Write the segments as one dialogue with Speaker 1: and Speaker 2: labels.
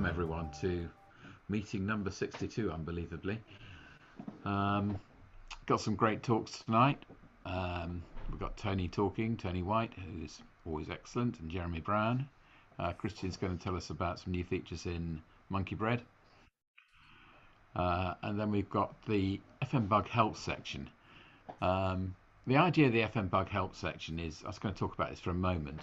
Speaker 1: everyone to meeting number 62, unbelievably. Got some great talks tonight. We've got Tony White, who's always excellent, and Jeremy Brown. Christian's going to tell us about some new features in Monkey Bread. And then we've got the FMBug Help section. The idea of the FMBug Help section is, I was going to talk about this for a moment,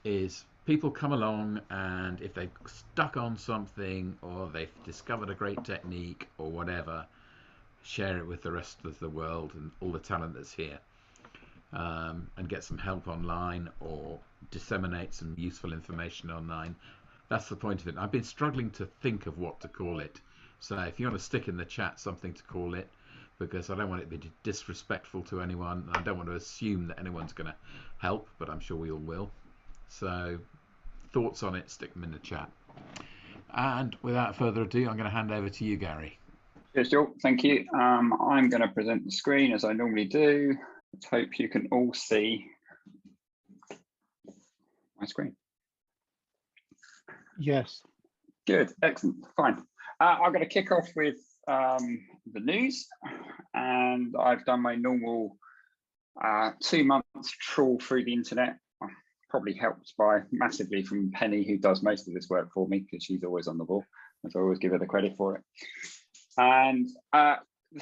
Speaker 1: is people come along and if they've stuck on something or they've discovered a great technique or whatever, share it with the rest of the world and all the talent that's here, and get some help online or disseminate some useful information online. That's the point of it. I've been struggling to think of what to call it. So if you want to stick in the chat something to call it, because I don't want it to be disrespectful to anyone. I don't want to assume that anyone's going to help, but I'm sure we all will. So thoughts on it, stick them in the chat. And without further ado, I'm going to hand over to you, Gary.
Speaker 2: Cheers, Joel. Thank you. I'm going to present the screen as I normally do. Let's hope you can all see my screen.
Speaker 3: Yes.
Speaker 2: Good. Excellent. Fine. I'm going to kick off with the news, and I've done my normal 2 months trawl through the internet. Probably helped by massively from Penny, who does most of this work for me because she's always on the ball, and so I always give her the credit for it. And the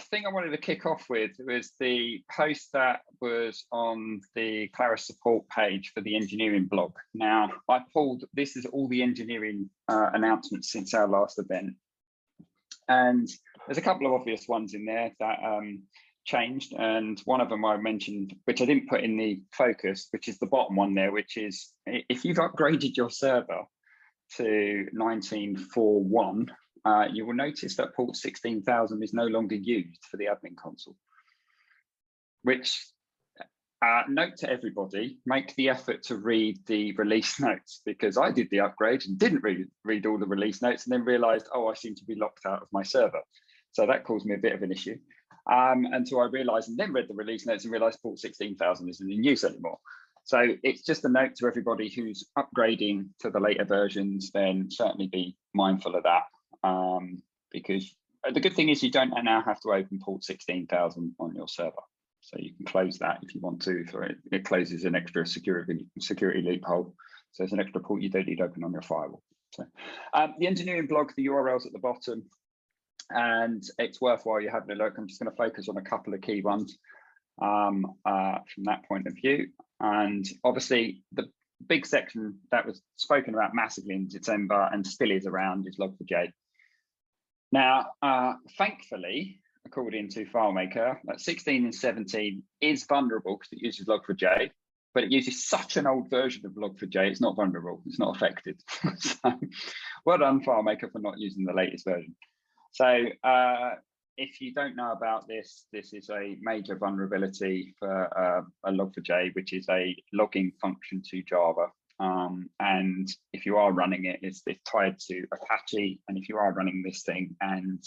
Speaker 2: thing I wanted to kick off with was the post that was on the Claris support page for the engineering blog. Now, I pulled, this is all the engineering announcements since our last event. And there's a couple of obvious ones in there that changed. And one of them I mentioned, which I didn't put in the focus, which is the bottom one there, which is if you've upgraded your server to 19.4.1, you will notice that port 16,000 is no longer used for the admin console, which note to everybody, make the effort to read the release notes, because I did the upgrade and didn't read all the release notes and then realized, oh, I seem to be locked out of my server. So that caused me a bit of an issue. Until I realized and then read the release notes and realized port 16,000 isn't in use anymore. So it's just a note to everybody who's upgrading to the later versions, then certainly be mindful of that. Because the good thing is you don't now have to open port 16,000 on your server. So you can close that if you want to. For it closes an extra security loophole. So it's an extra port you don't need open on your firewall. So the engineering blog, the URL's at the bottom, and it's worthwhile you having a look. I'm just going to focus on a couple of key ones from that point of view. And obviously the big section that was spoken about massively in December and still is around is Log4j. Now, thankfully, according to FileMaker, that 16 and 17 is vulnerable because it uses Log4j, but it uses such an old version of Log4j, it's not vulnerable, it's not affected. So, well done, FileMaker, for not using the latest version. So if you don't know about this, this is a major vulnerability for a Log4j, which is a logging function to Java. And if you are running it, it's tied to Apache. And if you are running this thing and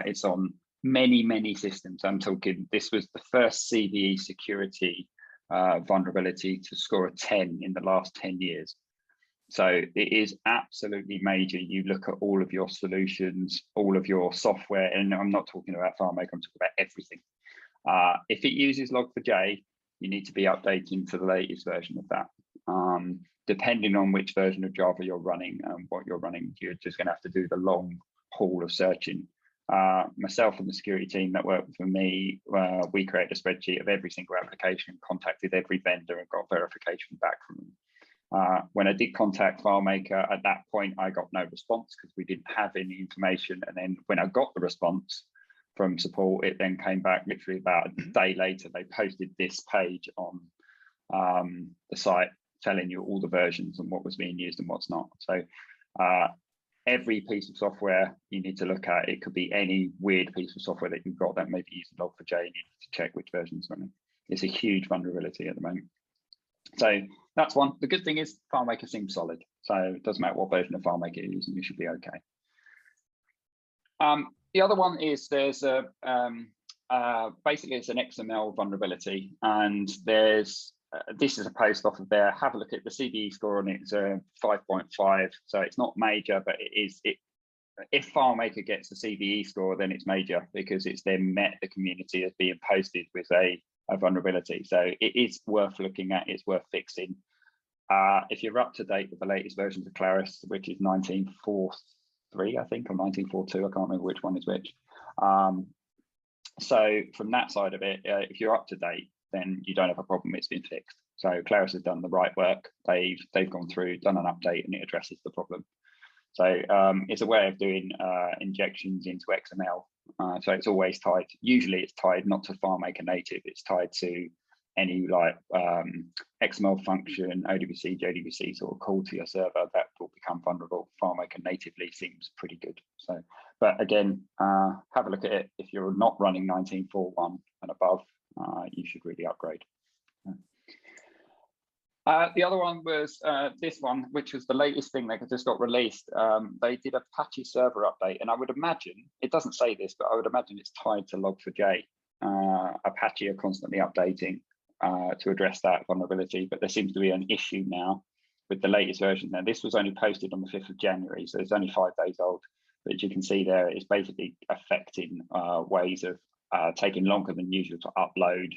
Speaker 2: it's on many systems, I'm talking, this was the first CVE security vulnerability to score a 10 in the last 10 years. So it is absolutely major. You look at all of your solutions, all of your software, and I'm not talking about FileMaker, I'm talking about everything. If it uses Log4j, you need to be updating to the latest version of that. Depending on which version of Java you're running and what you're running, you're just going to have to do the long haul of searching. Myself and the security team that worked for me, we created a spreadsheet of every single application, contacted every vendor and got verification back from them. When I did contact FileMaker, at that point, I got no response because we didn't have any information. And then when I got the response from support, it then came back literally about a day later. They posted this page on the site telling you all the versions and what was being used and what's not. So every piece of software you need to look at, it could be any weird piece of software that you've got that may be using Log4j, you need to check which version is running. It's a huge vulnerability at the moment. So that's one. The good thing is FileMaker seems solid. So it doesn't matter what version of FileMaker you're using, you should be okay. The other one is there's a, basically it's an XML vulnerability, and there's, this is a post off of there. Have a look at the CVE score on it. It's a 5.5, so it's not major, but it if FileMaker gets a CVE score, then it's major because it's then met the community as being posted with a vulnerability. So it is worth looking at, it's worth fixing. If you're up to date with the latest versions of Claris, which is 19.4.3, I think, or 19.4.2, I can't remember which one is which. So from that side of it, if you're up to date, then you don't have a problem, it's been fixed. So Claris has done the right work. They've gone through, done an update, and it addresses the problem. So it's a way of doing injections into XML. So it's always tied, usually it's tied not to FileMaker native, it's tied to any like XML function, ODBC, JDBC sort of call to your server that will become vulnerable. FileMaker natively seems pretty good. So, but again, have a look at it. If you're not running 19.4.1 and above, you should really upgrade. The other one was this one, which was the latest thing that just got released. They did a Apache server update, and I would imagine, it doesn't say this, but I would imagine it's tied to Log4j. Apache are constantly updating to address that vulnerability, but there seems to be an issue now with the latest version. Now, this was only posted on the 5th of January, so it's only 5 days old. But as you can see there, it's basically affecting ways of taking longer than usual to upload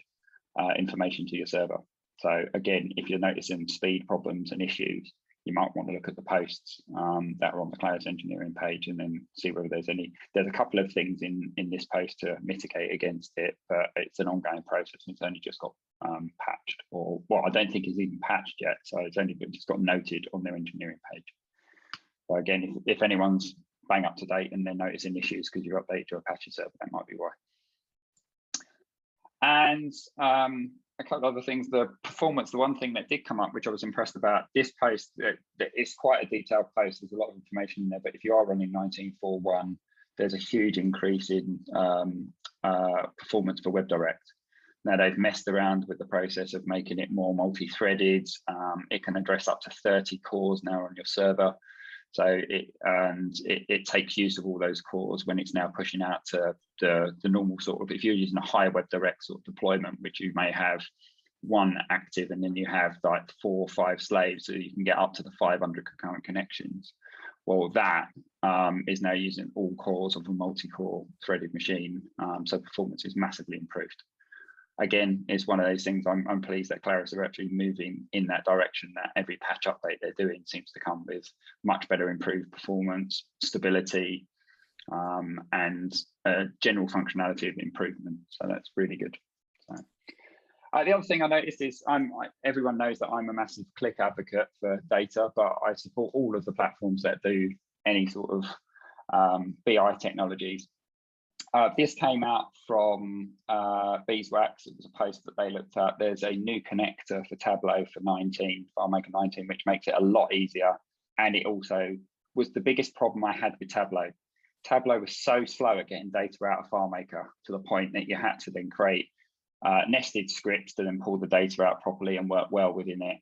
Speaker 2: information to your server. So again, if you're noticing speed problems and issues, you might want to look at the posts that are on the Claris Engineering page and then see whether there's a couple of things in this post to mitigate against it, but it's an ongoing process and it's only just got patched, or well, I don't think it's even patched yet. So it's only just got noted on their engineering page. So again, if anyone's bang up to date and they're noticing issues because you updated your Apache server, that might be why. And a couple of other things, the performance, the one thing that did come up, which I was impressed about, this post, it's quite a detailed post, there's a lot of information in there, but if you are running 19.4.1, there's a huge increase in performance for WebDirect. Now they've messed around with the process of making it more multi-threaded. It can address up to 30 cores now on your server. So it takes use of all those cores when it's now pushing out to the normal sort of, if you're using a high WebDirect sort of deployment, which you may have one active and then you have like 4 or 5 slaves, so you can get up to the 500 concurrent connections. Well, that is now using all cores of a multi-core threaded machine. So performance is massively improved. Again, it's one of those things I'm pleased that Claris are actually moving in that direction, that every patch update they're doing seems to come with much better improved performance, stability, and general functionality of improvement. So that's really good. So, the other thing I noticed is everyone knows that I'm a massive click advocate for data, but I support all of the platforms that do any sort of BI technologies. This came out from Beeswax. It was a post that they looked at. There's a new connector for Tableau for FileMaker 19, which makes it a lot easier. And it also was the biggest problem I had with Tableau. Tableau was so slow at getting data out of FileMaker to the point that you had to then create nested scripts to then pull the data out properly and work well within it.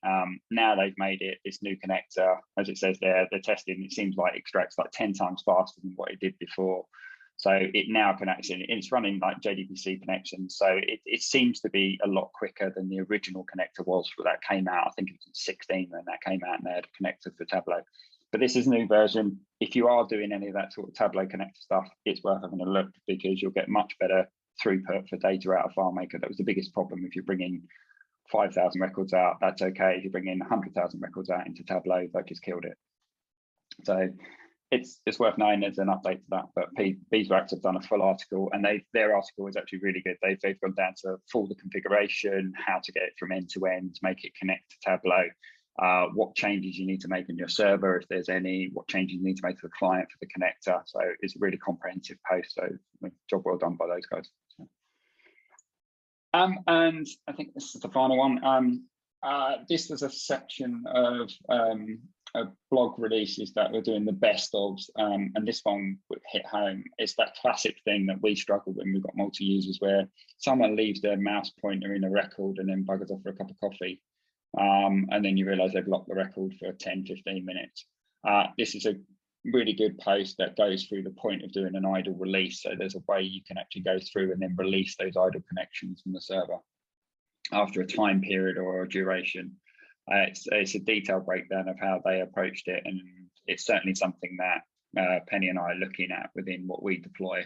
Speaker 2: Now they've made it this new connector, as it says there, the testing, it seems like extracts like 10 times faster than what it did before. So it now can actually, it's running like JDBC connections. So it seems to be a lot quicker than the original connector was for that came out. I think it was in 16 when that came out and they had a connector for Tableau. But this is a new version. If you are doing any of that sort of Tableau connector stuff, it's worth having a look because you'll get much better throughput for data out of FileMaker. That was the biggest problem. If you're bringing 5,000 records out, that's okay. If you bring in 100,000 records out into Tableau, that just killed it. So it's worth knowing there's an update to that, but Beeswax have done a full article and their article is actually really good. They've gone down to full the configuration, how to get it from end to end, make it connect to Tableau, what changes you need to make on your server, if there's any, what changes you need to make to the client for the connector. So it's a really comprehensive post. So job well done by those guys. So. And I think this is the final one. This was a section of blog releases that we're doing the best of, and this one would hit home. It's that classic thing that we struggle when we've got multi-users where someone leaves their mouse pointer in a record and then buggers off for a cup of coffee, and then you realize they've locked the record for 10-15 minutes. This is a really good post that goes through the point of doing an idle release. So there's a way you can actually go through and then release those idle connections from the server after a time period or a duration. It's a detailed breakdown of how they approached it, and it's certainly something that Penny and I are looking at within what we deploy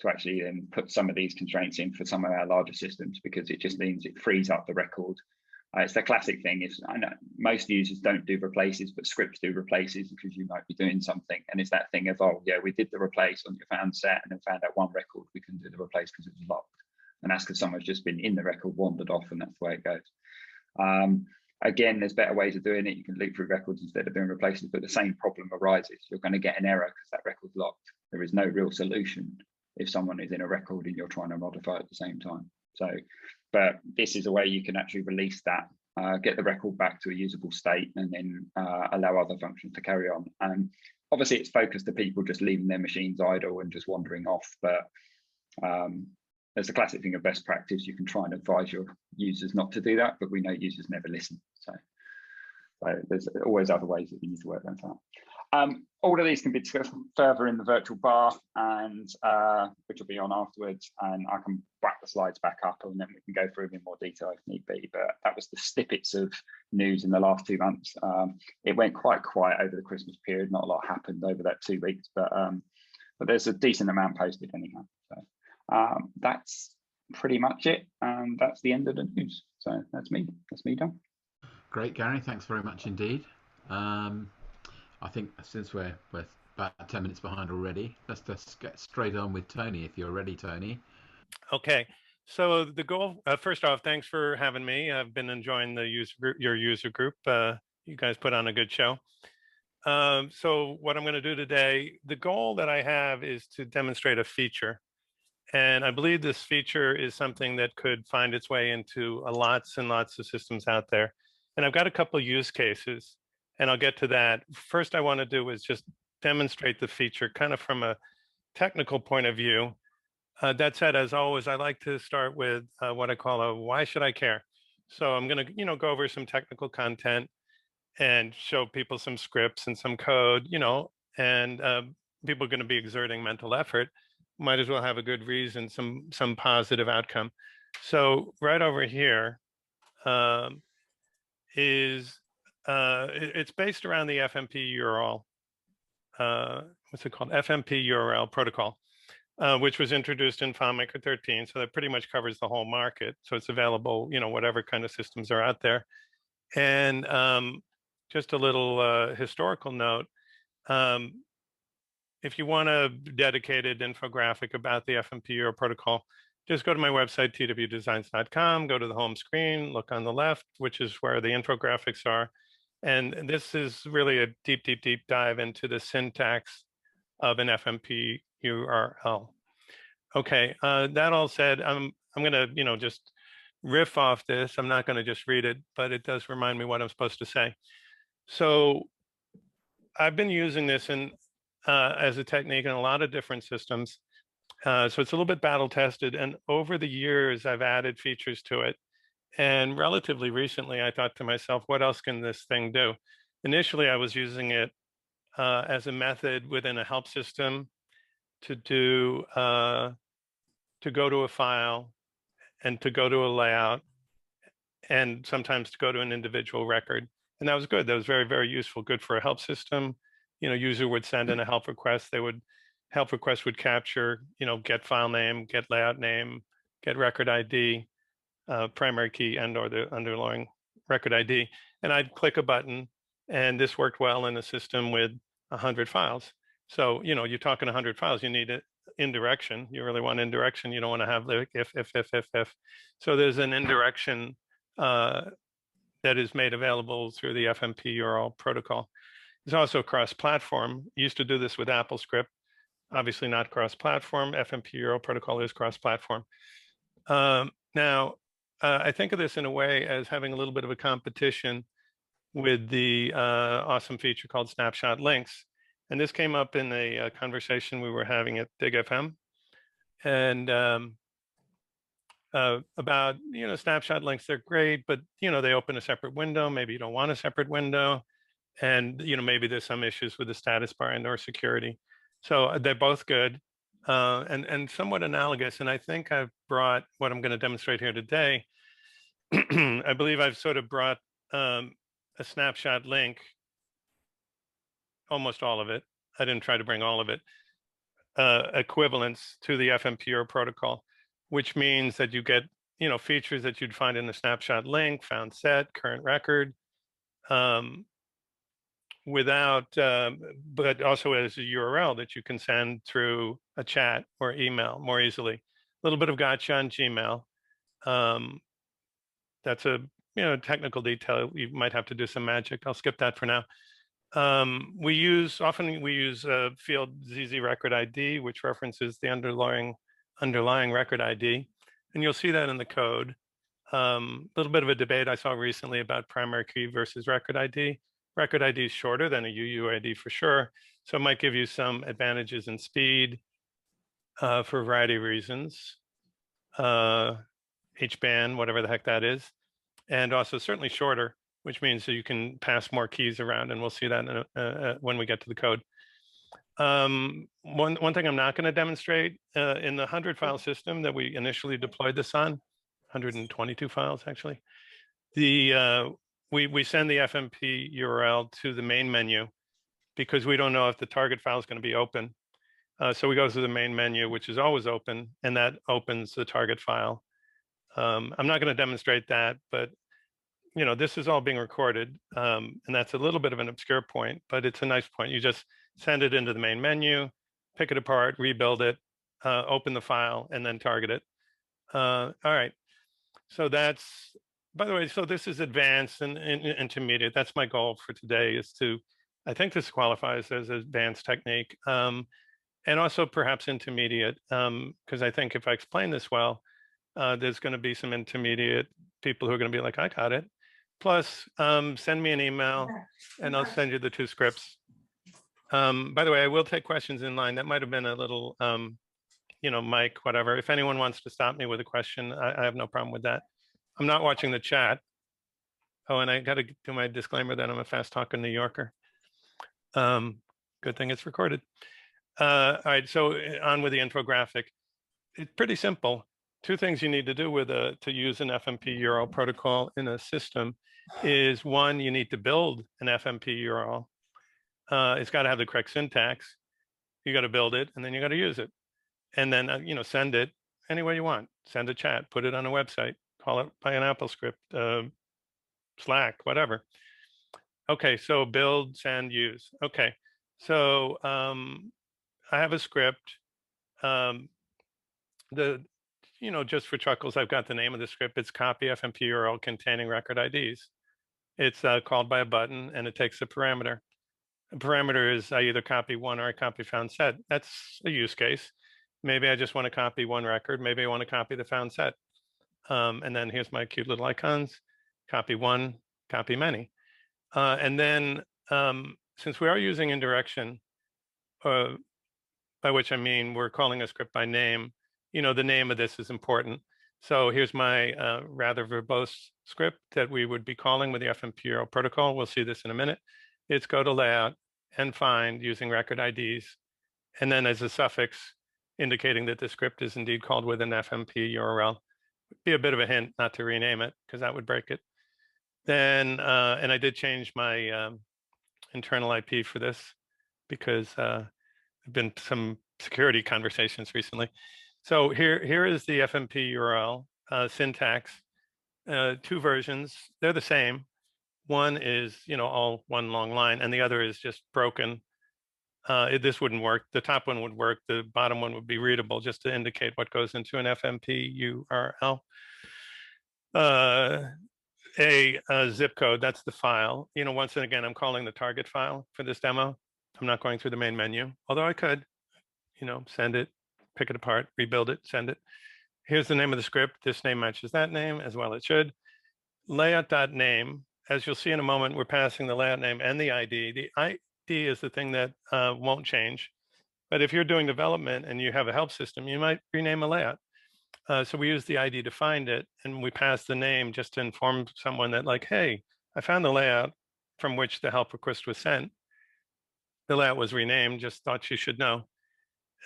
Speaker 2: to actually then put some of these constraints in for some of our larger systems, because it just means it frees up the record. It's the classic thing. I know most users don't do replaces, but scripts do replaces because you might be doing something. And it's that thing of, oh, yeah, we did the replace on your found set and then found out one record, we couldn't do the replace because it was locked. And that's because someone's just been in the record, wandered off, and that's the way it goes. Again, there's better ways of doing it. You can loop through records instead of doing replaces, but the same problem arises. You're going to get an error because that record's locked. There is no real solution if someone is in a record and you're trying to modify at the same time. So, but this is a way you can actually release that, get the record back to a usable state, and then allow other functions to carry on. And obviously it's focused to people just leaving their machines idle and just wandering off. But there's a classic thing of best practice. You can try and advise your users not to do that, but we know users never listen. So there's always other ways that you need to work that out. All of these can be discussed further in the virtual bar, and which will be on afterwards. And I can whack the slides back up, and then we can go through them in more detail if need be. But that was the snippets of news in the last 2 months. It went quite quiet over the Christmas period. Not a lot happened over that 2 weeks, but there's a decent amount posted anyhow. So that's pretty much it, and that's the end of the news. So that's me done.
Speaker 1: Great, Gary, thanks very much indeed. I think since we're about 10 minutes behind already, let's get straight on with Tony, if you're ready, Tony.
Speaker 3: Okay, so the goal, first off, thanks for having me. I've been enjoying the your user group. You guys put on a good show. So what I'm going to do today, the goal that I have is to demonstrate a feature. And I believe this feature is something that could find its way into lots and lots of systems out there. And I've got a couple of use cases, and I'll get to that. First, I want to do is just demonstrate the feature kind of from a technical point of view. That said, as always, I like to start with what I call a why should I care? So I'm going to, go over some technical content and show people some scripts and some code, and people are going to be exerting mental effort. Might as well have a good reason, some positive outcome. So right over here it's based around the FMP URL. What's it called? FMP URL protocol, which was introduced in FileMaker 13. So that pretty much covers the whole market. So it's available, whatever kind of systems are out there. And just a little historical note. If you want a dedicated infographic about the FMP URL protocol, just go to my website, twdesigns.com, go to the home screen, look on the left, which is where the infographics are. And this is really a deep, deep, deep dive into the syntax of an FMP URL. Okay, that all said, I'm going to, just riff off this. I'm not going to just read it, but it does remind me what I'm supposed to say. So I've been using this as a technique in a lot of different systems. So it's a little bit battle tested. And over the years, I've added features to it. And relatively recently, I thought to myself, what else can this thing do? Initially, I was using it as a method within a help system to do, to go to a file and to go to a layout, and sometimes to go to an individual record. And that was good. That was very, very useful, good for a help system. User would send in a help request. Help request would capture, get file name, get layout name, get record ID, primary key, and or the underlying record ID. And I'd click a button, and this worked well in a system with 100 files. So, you're talking 100 files, you need it indirection. You really want indirection. You don't want to have the if. So there's an indirection that is made available through the FMP URL protocol. It's also cross-platform. Used to do this with AppleScript. Obviously not cross-platform. FMP URL protocol is cross-platform. Now, I think of this in a way as having a little bit of a competition with the awesome feature called snapshot links. And this came up in a conversation we were having at Dig FM. And about, snapshot links, they're great, but, they open a separate window. Maybe you don't want a separate window. And, maybe there's some issues with the status bar and or security. So they're both good and somewhat analogous. And I think I've brought what I'm going to demonstrate here today. I believe I've sort of brought a snapshot link, almost all of it, I didn't try to bring all of it, equivalents to the FMP URL protocol, which means that you get, features that you'd find in the snapshot link, found set, current record, but also as a URL that you can send through a chat or email more easily. A little bit of gotcha on Gmail. That's a technical detail. You might have to do some magic. I'll skip that for now. We use field ZZ record ID, which references the underlying record ID, and you'll see that in the code. A little bit of a debate I saw recently about primary key versus record ID. Record ID is shorter than a UUID for sure, so it might give you some advantages in speed for a variety of reasons. HBAN, whatever the heck that is, and also certainly shorter, which means that you can pass more keys around, and we'll see that when we get to the code. One thing I'm not going to demonstrate in the 100 file system that we initially deployed this on, 122 files actually, we send the FMP URL to the main menu because we don't know if the target file is going to be open. So we go to the main menu, which is always open, and that opens the target file. I'm not going to demonstrate that, but this is all being recorded, and that's a little bit of an obscure point, but it's a nice point. You just send it into the main menu, pick it apart, rebuild it, open the file, and then target it. All right. So that's, by the way, so this is advanced and intermediate. That's my goal for today, is to, I think this qualifies as advanced technique, and also perhaps intermediate, because I think if I explain this well, there's going to be some intermediate people who are going to be like, I got it. Plus, send me an email and I'll send you the 2 scripts. By the way, I will take questions in line. That might have been a little, mic, whatever. If anyone wants to stop me with a question, I have no problem with that. I'm not watching the chat. Oh, and I got to do my disclaimer that I'm a fast talking New Yorker. Good thing it's recorded. All right, so on with the infographic. It's pretty simple. 2 things you need to do to use an FMP URL protocol in a system is, 1, you need to build an FMP URL. It's got to have the correct syntax. You got to build it, and then you got to use it, and then send it any way you want. Send a chat, put it on a website, call it by an Apple script, Slack, whatever. Okay, so build, send, use. Okay, so I have a script. Just for chuckles, I've got the name of the script. It's copy FMP URL containing record IDs. It's called by a button, and it takes a parameter. The parameter is I either copy one or I copy found set. That's a use case. Maybe I just want to copy one record. Maybe I want to copy the found set. And then here's my cute little icons. Copy one, copy many. And then since we are using indirection, by which I mean we're calling a script by name, the name of this is important. So here's my rather verbose script that we would be calling with the FMP URL protocol. We'll see this in a minute. It's go to layout and find using record IDs. And then as a suffix indicating that the script is indeed called with an FMP URL. Be a bit of a hint not to rename it because that would break it. Then, and I did change my internal IP for this because there've been some security conversations recently. So here is the FMP URL syntax, 2 versions. They're the same. One is, all one long line, and the other is just broken. This wouldn't work. The top one would work. The bottom one would be readable, just to indicate what goes into an FMP URL. A zip code, that's the file. Once again, I'm calling the target file for this demo. I'm not going through the main menu, although I could, send it, pick it apart, rebuild it, send it. Here's the name of the script. This name matches that name as well. It should. Layout.name, as you'll see in a moment, we're passing the layout name and the ID. The ID is the thing that won't change. But if you're doing development and you have a help system, you might rename a layout. So we use the ID to find it, and we pass the name just to inform someone that, like, hey, I found the layout from which the help request was sent. The layout was renamed, just thought you should know.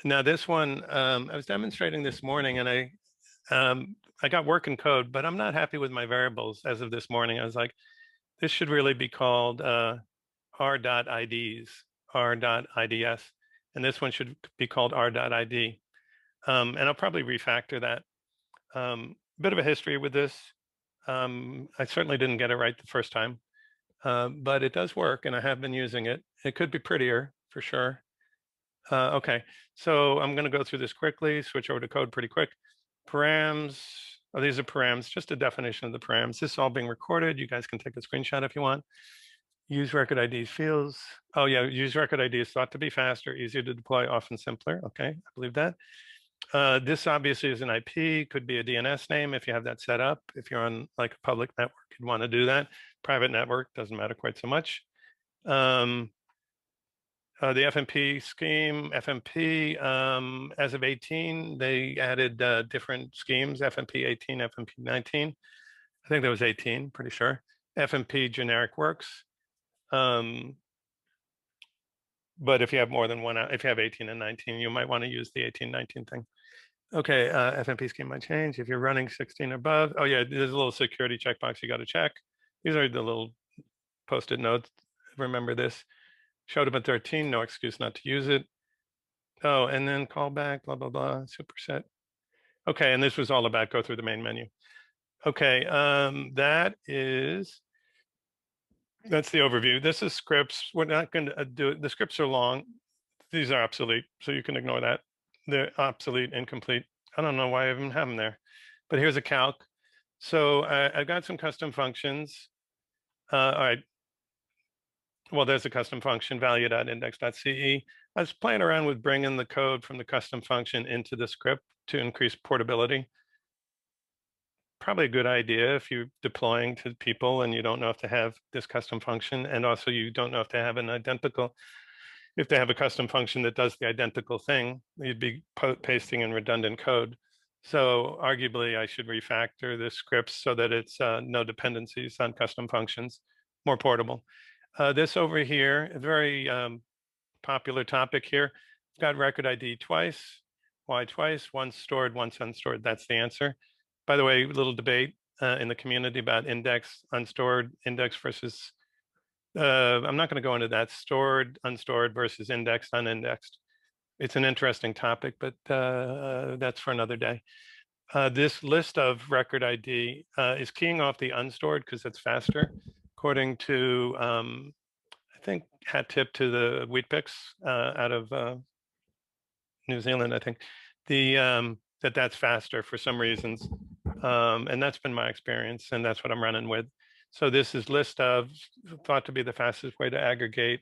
Speaker 3: Now this one, I was demonstrating this morning, and I got working code, but I'm not happy with my variables as of this morning. I was like, this should really be called r.ids, r.ids, and this one should be called r.id. And I'll probably refactor that. Bit of a history with this. I certainly didn't get it right the first time, but it does work, and I have been using it. It could be prettier for sure. Okay, so I'm going to go through this quickly, switch over to code pretty quick. Params, oh, these are params, just a definition of the params. This is all being recorded. You guys can take a screenshot if you want. Use record IDs fields. Oh yeah, use record ID is thought to be faster, easier to deploy, often simpler. Okay, I believe that. This obviously is an IP, could be a DNS name if you have that set up. If you're on like a public network, you'd want to do that. Private network doesn't matter quite so much. The FMP scheme, FMP, as of 18, they added different schemes, FMP 18, FMP 19. I think that was 18, pretty sure. FMP generic works. But if you have more than one, if you have 18 and 19, you might want to use the 18, 19 thing. Okay, FMP scheme might change. If you're running 16 or above, oh yeah, there's a little security checkbox you got to check. These are the little post-it notes. Remember this. Showed up at 13, no excuse not to use it. Oh, and then callback, blah, blah, blah, superset. Okay, and this was all about go through the main menu. Okay, that's the overview. This is scripts. We're not going to do it. The scripts are long. These are obsolete, so you can ignore that. They're obsolete, incomplete. I don't know why I even have them there, but here's a calc. So I've got some custom functions. All right. Well, there's a custom function value.index.ce. I was playing around with bringing the code from the custom function into the script to increase portability. Probably a good idea if you're deploying to people and you don't know if to have this custom function, and also you don't know if to have an identical. If they have a custom function that does the identical thing, you'd be pasting in redundant code. So arguably, I should refactor the scripts so that it's no dependencies on custom functions, more portable. This over here, a very popular topic here. I've got record ID twice. Why twice? Once stored, once unstored. That's the answer. By the way, a little debate in the community about index, unstored, index versus, I'm not going to go into that, stored, unstored versus indexed, unindexed. It's an interesting topic, but that's for another day. This list of record ID is keying off the unstored because it's faster. According to, I think, hat tip to the Wheat Picks out of New Zealand, I think, that's faster for some reasons. And that's been my experience, and that's what I'm running with. So this is list of, thought to be the fastest way to aggregate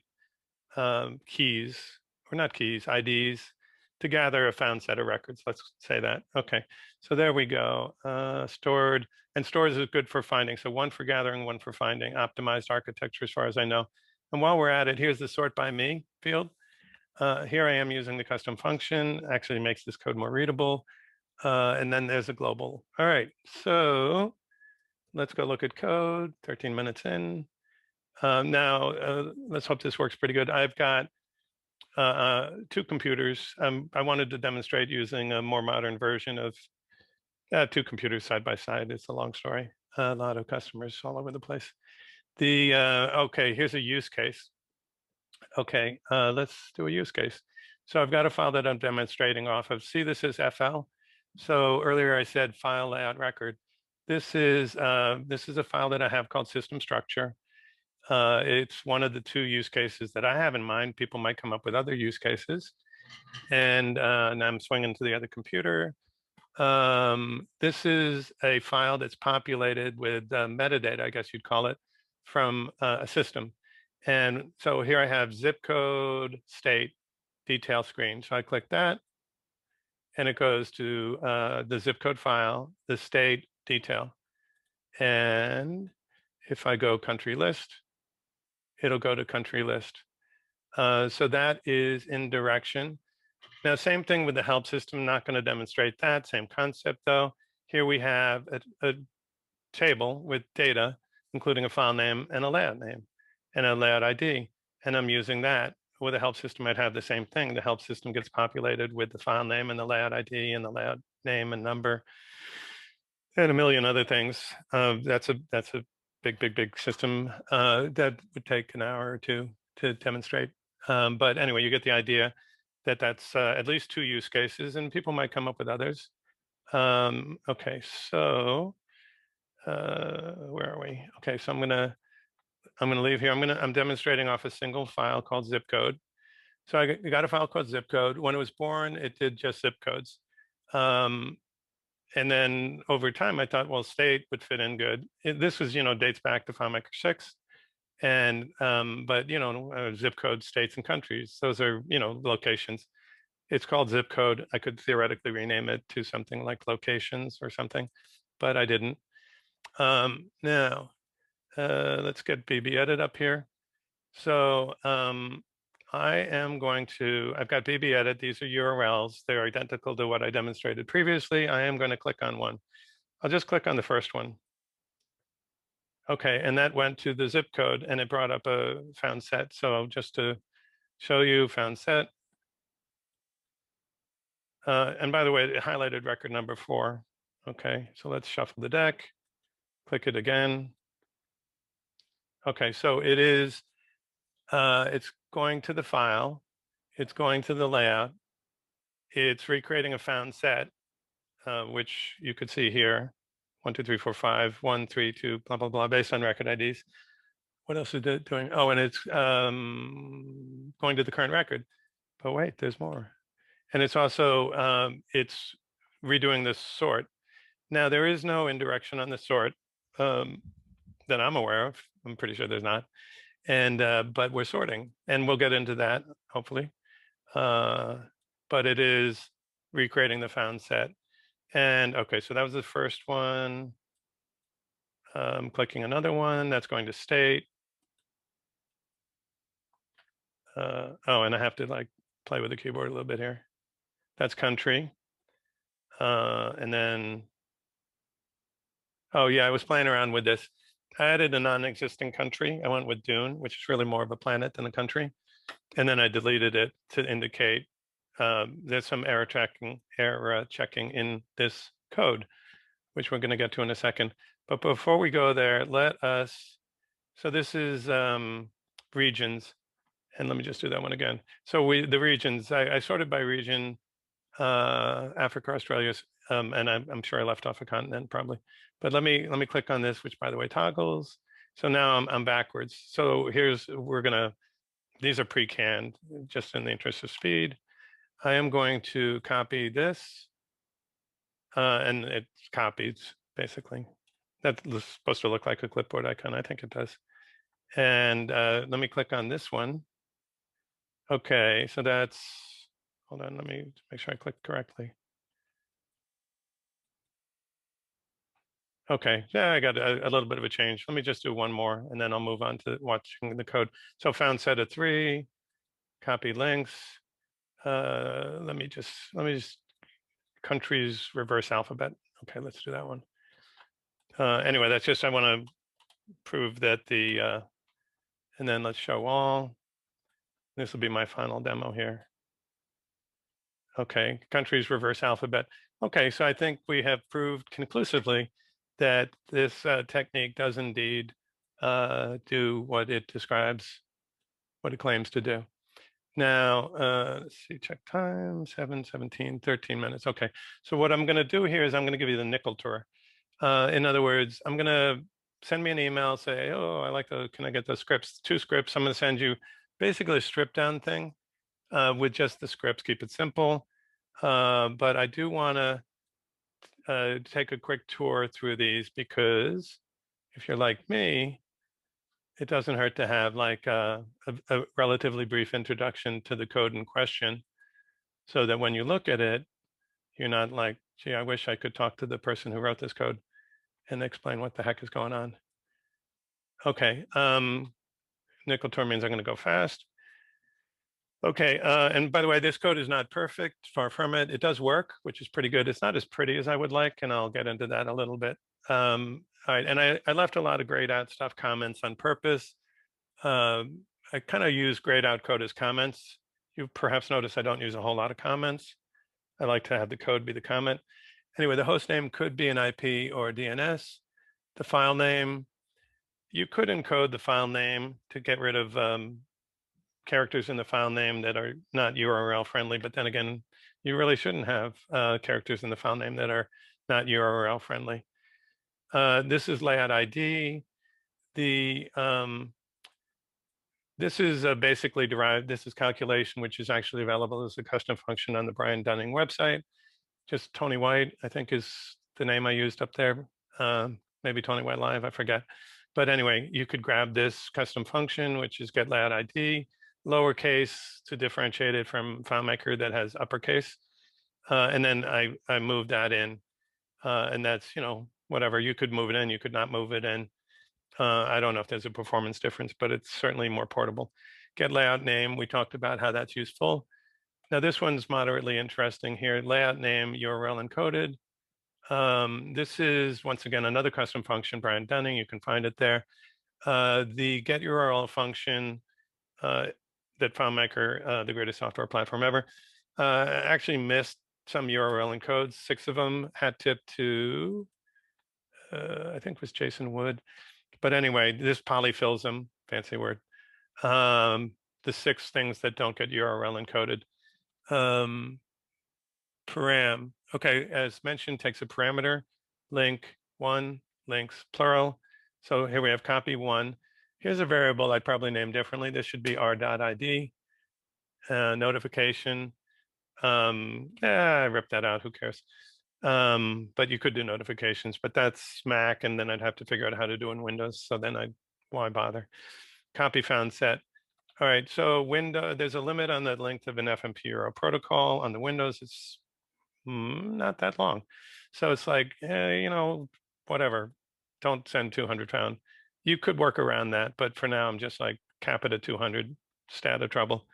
Speaker 3: keys, or not keys, IDs, to gather a found set of records. Let's say that. Okay, so there we go. Stored, and stores is good for finding. So one for gathering, one for finding. Optimized architecture as far as I know. And while we're at it, here's the sort by me field. Here I am using the custom function, actually makes this code more readable. And then there's a global. All right, so let's go look at code, 13 minutes in. Now, let's hope this works pretty good. I've got two computers. I wanted to demonstrate using a more modern version of two computers side by side. It's a long story. A lot of customers all over the place. Okay, here's a use case. Okay, let's do a use case. So I've got a file that I'm demonstrating off of. See, this is FL. So earlier I said file layout record. This is a file that I have called system structure. It's one of the two use cases that I have in mind. People might come up with other use cases. And now I'm swinging to the other computer. This is a file that's populated with metadata, I guess you'd call it, from a system. And so here I have zip code, state, detail screen. So I click that, and it goes to the zip code file, the state, detail. And if I go country list, it'll go to country list. So that is in direction. Now, same thing with the help system, not going to demonstrate that, same concept though. Here we have a table with data, including a file name and a layout name and a layout ID. And I'm using that. With a help system, I'd have the same thing. The help system gets populated with the file name and the layout ID and the layout name and number and a million other things. That's a big system that would take an hour or two to demonstrate. But anyway, you get the idea that that's at least 2 use cases, and people might come up with others. Okay, so where are we? Okay, so I'm gonna leave here. I'm demonstrating off a single file called zip code. So I got a file called zip code. When it was born, it did just zip codes. And then over time, I thought, well, state would fit in good. This was, dates back to FileMaker 6. And, but, zip code, states, and countries, those are, locations. It's called zip code. I could theoretically rename it to something like locations or something, but I didn't. Now, let's get BB edit up here. So I've got BB edit. These are URLs. They're identical to what I demonstrated previously. I am going to click on one. I'll just click on the first one. Okay, and that went to the zip code and it brought up a found set. So just to show you found set. And by the way, it highlighted record number 4. Okay, so let's shuffle the deck, click it again. Okay, so it is, it's going to the file, it's going to the layout, it's recreating a found set, which you could see here, 1, 2, 3, 4, 5, 1, 3, 2, blah, blah, blah, based on record IDs. What else is it doing? Oh, and it's going to the current record. But wait, there's more. And it's also, it's redoing the sort. Now, there is no indirection on the sort that I'm aware of. I'm pretty sure there's not. And but we're sorting, and we'll get into that, hopefully. But it is recreating the found set. And okay, so that was the first one. Clicking another one, that's going to state. Oh, and I have to like play with the keyboard a little bit here. That's country. And then, oh yeah, I was playing around with this. I added a non-existing country. I went with Dune, which is really more of a planet than a country. And then I deleted it to indicate there's some error checking in this code, which we're going to get to in a second. But before we go there, so this is regions. And let me just do that one again. So the regions, I sorted by region, Africa, Australia, and I'm sure I left off a continent probably. But let me click on this, which by the way toggles. So now I'm backwards. So these are pre-canned, just in the interest of speed. I am going to copy this, and it copies basically. That's supposed to look like a clipboard icon. I think it does. And let me click on this one. Okay, so that's, hold on, let me make sure I clicked correctly. Okay, yeah, I got a little bit of a change. Let me just do one more, and then I'll move on to watching the code. So found set of 3, copy links. Let me just countries reverse alphabet. Okay, let's do that one. Anyway, that's just, I want to prove that and then let's show all. This will be my final demo here. Okay, countries reverse alphabet. Okay, so I think we have proved conclusively that this technique does indeed do what it describes, what it claims to do. Now, let's see, check time, 7:17, 13 minutes. Okay, so what I'm going to do here is I'm going to give you the nickel tour. In other words, I'm going to send me an email, say, oh, can I get those scripts? 2 scripts. I'm going to send you basically a strip down thing with just the scripts, keep it simple. But I do want to take a quick tour through these, because if you're like me, it doesn't hurt to have like a relatively brief introduction to the code in question, so that when you look at it, you're not like, gee, I wish I could talk to the person who wrote this code and explain what the heck is going on. Okay, nickel tour means I'm going to go fast. Okay, and by the way, this code is not perfect, far from it. It does work, which is pretty good. It's not as pretty as I would like, and I'll get into that a little bit. All right, and I left a lot of grayed out stuff, comments on purpose. I kind of use grayed out code as comments. You perhaps notice I don't use a whole lot of comments. I like to have the code be the comment. Anyway, the host name could be an IP or a DNS. The file name, you could encode the file name to get rid of characters in the file name that are not URL friendly, but then again, you really shouldn't have characters in the file name that are not URL friendly. This is layout ID. This is basically derived. This is calculation, which is actually available as a custom function on the Brian Dunning website. Just Tony White, I think, is the name I used up there. Maybe Tony White Live, I forget. But anyway, you could grab this custom function, which is get layout ID, lowercase to differentiate it from FileMaker that has uppercase. And then I moved that in. And that's, whatever. You could move it in, you could not move it in. I don't know if there's a performance difference, but it's certainly more portable. Get layout name, we talked about how that's useful. Now this one's moderately interesting here. Layout name, URL encoded. This is, once again, another custom function, Brian Dunning, you can find it there. The get URL function that FileMaker, the greatest software platform ever, actually missed some URL encodes, 6 of them, hat tip to, I think it was Jason Wood. But anyway, this polyfills them, fancy word. The 6 things that don't get URL encoded. Param, okay, as mentioned, takes a parameter, link 1, links plural. So here we have copy 1. Here's a variable I'd probably name differently. This should be r.id. Notification. I ripped that out, who cares? But you could do notifications, but that's Mac, and then I'd have to figure out how to do in Windows. So then why bother? Copy found set. All right, so there's a limit on the length of an FMP URL protocol. On the Windows, it's not that long. So it's like, whatever, don't send 200 pound. You could work around that, but for now, I'm just like, cap it at 200, stay out of trouble.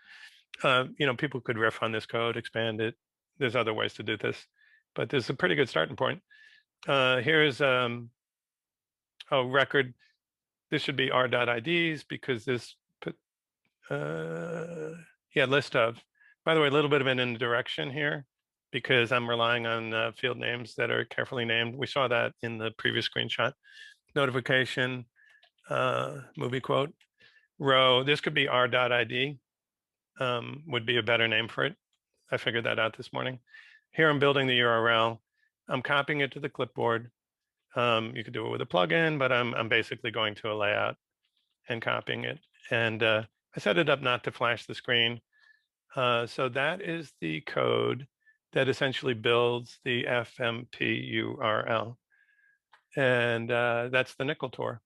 Speaker 3: People could riff on this code, expand it. There's other ways to do this, but this is a pretty good starting point. Here's record. This should be r.ids because this list of. By the way, a little bit of an indirection here because I'm relying on field names that are carefully named. We saw that in the previous screenshot. Notification, movie quote, row. This could be r.id. Would be a better name for it. I figured that out this morning. Here I'm building the URL. I'm copying it to the clipboard. You could do it with a plugin, but I'm basically going to a layout and copying it. And I set it up not to flash the screen. So that is the code that essentially builds the FMP URL. And that's the nickel tour.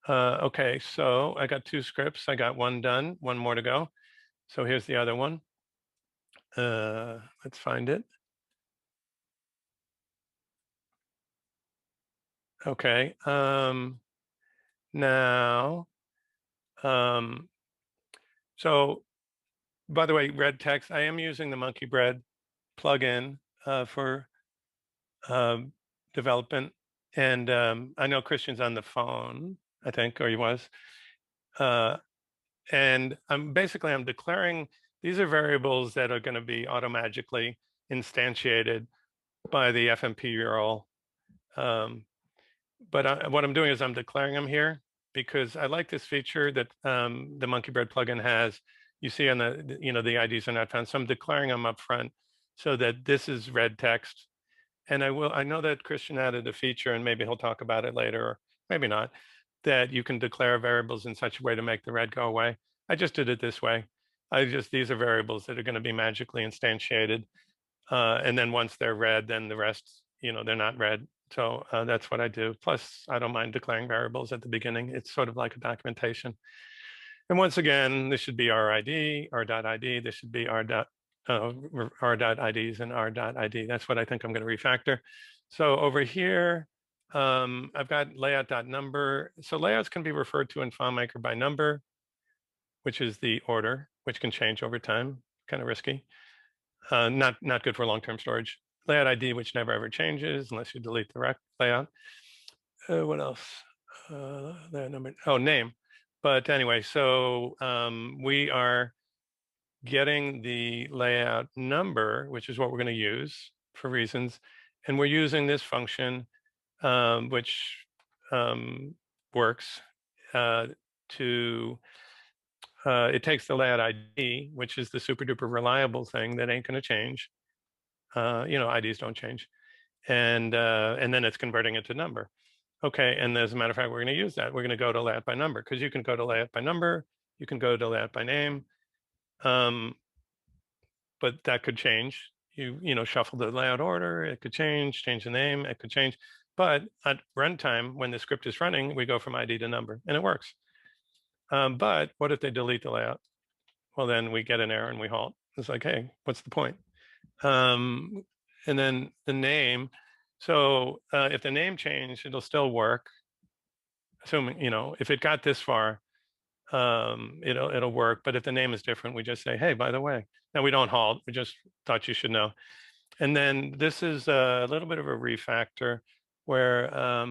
Speaker 3: Okay, so I got 2 scripts. I got 1 done, 1 more to go. So here's the other one. Let's find it. Okay, now, so by the way, red text, I am using the Monkey Bread plugin for development. And I know Christian's on the phone, I think, or he was. And I'm declaring, these are variables that are going to be automagically instantiated by the FMP URL. But what I'm doing is I'm declaring them here because I like this feature that the Monkey Bread plugin has. You see on the, the IDs are not found. So I'm declaring them up front so that this is red text. And I know that Christian added a feature, and maybe he'll talk about it later, or maybe not, that you can declare variables in such a way to make the red go away. I just did it this way. These are variables that are going to be magically instantiated. And then once they're red, then the rest, they're not red. So that's what I do. Plus, I don't mind declaring variables at the beginning. It's sort of like a documentation. And once again, this should be r.id, r.id. This should be r.ids and r.id. That's what I think I'm going to refactor. So over here, I've got layout.number. So layouts can be referred to in FileMaker by number, which is the order, which can change over time. Kind of risky. Not good for long-term storage. Layout ID, which never ever changes unless you delete the layout. What else? Layout number. Oh, name. But anyway, so we are getting the layout number, which is what we're going to use for reasons, and we're using this function, which works to it takes the layout ID, which is the super duper reliable thing that ain't going to change. IDs don't change. And then it's converting it to number. Okay, and as a matter of fact, we're going to use that. We're going to go to layout by number, because you can go to layout by number, you can go to layout by name, but that could change. You shuffle the layout order, it could change the name, it could change. But at runtime, when the script is running, we go from ID to number, and it works. But what if they delete the layout? Well, then we get an error and we halt. It's like, hey, what's the point? And then the name. So if the name changed, it'll still work. Assuming, if it got this far, it'll work. But if the name is different, we just say, hey, by the way. Now, we don't halt. We just thought you should know. And then this is a little bit of a refactor where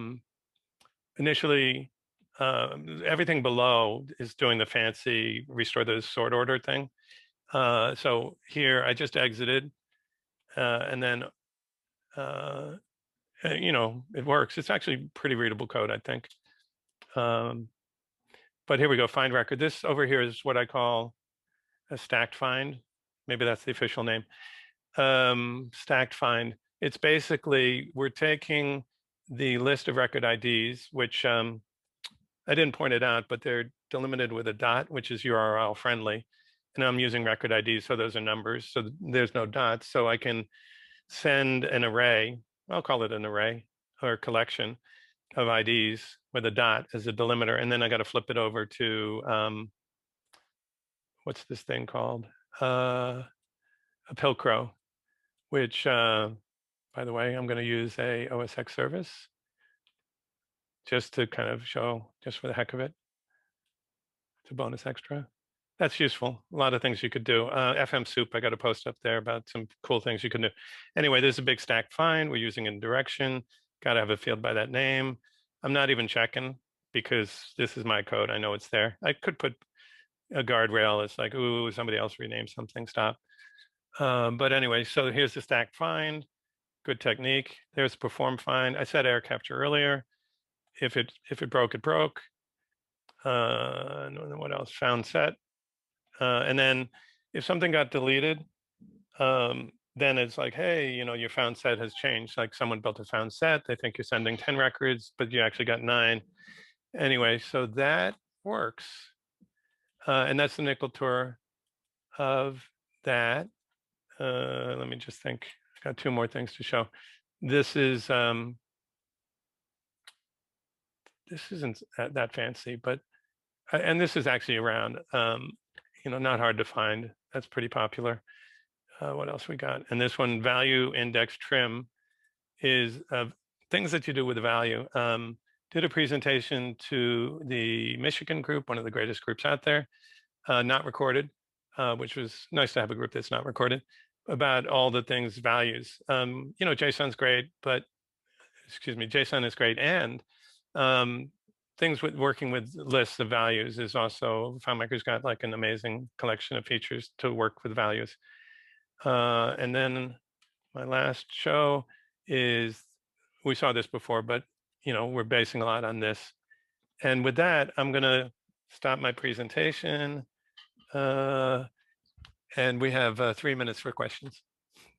Speaker 3: initially everything below is doing the fancy restore the sort order thing. So here I just exited and then, it works. It's actually pretty readable code, I think. But here we go, find record. This over here is what I call a stacked find. Maybe that's the official name. Stacked find. It's basically, we're taking the list of record IDs, which I didn't point it out, but they're delimited with a dot, which is URL friendly. And I'm using record IDs, so those are numbers. So there's no dots. So I can send an array, I'll call it an array or collection of IDs with a dot as a delimiter. And then I got to flip it over to, what's this thing called? A Pilcrow, which, by the way, I'm going to use a OS X service just to kind of show, just for the heck of it. It's a bonus extra. That's useful. A lot of things you could do. FM Soup, I got a post up there about some cool things you can do. Anyway, there's a big stacked find. We're using in direction. Got to have a field by that name. I'm not even checking because this is my code. I know it's there. I could put a guardrail. It's like, ooh, somebody else renamed something. Stop. But anyway, so here's the stacked find. Good technique. There's perform find. I said error capture earlier. If it broke, it broke. What else? Found set. And then if something got deleted, then it's like, hey, your found set has changed. Like someone built a found set. They think you're sending 10 records, but you actually got 9. Anyway, so that works. And that's the nickel tour of that. Let me just think. I've got 2 more things to show. This is this isn't that fancy, but and this is actually around. Not hard to find. That's pretty popular. What else we got? And this one, value index trim, is things that you do with the value. Did a presentation to the Michigan group, one of the greatest groups out there, not recorded, which was nice to have a group that's not recorded, about all the things values. JSON's great, but JSON is great, and things with working with lists of values is also, FileMaker's got like an amazing collection of features to work with values. And then my last show is, we saw this before, but we're basing a lot on this. And with that, I'm going to stop my presentation. And we have 3 minutes for questions.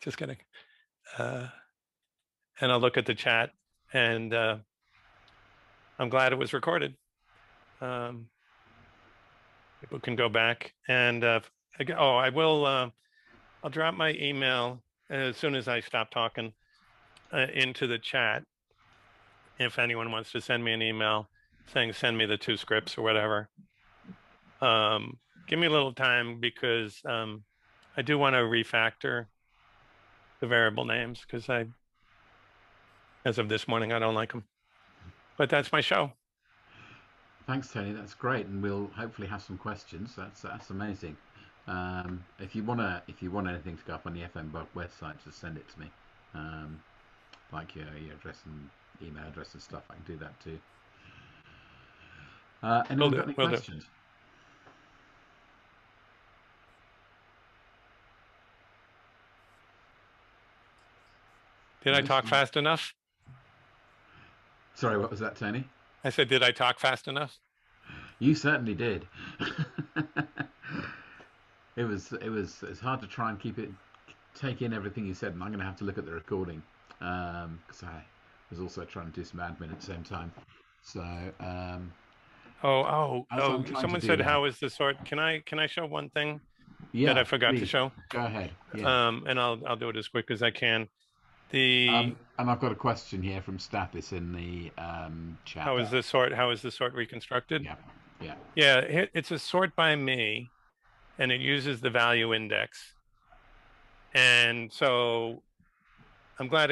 Speaker 3: Just kidding. And I'll look at the chat, and I'm glad it was recorded. People can go back and I will. I'll drop my email as soon as I stop talking into the chat. If anyone wants to send me an email saying send me the 2 scripts or whatever, give me a little time, because I do want to refactor the variable names, because as of this morning, I don't like them. But that's my show.
Speaker 1: Thanks, Tony. That's great, and we'll hopefully have some questions. That's amazing. If you want anything to go up on the FMBug website, just send it to me. Like your address and email address and stuff. I can do that too. Anyone got any questions?
Speaker 3: Did I talk fast enough?
Speaker 1: Sorry, what was that, Tony?
Speaker 3: I said, did I talk fast enough?
Speaker 1: You certainly did. It's hard to try and take in everything you said, and I'm going to have to look at the recording because I was also trying to do some admin at the same time. So as I'm trying
Speaker 3: someone
Speaker 1: to do
Speaker 3: said,
Speaker 1: that,
Speaker 3: "How is the sort?" Can I show one thing
Speaker 1: yeah,
Speaker 3: that I forgot to
Speaker 1: please,
Speaker 3: show?
Speaker 1: go ahead. Yeah.
Speaker 3: And I'll do it as quick as I can.
Speaker 1: And I've got a question here from Stathis in the chat.
Speaker 3: How is the sort reconstructed?
Speaker 1: Yeah.
Speaker 3: It's a sort by me, and it uses the value index. And so I'm glad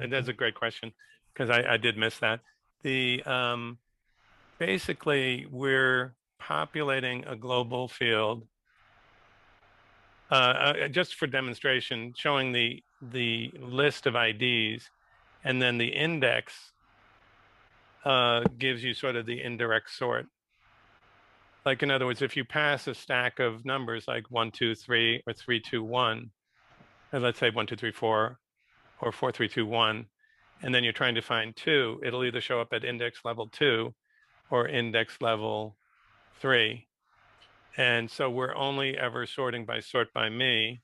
Speaker 3: that's a great question, because I did miss that. Basically we're populating a global field just for demonstration, showing the list of IDs, and then the index gives you sort of the indirect sort. Like, in other words, if you pass a stack of numbers like 1, 2, 3, or 3, 2, 1, and let's say 1, 2, 3, 4, or 4, 3, 2, 1, and then you're trying to find 2, it'll either show up at index level 2 or index level 3. And so we're only ever sorting by sort by me.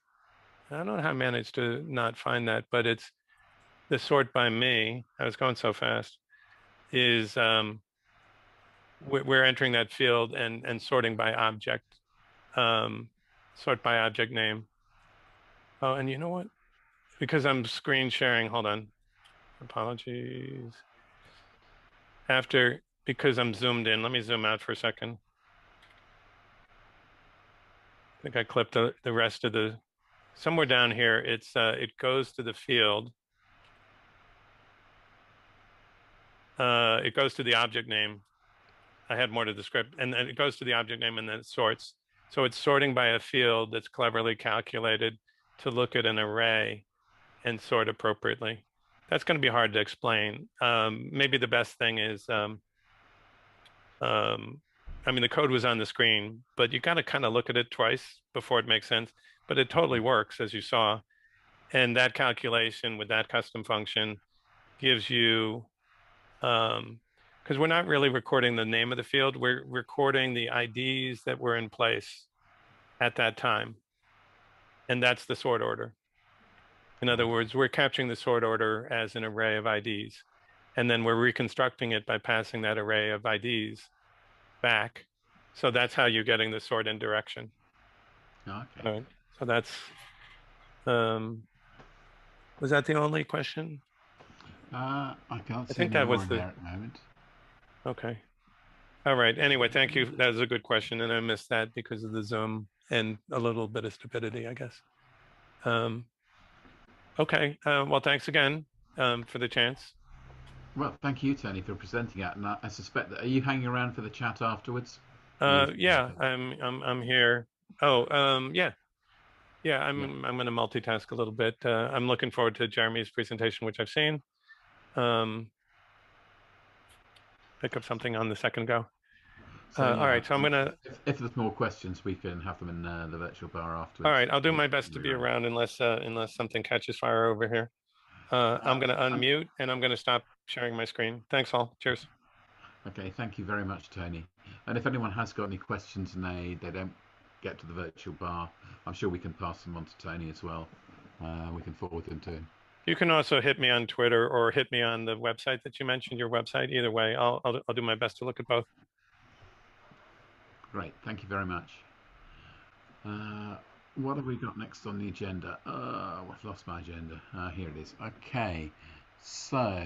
Speaker 3: I don't know how I managed to not find that, but it's the sort by me. I was going so fast. Is we're entering that field and sorting by object, sort by object name. Oh, and you know what? Because I'm screen sharing, hold on. Apologies. Because I'm zoomed in, let me zoom out for a second. I think I clipped the rest of somewhere down here. It goes to the field. It goes to the object name. I had more to the script, and then it goes to the object name and then it sorts. So it's sorting by a field that's cleverly calculated to look at an array and sort appropriately. That's going to be hard to explain. Maybe the best thing is, I mean, the code was on the screen, but you got to kind of look at it twice before it makes sense. But it totally works, as you saw. And that calculation with that custom function gives you, because we're not really recording the name of the field, we're recording the IDs that were in place at that time. And that's the sort order. In other words, we're capturing the sort order as an array of IDs. And then we're reconstructing it by passing that array of IDs back. So that's how you're getting the sort indirection.
Speaker 1: Okay.
Speaker 3: All right. So that's, was that the only question?
Speaker 1: I can't see
Speaker 3: think
Speaker 1: any
Speaker 3: that
Speaker 1: more
Speaker 3: was
Speaker 1: in there at the moment.
Speaker 3: Okay. All right. Anyway, thank you. That was a good question. And I missed that because of the Zoom and a little bit of stupidity, I guess. Okay. Well, thanks again for the chance.
Speaker 1: Well, thank you, Tony, for presenting that. And I suspect that, are you hanging around for the chat afterwards?
Speaker 3: Yeah, I'm here. Oh, yeah. Yeah, I'm going to multitask a little bit. I'm looking forward to Jeremy's presentation, which I've seen. Pick up something on the second go.
Speaker 1: So,
Speaker 3: all right, so I'm going to...
Speaker 1: If there's more questions, we can have them in the virtual bar afterwards.
Speaker 3: All right, I'll do my best to be around unless something catches fire over here. I'm going to unmute and I'm going to stop sharing my screen. Thanks all. Cheers.
Speaker 1: Okay, thank you very much, Tony. And if anyone has got any questions and they don't get to the virtual bar, I'm sure we can pass them on to Tony as well. We can forward them to him.
Speaker 3: You can also hit me on Twitter or hit me on the website that you mentioned, your website. Either way, I'll do my best to look at both.
Speaker 1: Great, thank you very much. What have we got next on the agenda? I've lost my agenda. Here it is. Okay, so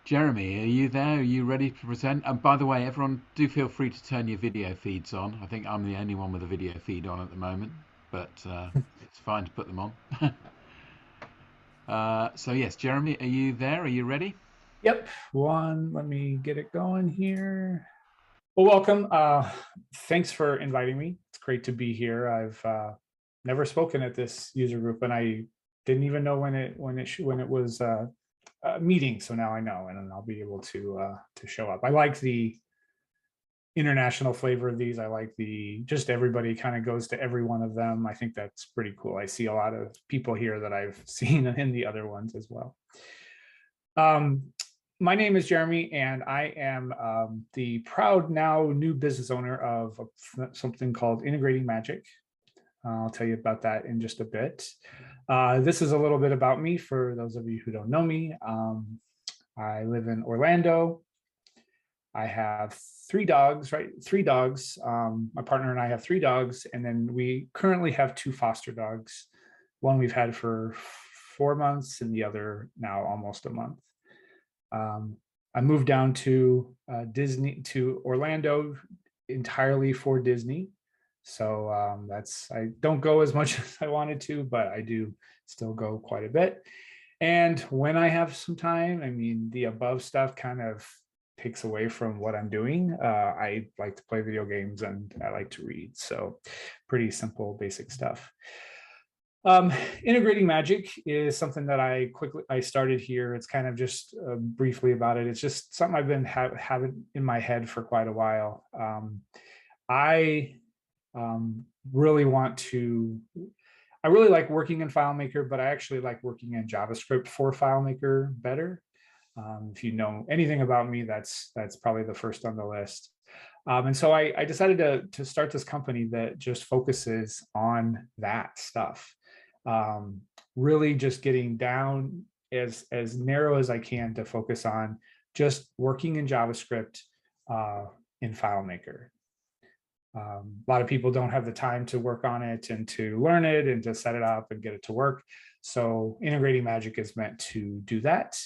Speaker 1: Jeremy, are you there? Are you ready to present? And by the way, everyone, do feel free to turn your video feeds on. I think I'm the only one with a video feed on at the moment, but it's fine to put them on. So yes, Jeremy, are you there? Are you ready?
Speaker 4: Yep. Let me get it going here. Well, welcome. Thanks for inviting me. It's great to be here. I've never spoken at this user group, and I didn't even know when it was a meeting. So now I know, and I'll be able to show up. I like the international flavor of these. I like just everybody kind of goes to every one of them. I think that's pretty cool. I see a lot of people here that I've seen in the other ones as well. my name is Jeremy, and I am the proud now new business owner of something called Integrating Magic. I'll tell you about that in just a bit. This is a little bit about me for those of you who don't know me. I live in Orlando. I have 3 dogs, right? 3 dogs. My partner and I have 3 dogs, and then we currently have 2 foster dogs. One we've had for 4 months, and the other now almost a month. I moved down to Orlando entirely for Disney. So I don't go as much as I wanted to, but I do still go quite a bit. And when I have some time, I mean, the above stuff kind of takes away from what I'm doing. I like to play video games and I like to read. So pretty simple, basic stuff. Integrating Magic is something that I started here. It's kind of just briefly about it. It's just something I've been having in my head for quite a while. I really like working in FileMaker, but I actually like working in JavaScript for FileMaker better. If you know anything about me, that's probably the first on the list. And so I decided to start this company that just focuses on that stuff. Really just getting down as narrow as I can to focus on just working in JavaScript in FileMaker. A lot of people don't have the time to work on it and to learn it and to set it up and get it to work. So Integrating Magic is meant to do that.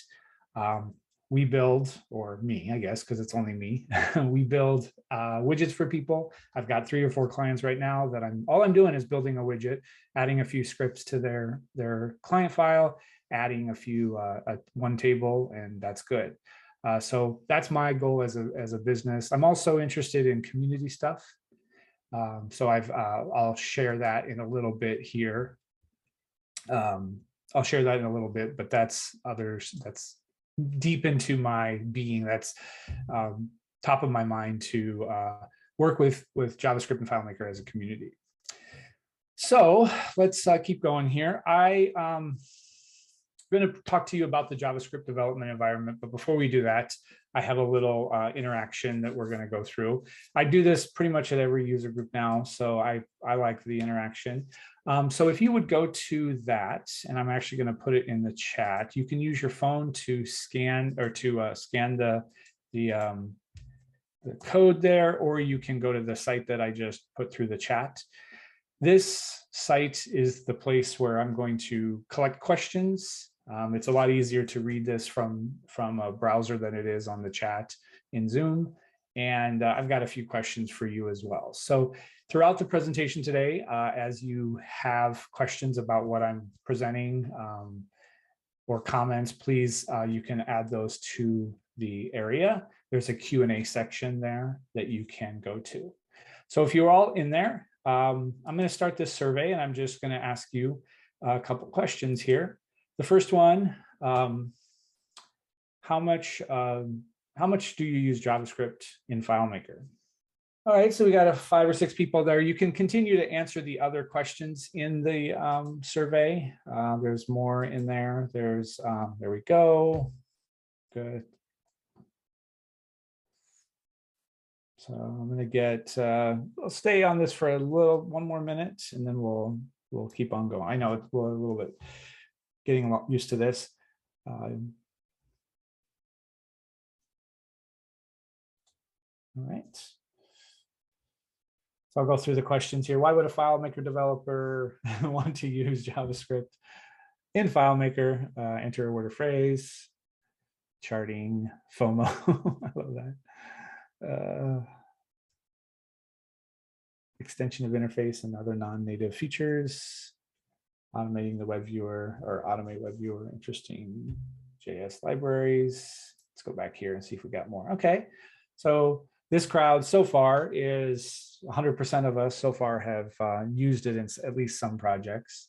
Speaker 4: We build, or me, I guess, because it's only me, we build widgets for people. I've got 3 or 4 clients right now that all I'm doing is building a widget, adding a few scripts to their client file, adding a few, one table, and that's good. So that's my goal as a business. I'm also interested in community stuff. So I'll share that in a little bit here. I'll share that in a little bit, but that's deep into my being. That's top of my mind to work with JavaScript and FileMaker as a community. So let's keep going here. I'm going to talk to you about the JavaScript development environment, but before we do that, I have a little interaction that we're going to go through. I do this pretty much at every user group now, so I like the interaction. So if you would go to that, and I'm actually going to put it in the chat, you can use your phone to scan or to scan the code there, or you can go to the site that I just put through the chat. This site is the place where I'm going to collect questions. It's a lot easier to read this from a browser than it is on the chat in Zoom. And I've got a few questions for you as well. So throughout the presentation today, as you have questions about what I'm presenting or comments, please, you can add those to the area. There's a Q&A section there that you can go to. So if you're all in there, I'm going to start this survey, and I'm just going to ask you a couple questions here. The first one, how much do you use JavaScript in FileMaker? All right, so we got 5 or 6 people there. You can continue to answer the other questions in the survey. There's more in there. There we go. Good. So I'm going to get, I'll stay on this for one more minute, and then we'll keep on going. I know it's a little bit getting used to this. All right. So I'll go through the questions here. Why would a FileMaker developer want to use JavaScript in FileMaker? Enter a word or phrase. Charting, FOMO. I love that. Extension of interface and other non-native features. Automating the web viewer or automate web viewer. Interesting. JS libraries. Let's go back here and see if we got more. Okay. So this crowd so far is 100% of us so far have used it in at least some projects.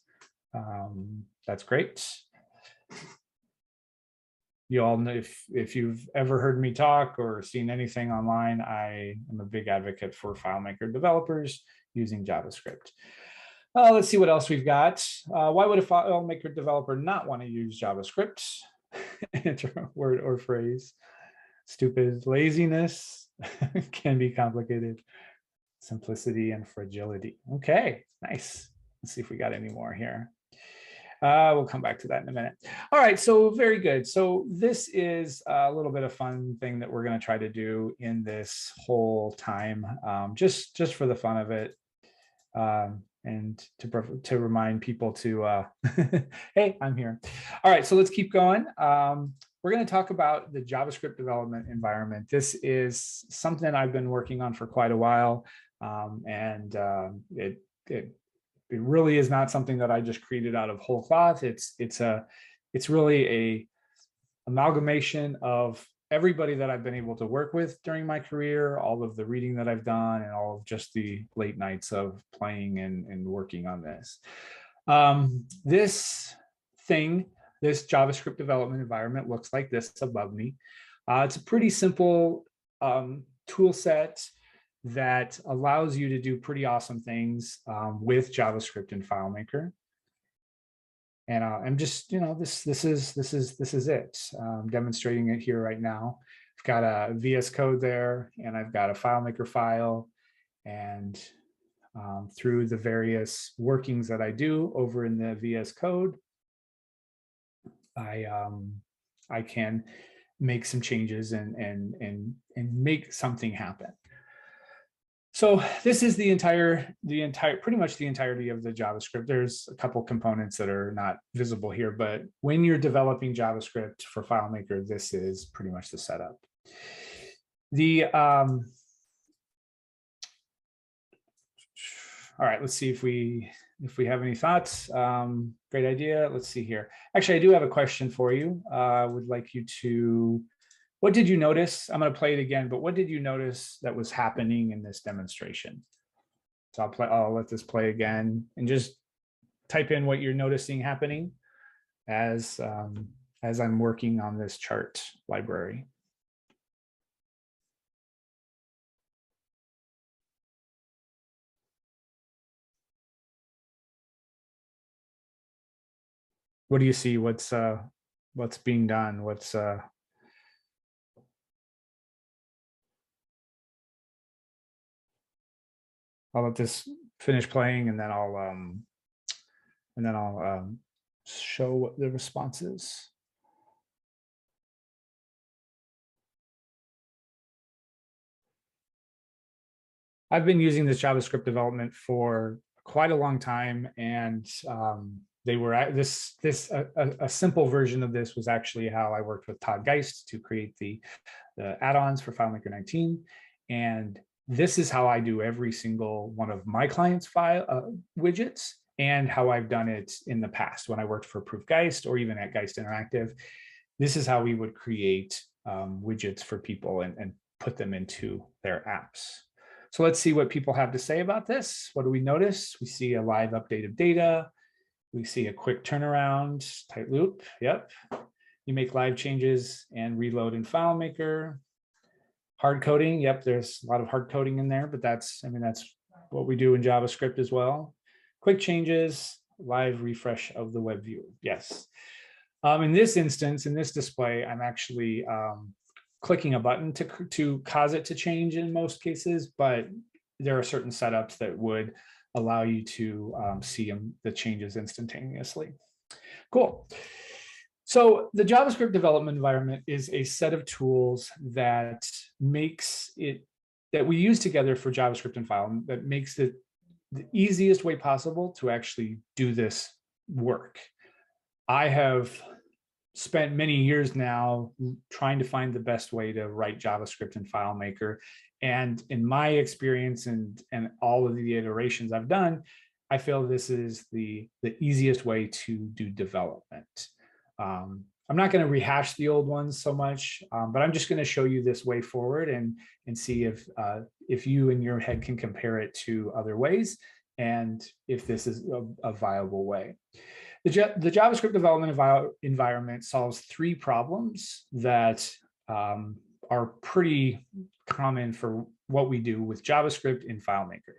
Speaker 4: That's great. You all know, if you've ever heard me talk or seen anything online, I am a big advocate for FileMaker developers using JavaScript. Let's see what else we've got. Why would a FileMaker developer not want to use JavaScript? word or phrase. Stupid. Laziness can be complicated. Simplicity and fragility. Okay, nice. Let's see if we got any more here. We'll come back to that in a minute. All right, so very good. So this is a little bit of fun thing that we're going to try to do in this whole time, just for the fun of it, and to remind people to, hey, I'm here. All right, so let's keep going. We're going to talk about the JavaScript development environment. This is something I've been working on for quite a while, and it really is not something that I just created out of whole cloth. It's really a amalgamation of everybody that I've been able to work with during my career, all of the reading that I've done, and all of just the late nights of playing and working on this. This JavaScript development environment looks like this above me. It's a pretty simple tool set that allows you to do pretty awesome things with JavaScript and FileMaker. And I'm just, this is it. I'm demonstrating it here right now. I've got a VS Code there, and I've got a FileMaker file, and through the various workings that I do over in the VS Code, I can make some changes and make something happen. So this is pretty much the entirety of the JavaScript. There's a couple components that are not visible here, but when you're developing JavaScript for FileMaker, this is pretty much the setup. All right, let's see if we have any thoughts. Great idea. Let's see here. Actually, I do have a question for you. I would like you to, what did you notice? I'm going to play it again, but what did you notice that was happening in this demonstration? So I'll let this play again and just type in what you're noticing happening as I'm working on this chart library. What do you see? What's being done? I'll let this finish playing, and then I'll show what the response is. I've been using this JavaScript development for quite a long time, and a simple version of this was actually how I worked with Todd Geist to create the add-ons for FileMaker 19, and this is how I do every single one of my clients' widgets, and how I've done it in the past when I worked for Proof Geist or even at Geist Interactive. This is how we would create widgets for people and put them into their apps. So let's see what people have to say about this. What do we notice? We see a live update of data. We see a quick turnaround, tight loop. Yep. You make live changes and reload in FileMaker. Hard coding. Yep, there's a lot of hard coding in there, but that's what we do in JavaScript as well. Quick changes, live refresh of the web view. Yes. In this instance, in this display, I'm actually clicking a button to cause it to change in most cases, but there are certain setups that would allow you to see the changes instantaneously. Cool. So the JavaScript development environment is a set of tools that we use together for JavaScript and File, that makes it the easiest way possible to actually do this work. I have spent many years now trying to find the best way to write JavaScript in FileMaker. And in my experience and all of the iterations I've done, I feel this is the easiest way to do development. I'm not going to rehash the old ones so much, but I'm just going to show you this way forward and see if you in your head can compare it to other ways and if this is a viable way. The JavaScript development environment solves three problems that are pretty common for what we do with JavaScript in FileMaker.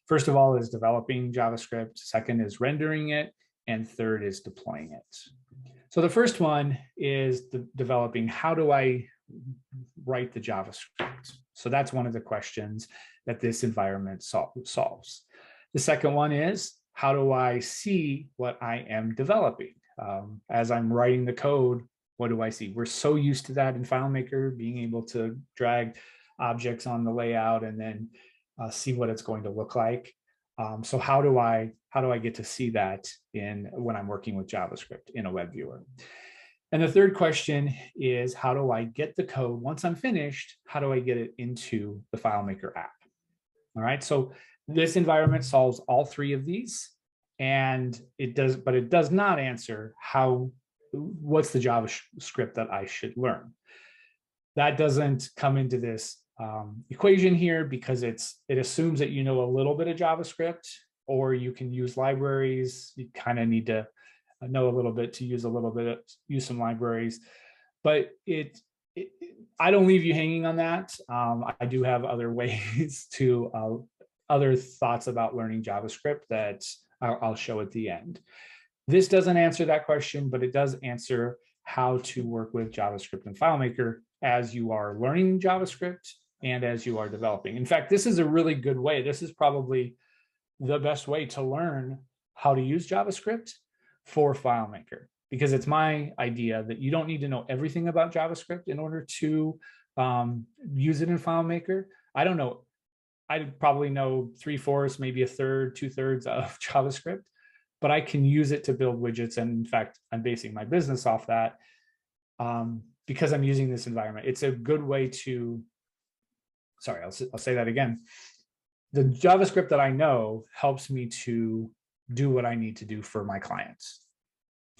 Speaker 4: First of all is developing JavaScript. Second is rendering it. And third is deploying it. So the first one is developing, how do I write the JavaScript? So that's one of the questions that this environment solves. The second one is, how do I see what I am developing? As I'm writing the code, what do I see? We're so used to that in FileMaker, being able to drag objects on the layout and then see what it's going to look like. So how do I get to see that when I'm working with JavaScript in a web viewer? And the third question is, how do I get the code once I'm finished? How do I get it into the FileMaker app? All right, so this environment solves all three of these, and it does not answer what's the JavaScript that I should learn. That doesn't come into this equation here because it assumes that you know a little bit of JavaScript, or you can use libraries. You kind of need to know a little bit to use some libraries, but I don't leave you hanging on that. I do have other ways to other thoughts about learning JavaScript that I'll show at the end. This doesn't answer that question, but it does answer how to work with JavaScript and FileMaker as you are learning JavaScript and as you are developing. In fact, this is a really good way. This is probably the best way to learn how to use JavaScript for FileMaker, because it's my idea that you don't need to know everything about JavaScript in order to use it in FileMaker. I don't know. I probably know 3/4, maybe 1/3, 2/3 of JavaScript, but I can use it to build widgets. And in fact, I'm basing my business off that because I'm using this environment. It's a good way to, sorry, I'll say that again. The JavaScript that I know helps me to do what I need to do for my clients.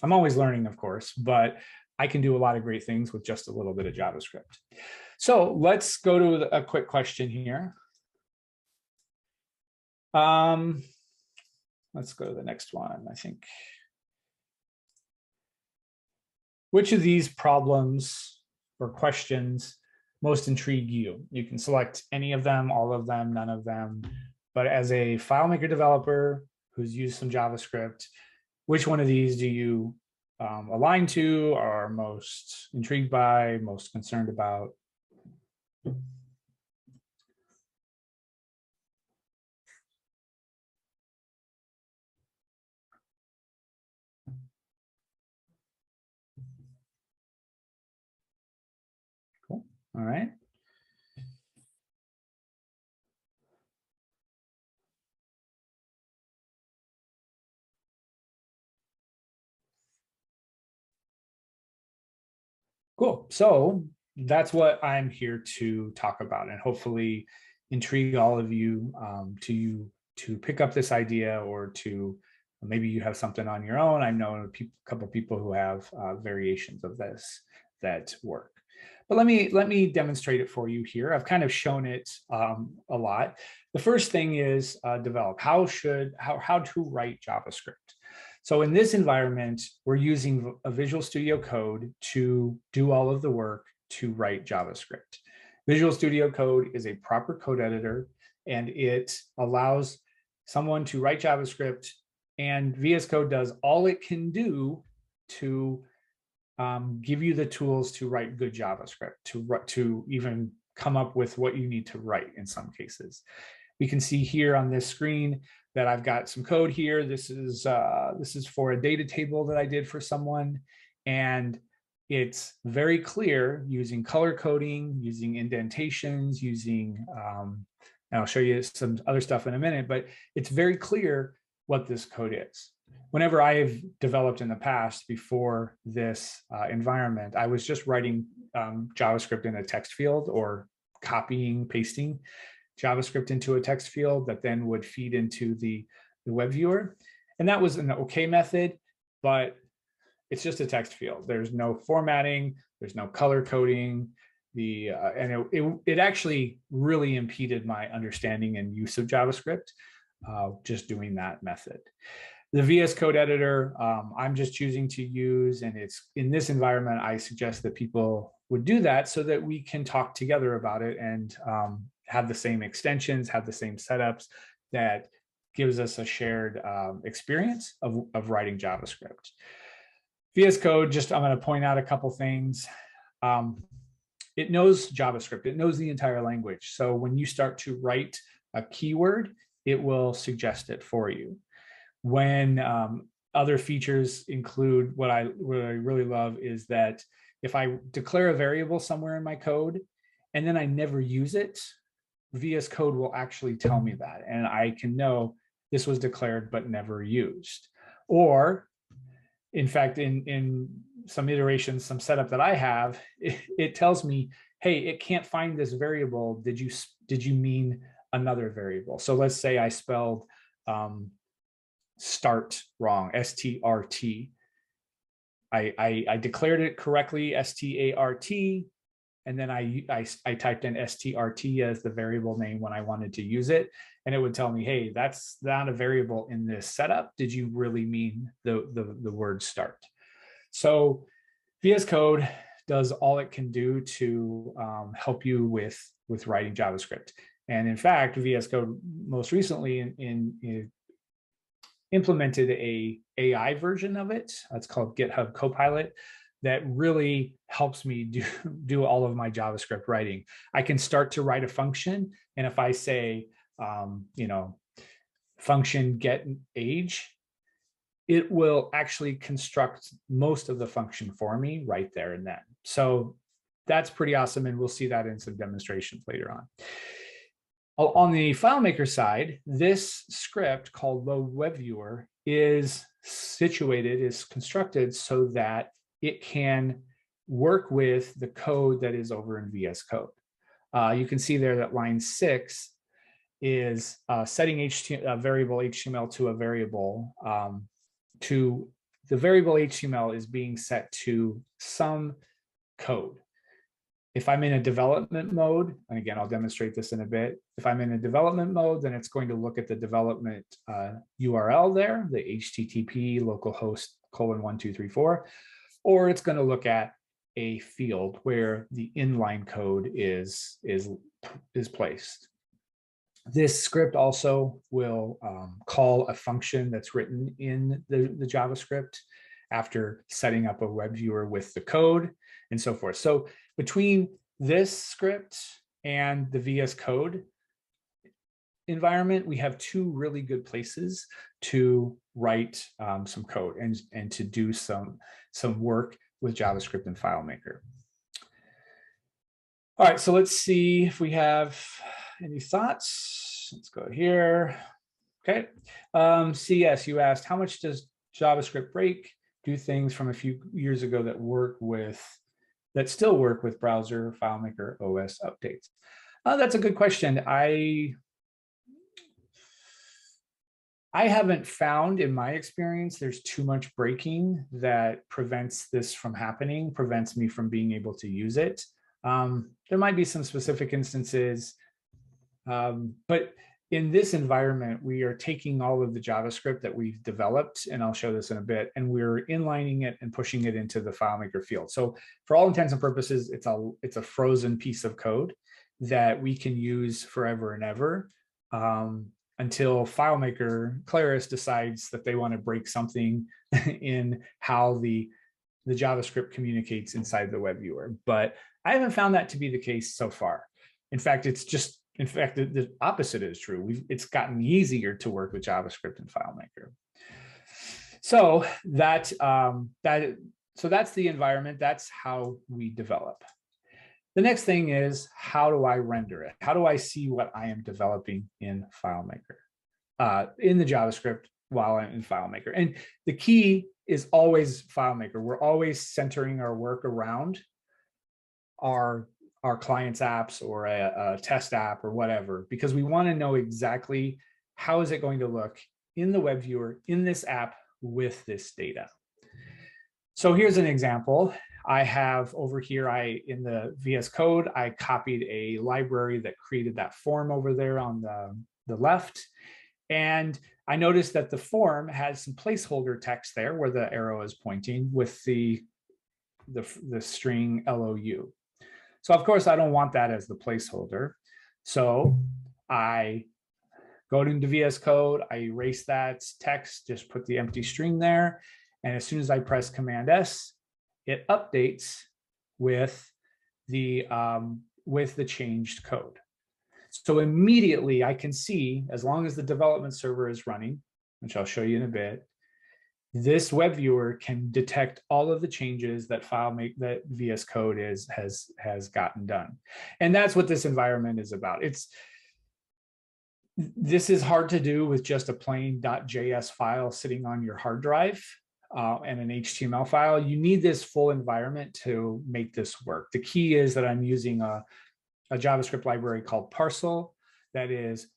Speaker 4: I'm always learning, of course, but I can do a lot of great things with just a little bit of JavaScript. So let's go to a quick question here. Let's go to the next one, I think. Which of these problems or questions most intrigue you? You can select any of them, all of them, none of them. But as a FileMaker developer who's used some JavaScript, which one of these do you align to, are most intrigued by, most concerned about? Cool. All right. Cool. So that's what I'm here to talk about, and hopefully intrigue all of you to pick up this idea, or to maybe you have something on your own. I know a couple of people who have variations of this that work. But let me demonstrate it for you here. I've kind of shown it a lot. The first thing is develop. How to write JavaScript. So in this environment, we're using a Visual Studio Code to do all of the work to write JavaScript. Visual Studio Code is a proper code editor, and it allows someone to write JavaScript, and VS Code does all it can do to give you the tools to write good JavaScript, to even come up with what you need to write in some cases. We can see here on this screen that I've got some code here. This is for a data table that I did for someone, and it's very clear using color coding, using indentations, using, and I'll show you some other stuff in a minute, but it's very clear what this code is. Whenever I've developed in the past before this environment, I was just writing JavaScript in a text field, or copying, pasting JavaScript into a text field that then would feed into the web viewer. And that was an okay method, but it's just a text field. There's no formatting, there's no color coding. And it actually really impeded my understanding and use of JavaScript, just doing that method. The VS Code editor, I'm just choosing to use, and it's in this environment, I suggest that people would do that so that we can talk together about it and have the same extensions, have the same setups. That gives us a shared experience of writing JavaScript. VS Code, just I'm going to point out a couple things. It knows JavaScript. It knows the entire language. So when you start to write a keyword, it will suggest it for you. When other features include, what I really love is that if I declare a variable somewhere in my code and then I never use it, VS Code will actually tell me that. And I can know this was declared but never used. Or in fact, in some iterations, some setup that I have, it tells me, hey, it can't find this variable. Did you mean another variable? So let's say I spelled start wrong, S-T-R-T. I declared it correctly, S-T-A-R-T, and then I typed in STRT as the variable name when I wanted to use it, and it would tell me, hey, that's not a variable in this setup. Did you really mean the word start? So VS Code does all it can do to help you with writing JavaScript. And in fact, VS Code most recently implemented a AI version of it. It's called GitHub Copilot, that really helps me do all of my JavaScript writing. I can start to write a function, and if I say, function get age, it will actually construct most of the function for me right there and then. So that's pretty awesome, and we'll see that in some demonstrations later on. On the FileMaker side, this script called Load Web Viewer is constructed so that it can work with the code that is over in VS Code. You can see there that line 6 is setting a variable HTML to a variable. The variable HTML is being set to some code. If I'm in a development mode, and again, I'll demonstrate this in a bit. If I'm in a development mode, then it's going to look at the development URL there, the HTTP localhost :1234, or it's going to look at a field where the inline code is placed. This script also will call a function that's written in the JavaScript after setting up a web viewer with the code and so forth. So between this script and the VS Code environment, we have two really good places to write some code and to do some work with JavaScript and FileMaker. All right, so let's see if we have any thoughts. Let's go here. Okay, CS, you asked, how much does JavaScript break? Do things from a few years ago that still work with browser FileMaker OS updates? That's a good question. I haven't found, in my experience, there's too much breaking that prevents this from happening, prevents me from being able to use it. There might be some specific instances, but in this environment, we are taking all of the JavaScript that we've developed, and I'll show this in a bit, and we're inlining it and pushing it into the FileMaker field. So for all intents and purposes, it's a frozen piece of code that we can use forever and ever until FileMaker, Claris, decides that they want to break something in how the JavaScript communicates inside the web viewer. But I haven't found that to be the case so far. In fact, the opposite is true. It's gotten easier to work with JavaScript and FileMaker. So that's the environment. That's how we develop. The next thing is, how do I render it? How do I see what I am developing in FileMaker, in the JavaScript while I'm in FileMaker? And the key is always FileMaker. We're always centering our work around our client's apps or a test app or whatever, because we want to know exactly how is it going to look in the web viewer, in this app with this data. So here's an example. I have over here, in the VS Code, I copied a library that created that form over there on the left. And I noticed that the form has some placeholder text there where the arrow is pointing with the string LOU. So of course, I don't want that as the placeholder. So I go into VS Code, I erase that text, just put the empty string there. And as soon as I press Command S, it updates with the changed code. So immediately I can see, as long as the development server is running, which I'll show you in a bit, this web viewer can detect all of the changes that that VS Code has gotten done. And that's what this environment is about. This is hard to do with just a plain .js file sitting on your hard drive and an HTML file. You need this full environment to make this work. The key is that I'm using a JavaScript library called Parcel that is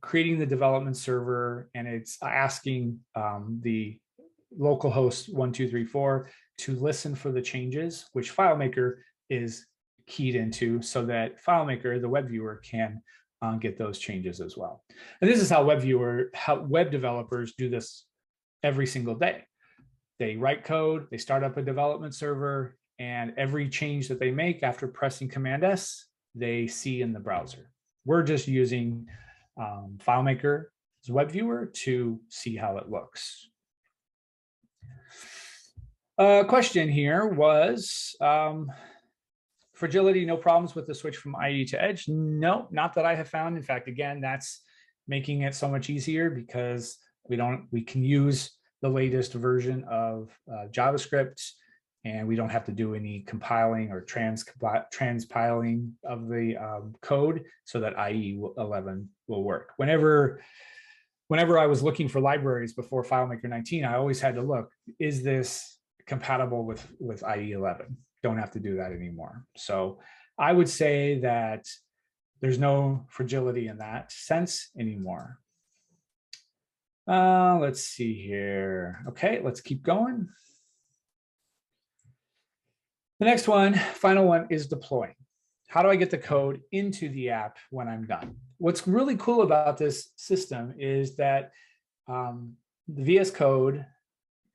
Speaker 4: creating the development server, and it's asking the localhost 1234 to listen for the changes, which FileMaker is keyed into, so that FileMaker, the web viewer, can get those changes as well. And this is how web developers do this every single day. They write code, they start up a development server, and every change that they make after pressing Command S, they see in the browser. We're just using FileMaker's web viewer to see how it looks. Question here was, fragility, no problems with the switch from IE to Edge? No, not that I have found. In fact, again, that's making it so much easier because we can use the latest version of JavaScript, and we don't have to do any compiling or transpiling of the code so that IE 11 will work. Whenever I was looking for libraries before FileMaker 19, I always had to look, is this compatible with IE 11? Don't have to do that anymore. So I would say that there's no fragility in that sense anymore. Let's see here. Okay, let's keep going. The next one, final one, is deploying. How do I get the code into the app when I'm done? What's really cool about this system is that the VS Code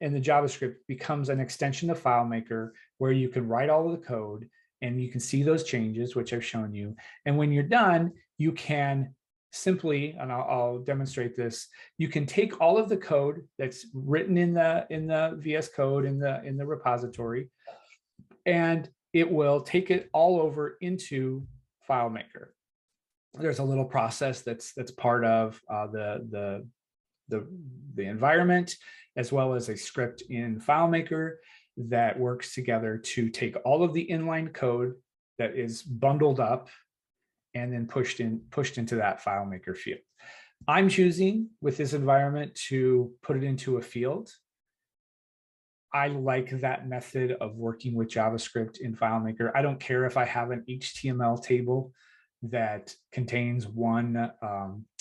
Speaker 4: and the JavaScript becomes an extension of FileMaker, where you can write all of the code and you can see those changes, which I've shown you. And when you're done, you can simply, and I'll demonstrate this, you can take all of the code that's written in the VS Code in the repository, and it will take it all over into FileMaker. There's a little process that's part of the environment, as well as a script in FileMaker that works together to take all of the inline code that is bundled up and then pushed into that FileMaker field. I'm choosing with this environment to put it into a field. I like that method of working with JavaScript in FileMaker. I don't care if I have an HTML table that contains one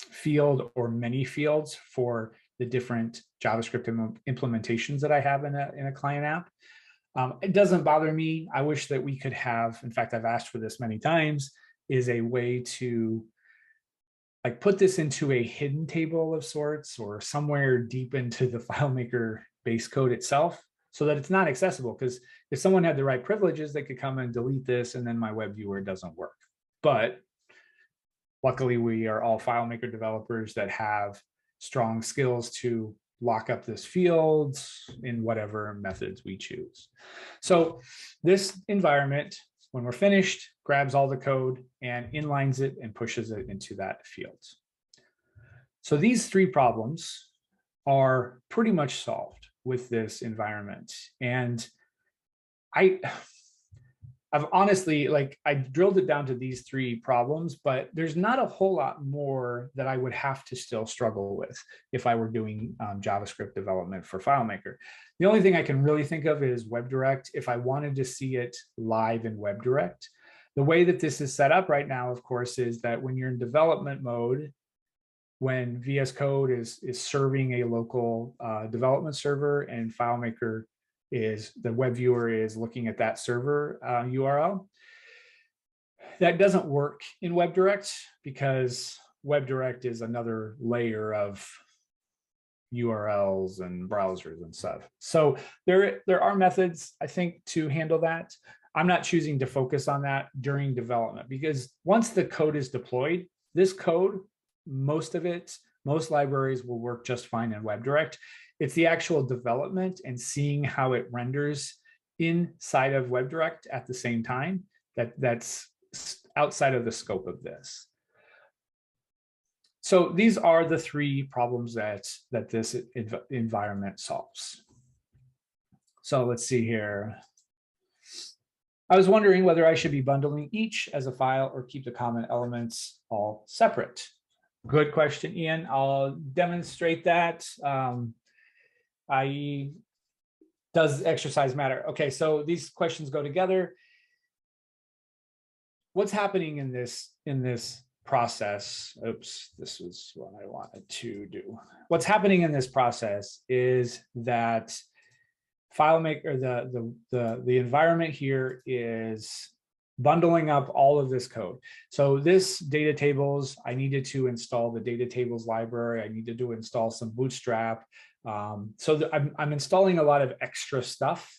Speaker 4: field or many fields for the different JavaScript implementations that I have in a client app. It doesn't bother me. I wish that we could have, in fact, I've asked for this many times, is a way to like put this into a hidden table of sorts or somewhere deep into the FileMaker base code itself, so that it's not accessible. Because if someone had the right privileges, they could come and delete this, and then my web viewer doesn't work. But luckily, we are all FileMaker developers that have strong skills to lock up this field in whatever methods we choose. So this environment, when we're finished, grabs all the code and inlines it and pushes it into that field. So these three problems are pretty much solved with this environment. And I've honestly, I drilled it down to these three problems, but there's not a whole lot more that I would have to still struggle with if I were doing JavaScript development for FileMaker. The only thing I can really think of is WebDirect. If I wanted to see it live in WebDirect, the way that this is set up right now, of course, is that when you're in development mode, when VS Code is serving a local development server and FileMaker the web viewer is looking at that server URL. That doesn't work in WebDirect because WebDirect is another layer of URLs and browsers and stuff. So there are methods, I think, to handle that. I'm not choosing to focus on that during development because once the code is deployed, this code, most libraries will work just fine in WebDirect. It's the actual development and seeing how it renders inside of WebDirect at the same time that's outside of the scope of this. So these are the three problems that this environment solves. So let's see here. I was wondering whether I should be bundling each as a file or keep the common elements all separate. Good question, Ian. I'll demonstrate that. Does exercise matter? Okay, so these questions go together. What's happening in this process? Oops, this was what I wanted to do. What's happening in this process is that FileMaker, the environment here is bundling up all of this code. So this data tables, I needed to install the data tables library. I needed to install some Bootstrap. So I'm installing a lot of extra stuff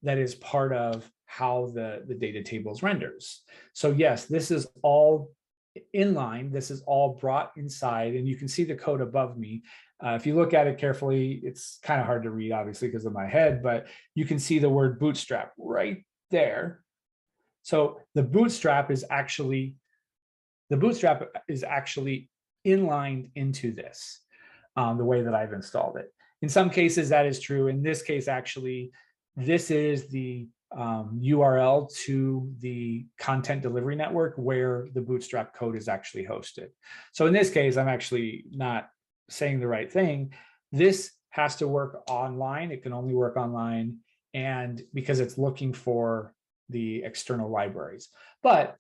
Speaker 4: that is part of how the data tables renders. So yes, this is all inline. This is all brought inside, and you can see the code above me. If you look at it carefully, it's kind of hard to read, obviously, because of my head, but you can see the word Bootstrap right there. So the Bootstrap is actually inlined into this, the way that I've installed it. In some cases, that is true. In this case, actually, this is the URL to the content delivery network where the Bootstrap code is actually hosted. So in this case, I'm actually not saying the right thing. This has to work online. It can only work online, and because it's looking for the external libraries. But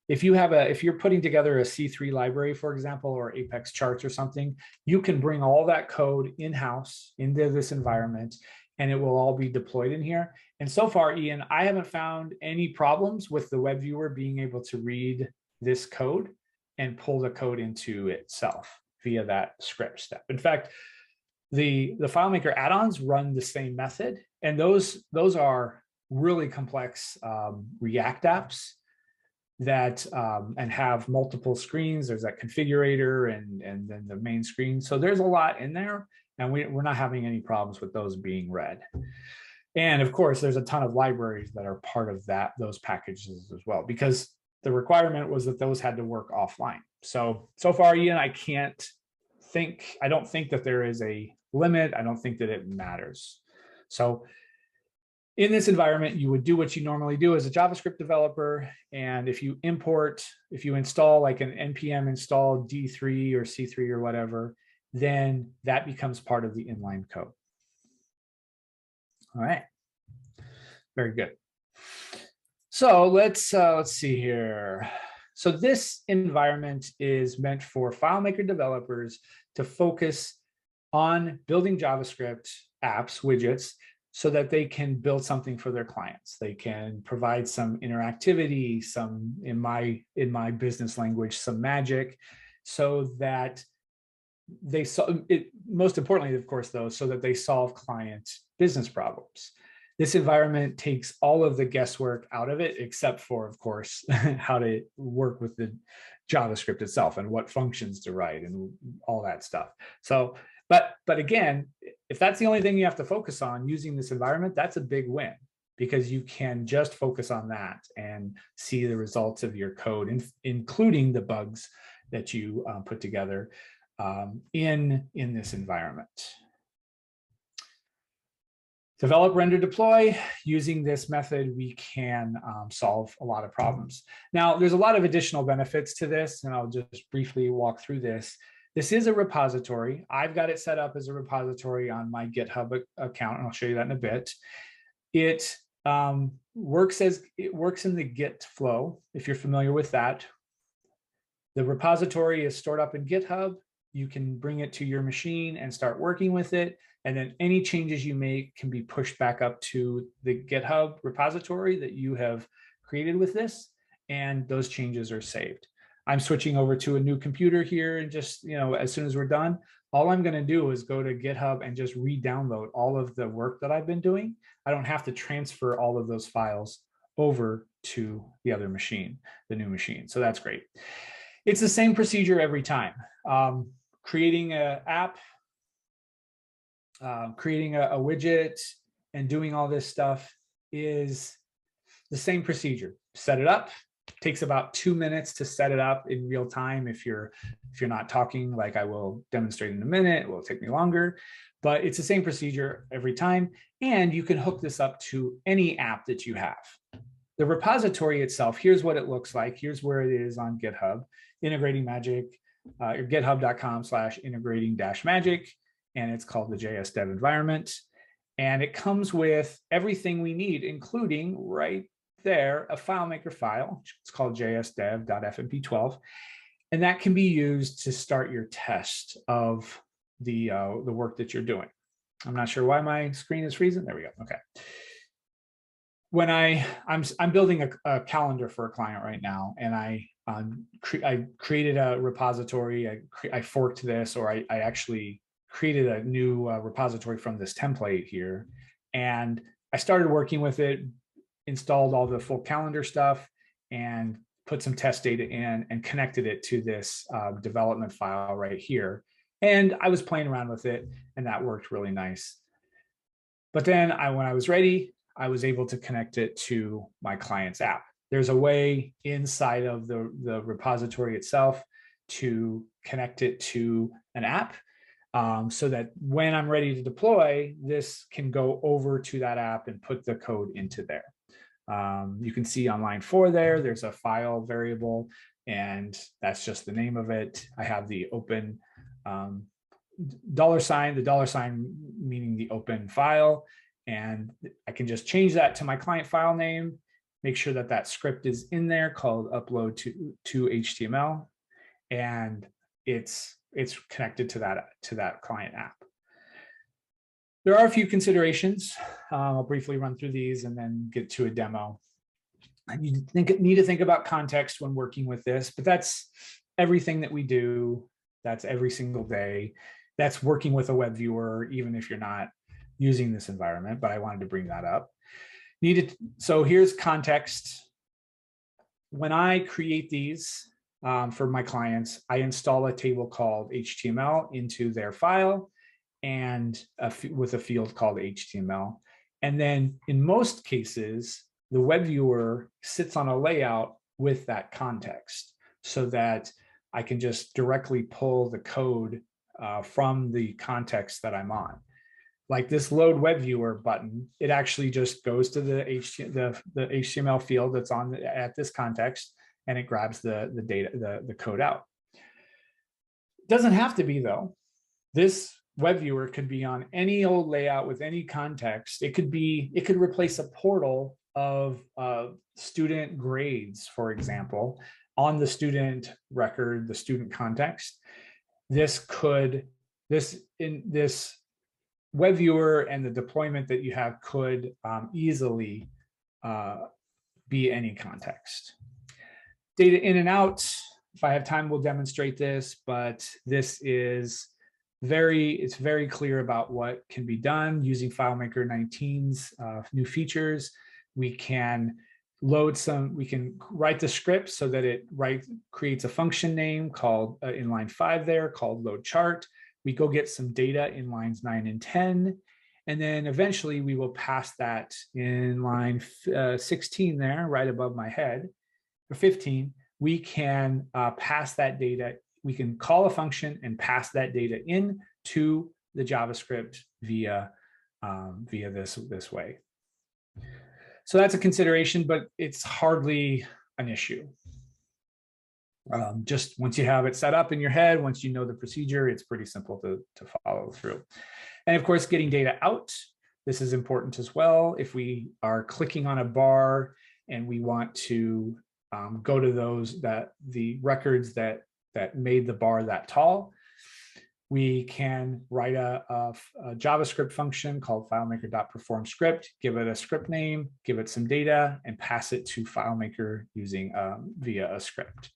Speaker 4: if you're putting together a C3 library, for example, or Apex charts or something, you can bring all that code in-house into this environment, and it will all be deployed in here. And so far, Ian, I haven't found any problems with the web viewer being able to read this code and pull the code into itself via that script step. In fact, the FileMaker add-ons run the same method, and those are really complex React apps that and have multiple screens. There's that configurator and then the main screen. So there's a lot in there, and we're not having any problems with those being read. And of course, there's a ton of libraries that are part of those packages as well, because the requirement was that those had to work offline. So far, Ian, I don't think that there is a limit. I don't think that it matters. So in this environment, you would do what you normally do as a JavaScript developer. And if you install like an npm install D3 or C3 or whatever, then that becomes part of the inline code. All right, very good. So let's see here. So this environment is meant for FileMaker developers to focus on building JavaScript apps, widgets, so that they can build something for their clients. They can provide some interactivity, some, in my business language, some magic, so that they solve it. Most importantly, of course, though, so that they solve client business problems. This environment takes all of the guesswork out of it, except for, of course, how to work with the JavaScript itself and what functions to write and all that stuff. So, but again, if that's the only thing you have to focus on using this environment, that's a big win, because you can just focus on that and see the results of your code, including the bugs that you put together in this environment. Develop, render, deploy. Using this method, we can solve a lot of problems. Now, there's a lot of additional benefits to this, and I'll just briefly walk through this. This is a repository. I've got it set up as a repository on my GitHub account, and I'll show you that in a bit. It works in the Git flow, if you're familiar with that. The repository is stored up in GitHub. You can bring it to your machine and start working with it. And then any changes you make can be pushed back up to the GitHub repository that you have created with this, and those changes are saved. I'm switching over to a new computer here, and just, as soon as we're done, all I'm going to do is go to GitHub and just re-download all of the work that I've been doing. I don't have to transfer all of those files over to the other machine, the new machine. So that's great. It's the same procedure every time. Creating an app, creating a widget and doing all this stuff is the same procedure. Set it up. Takes about 2 minutes to set it up in real time. If you're not talking, like I will demonstrate in a minute, it will take me longer, but it's the same procedure every time. And you can hook this up to any app that you have. The repository itself, here's what it looks like. Here's where it is on GitHub, integrating magic, or github.com/integrating-magic, and it's called the JS Dev environment. And it comes with everything we need, including right there, a FileMaker file. It's called jsdev.fmp12. And that can be used to start your test of the work that you're doing. I'm not sure why my screen is freezing. There we go. Okay. When I'm building a calendar for a client right now, and I created a repository. I forked this, or I actually created a new repository from this template here, and I started working with it, installed all the full calendar stuff, and put some test data in and connected it to this development file right here. And I was playing around with it, and that worked really nice. But then when I was ready, I was able to connect it to my client's app. There's a way inside of the repository itself to connect it to an app, so that when I'm ready to deploy, this can go over to that app and put the code into there. You can see on line 4 there's a file variable, and that's just the name of it. I have the open $sign, the $sign meaning the open file, and I can just change that to my client file name, make sure that that script is in there called upload to HTML, and it's connected to that client app. There are a few considerations. I'll briefly run through these and then get to a demo. You need to think about context when working with this, but that's everything that we do. That's every single day. That's working with a web viewer, even if you're not using this environment, but I wanted to bring that up. So here's context. When I create these for my clients, I install a table called HTML into their file, and with a field called HTML. And then in most cases, the web viewer sits on a layout with that context, so that I can just directly pull the code from the context that I'm on. Like this load web viewer button, it actually just goes to the HTML field that's at this context, and it grabs the data, the code out. Doesn't have to be though. This web viewer could be on any old layout with any context. It could replace a portal of student grades, for example, on the student record, the student context. This web viewer and the deployment that you have could easily be any context. Data in and out, if I have time, we'll demonstrate this, but this is it's very clear about what can be done using FileMaker 19's new features. We can we can write the script so that it creates a function name called in line 5 there called load chart. We go get some data in lines 9 and 10. And then eventually we will pass that in line 16 there, right above my head, or 15. We can pass that data. We can call a function and pass that data in to the JavaScript via this way. So that's a consideration, but it's hardly an issue. Just once you have it set up in your head, once you know the procedure, it's pretty simple to follow through. And of course, getting data out, this is important as well. If we are clicking on a bar and we want to go to the records that made the bar that tall, we can write a JavaScript function called FileMaker.perform script, give it a script name, give it some data, and pass it to FileMaker using via a script.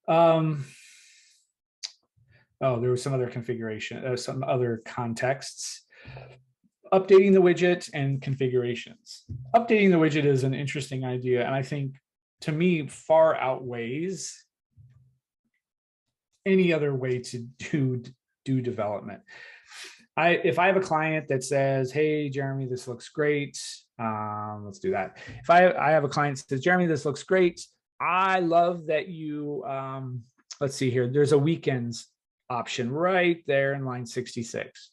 Speaker 4: There was some other configuration, some other contexts. Updating the widget and configurations. Updating the widget is an interesting idea, and I think, to me, far outweighs any other way to do do development. If I have a client that says, hey, Jeremy, this looks great. Let's do that. If I have a client that says, Jeremy, this looks great. I love that you, let's see here. There's a weekends option right there in line 66.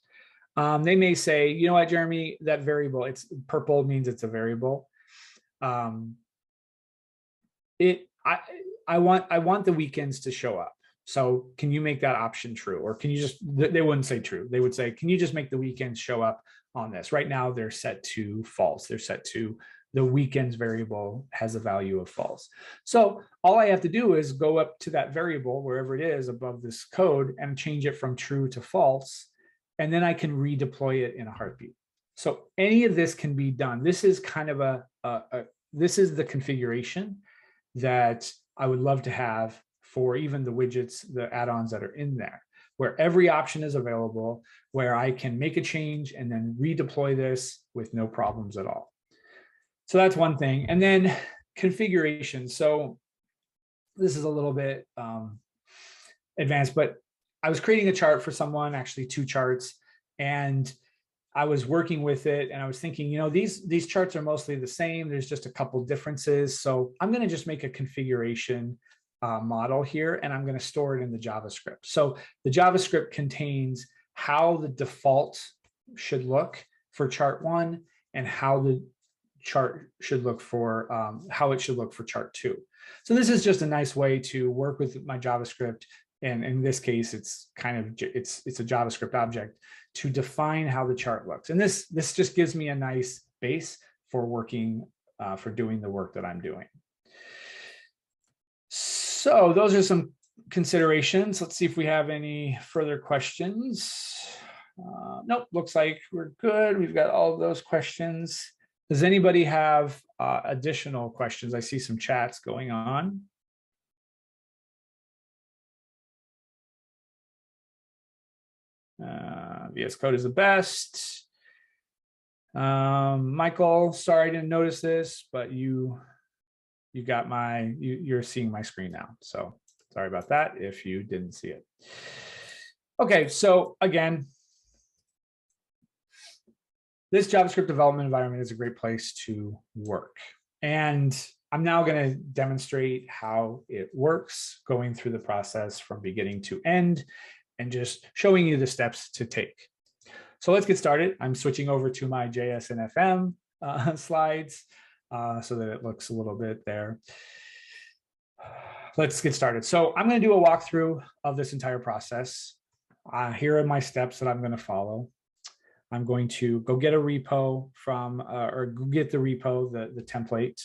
Speaker 4: They may say, you know what, Jeremy, that variable, it's purple means it's a variable. I want the weekends to show up. So can you make that option true? Or can you just, they wouldn't say true. They would say, can you just make the weekends show up on this? Right now, they're set to false. They're set to the weekends variable has a value of false. So all I have to do is go up to that variable, wherever it is above this code, and change it from true to false. And then I can redeploy it in a heartbeat. So any of this can be done. This is kind of this is the configuration that I would love to have for even the widgets, the add-ons that are in there, where every option is available, where I can make a change and then redeploy this with no problems at all. So that's one thing. And then configuration. So this is a little bit advanced, but I was creating a chart for someone, actually 2 charts, and I was working with it and I was thinking, you know, these charts are mostly the same. There's just a couple differences. So I'm going to just make a configuration model here, and I'm going to store it in the JavaScript. So the JavaScript contains how the default should look for chart 1 and how the chart should look for how it should look for chart 2. So this is just a nice way to work with my JavaScript. And in this case, it's kind of, it's a JavaScript object to define how the chart looks. And this just gives me a nice base for working, for doing the work that I'm doing. So those are some considerations. Let's see if we have any further questions. Nope, looks like we're good. We've got all of those questions. Does anybody have additional questions? I see some chats going on. VS Code is the best. Michael, sorry I didn't notice this, but you're seeing my screen now. So sorry about that if you didn't see it. Okay, so again, this JavaScript development environment is a great place to work. And I'm now going to demonstrate how it works, going through the process from beginning to end, and just showing you the steps to take. So let's get started. I'm switching over to my JS and FM slides so that it looks a little bit there. Let's get started. So I'm going to do a walkthrough of this entire process. Here are my steps that I'm going to follow. I'm going to go get a repo from, or go get the repo, the template.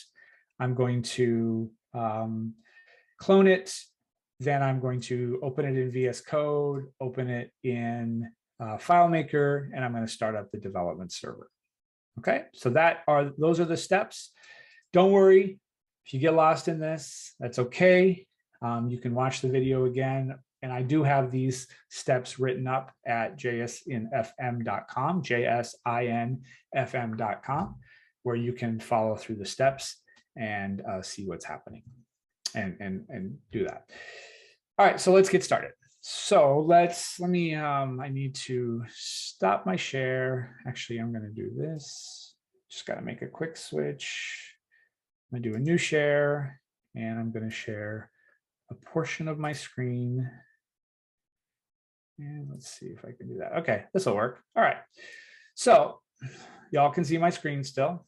Speaker 4: I'm going to clone it. Then I'm going to open it in VS Code, open it in FileMaker, and I'm going to start up the development server. Okay, so those are the steps. Don't worry, if you get lost in this, that's okay. You can watch the video again. And I do have these steps written up at jsinfm.com, jsinfm.com, where you can follow through the steps and see what's happening and do that. All right, so let's get started. So I need to stop my share. Actually, I'm going to do this. Just got to make a quick switch. I'm going to do a new share, and I'm going to share a portion of my screen. And let's see if I can do that. Okay, this will work. All right. So y'all can see my screen still.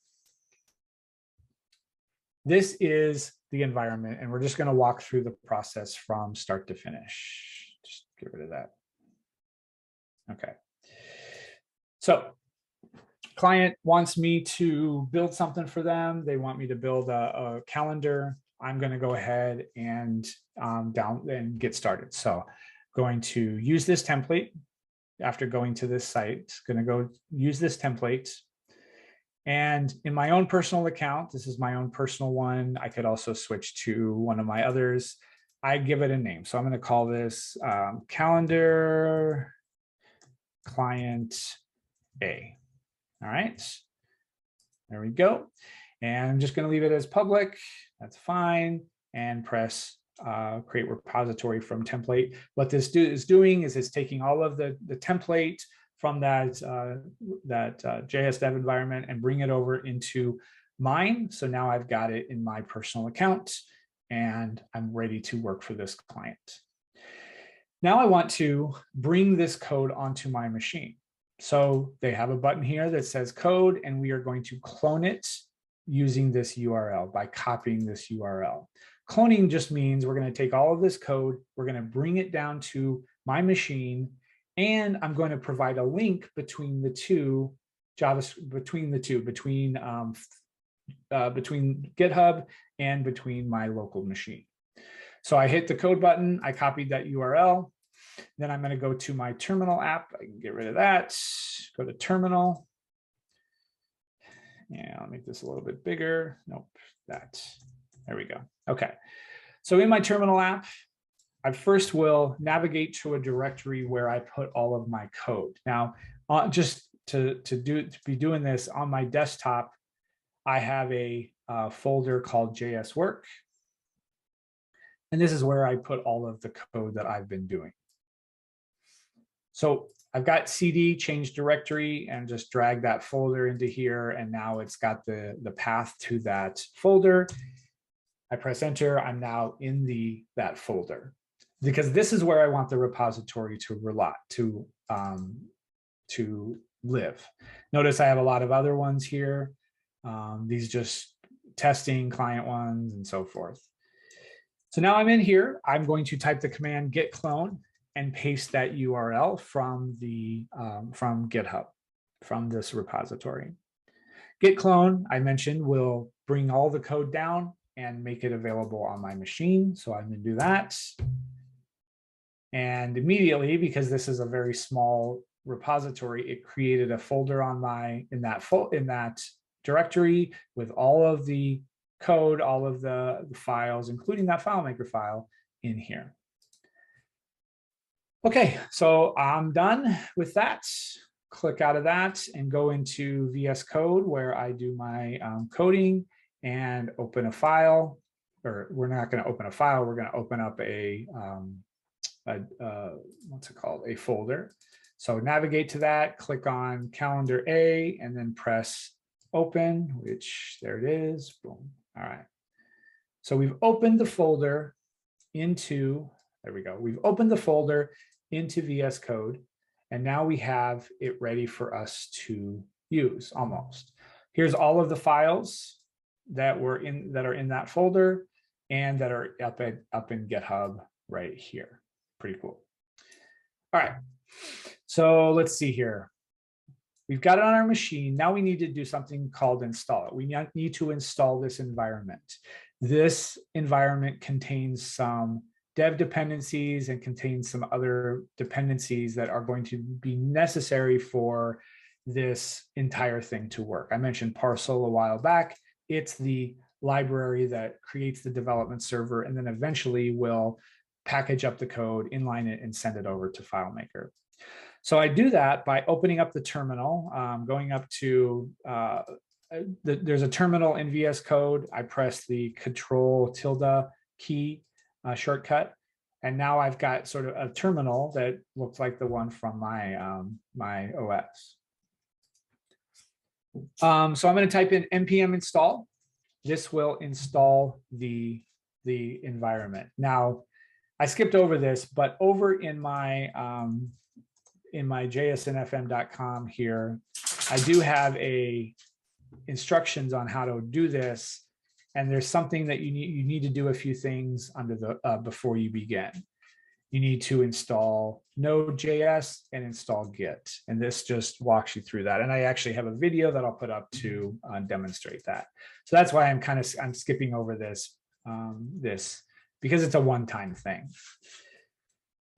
Speaker 4: This is the environment, and we're just going to walk through the process from start to finish. Just get rid of that. Okay. So client wants me to build something for them. They want me to build a calendar. I'm going to go ahead and get started. So going to use this template after going to this site, going to go use this template. And in my own personal account, this is my own personal one. I could also switch to one of my others. I give it a name. So I'm going to call this calendar client A. All right, there we go. And I'm just going to leave it as public. That's fine. And press create repository from template. What this is doing is it's taking all of the template from that JS dev environment and bring it over into mine. So now I've got it in my personal account and I'm ready to work for this client. Now I want to bring this code onto my machine. So they have a button here that says code, and we are going to clone it using this URL by copying this URL. Cloning just means we're going to take all of this code, we're going to bring it down to my machine, and I'm going to provide a link between the two between GitHub and between my local machine. So I hit the code button, I copied that URL. Then I'm going to go to my terminal app. I can get rid of that. Go to terminal. Yeah, I'll make this a little bit bigger. Nope, that. There we go. Okay. So in my terminal app, I first will navigate to a directory where I put all of my code. Now, just to be doing this on my desktop, I have a folder called JS Work. And this is where I put all of the code that I've been doing. So I've got CD change directory and just drag that folder into here. And now it's got the path to that folder. I press enter. I'm now in that folder because this is where I want the repository to live. Notice I have a lot of other ones here. These just testing client ones and so forth. So now I'm in here. I'm going to type the command git clone and paste that URL from GitHub, from this repository. Git clone, I mentioned, will bring all the code down and make it available on my machine. So I'm going to do that. And immediately, because this is a very small repository, it created a folder on in that directory with all of the code, all of the files, including that FileMaker file in here. Okay, so I'm done with that. Click out of that and go into VS Code where I do my coding and open a file. Or we're not going to open a file. We're going to open up what's it called? A folder. So navigate to that, click on calendar A, and then press open, which there it is. Boom. All right. So we've opened the folder into, there we go. We've opened the folder into VS Code, and now we have it ready for us to use almost. Here's all of the files that are in that folder and that are up in GitHub right here. Pretty cool. All right. So let's see here. We've got it on our machine. Now we need to do something called install it. We need to install this environment. This environment contains some dev dependencies and contains some other dependencies that are going to be necessary for this entire thing to work. I mentioned Parcel a while back. It's the library that creates the development server and then eventually will package up the code, inline it, and send it over to FileMaker. So I do that by opening up the terminal, going up to, there's a terminal in VS Code. I press the Control-tilde key shortcut. And now I've got sort of a terminal that looks like the one from my, my OS. So I'm going to type in npm install. This will install the environment. Now, I skipped over this, but over in my jsnfm.com here, I do have instructions on how to do this. And there's something that you need to do a few things under the before you begin. You need to install Node.js and install Git. And this just walks you through that. And I actually have a video that I'll put up to demonstrate that. So that's why I'm skipping over this because it's a one-time thing.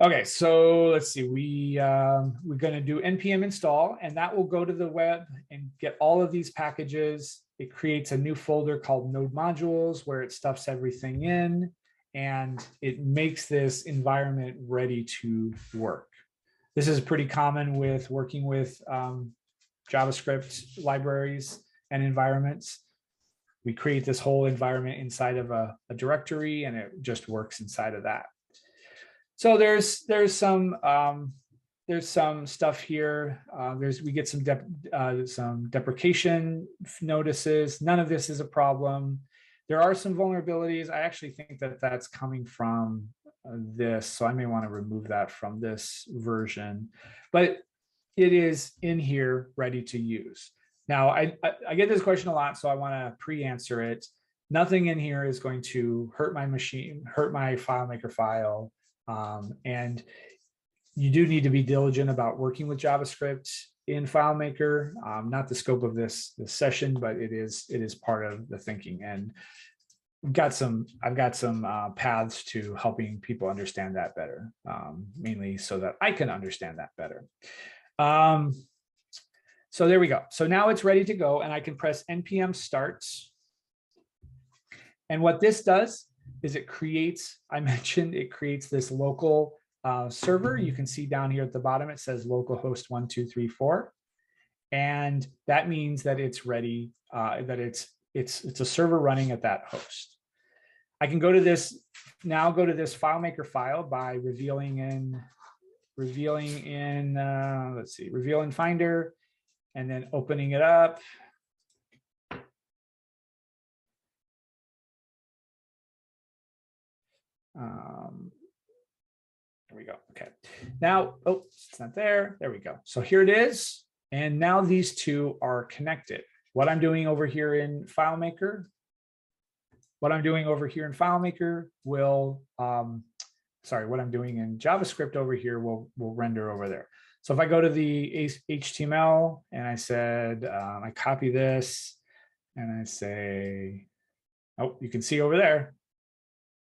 Speaker 4: Okay, so let's see. We're going to do npm install, and that will go to the web and get all of these packages. It creates a new folder called Node Modules where it stuffs everything in, and it makes this environment ready to work. This is pretty common with working with JavaScript libraries and environments. we create this whole environment inside of a directory, and it just works inside of that. So there's some stuff here. We get some deprecation notices. None of this is a problem. There are some vulnerabilities. I actually think that that's coming from this, so I may want to remove that from this version, but it is in here ready to use. Now, I get this question a lot, so I want to pre-answer it. Nothing in here is going to hurt my machine, hurt my FileMaker file, and you do need to be diligent about working with JavaScript in FileMaker. Not the scope of this session, but it is part of the thinking. And I've got some paths to helping people understand that better, mainly so that I can understand that better. So there we go. So now it's ready to go, and I can press npm start. And what this does is it creates, I mentioned, it creates this local server. You can see down here at the bottom, it says localhost 1234. And that means that it's ready, that it's a server running at that host. I can go to this FileMaker file by revealing in Finder, and then opening it up. There we go. Okay. Now, oh, it's not there. There we go. So here it is. And now these two are connected. What I'm doing over here in FileMaker, what I'm doing in JavaScript over here will render over there. So if I go to the HTML and I said, I copy this and I say, oh, you can see over there,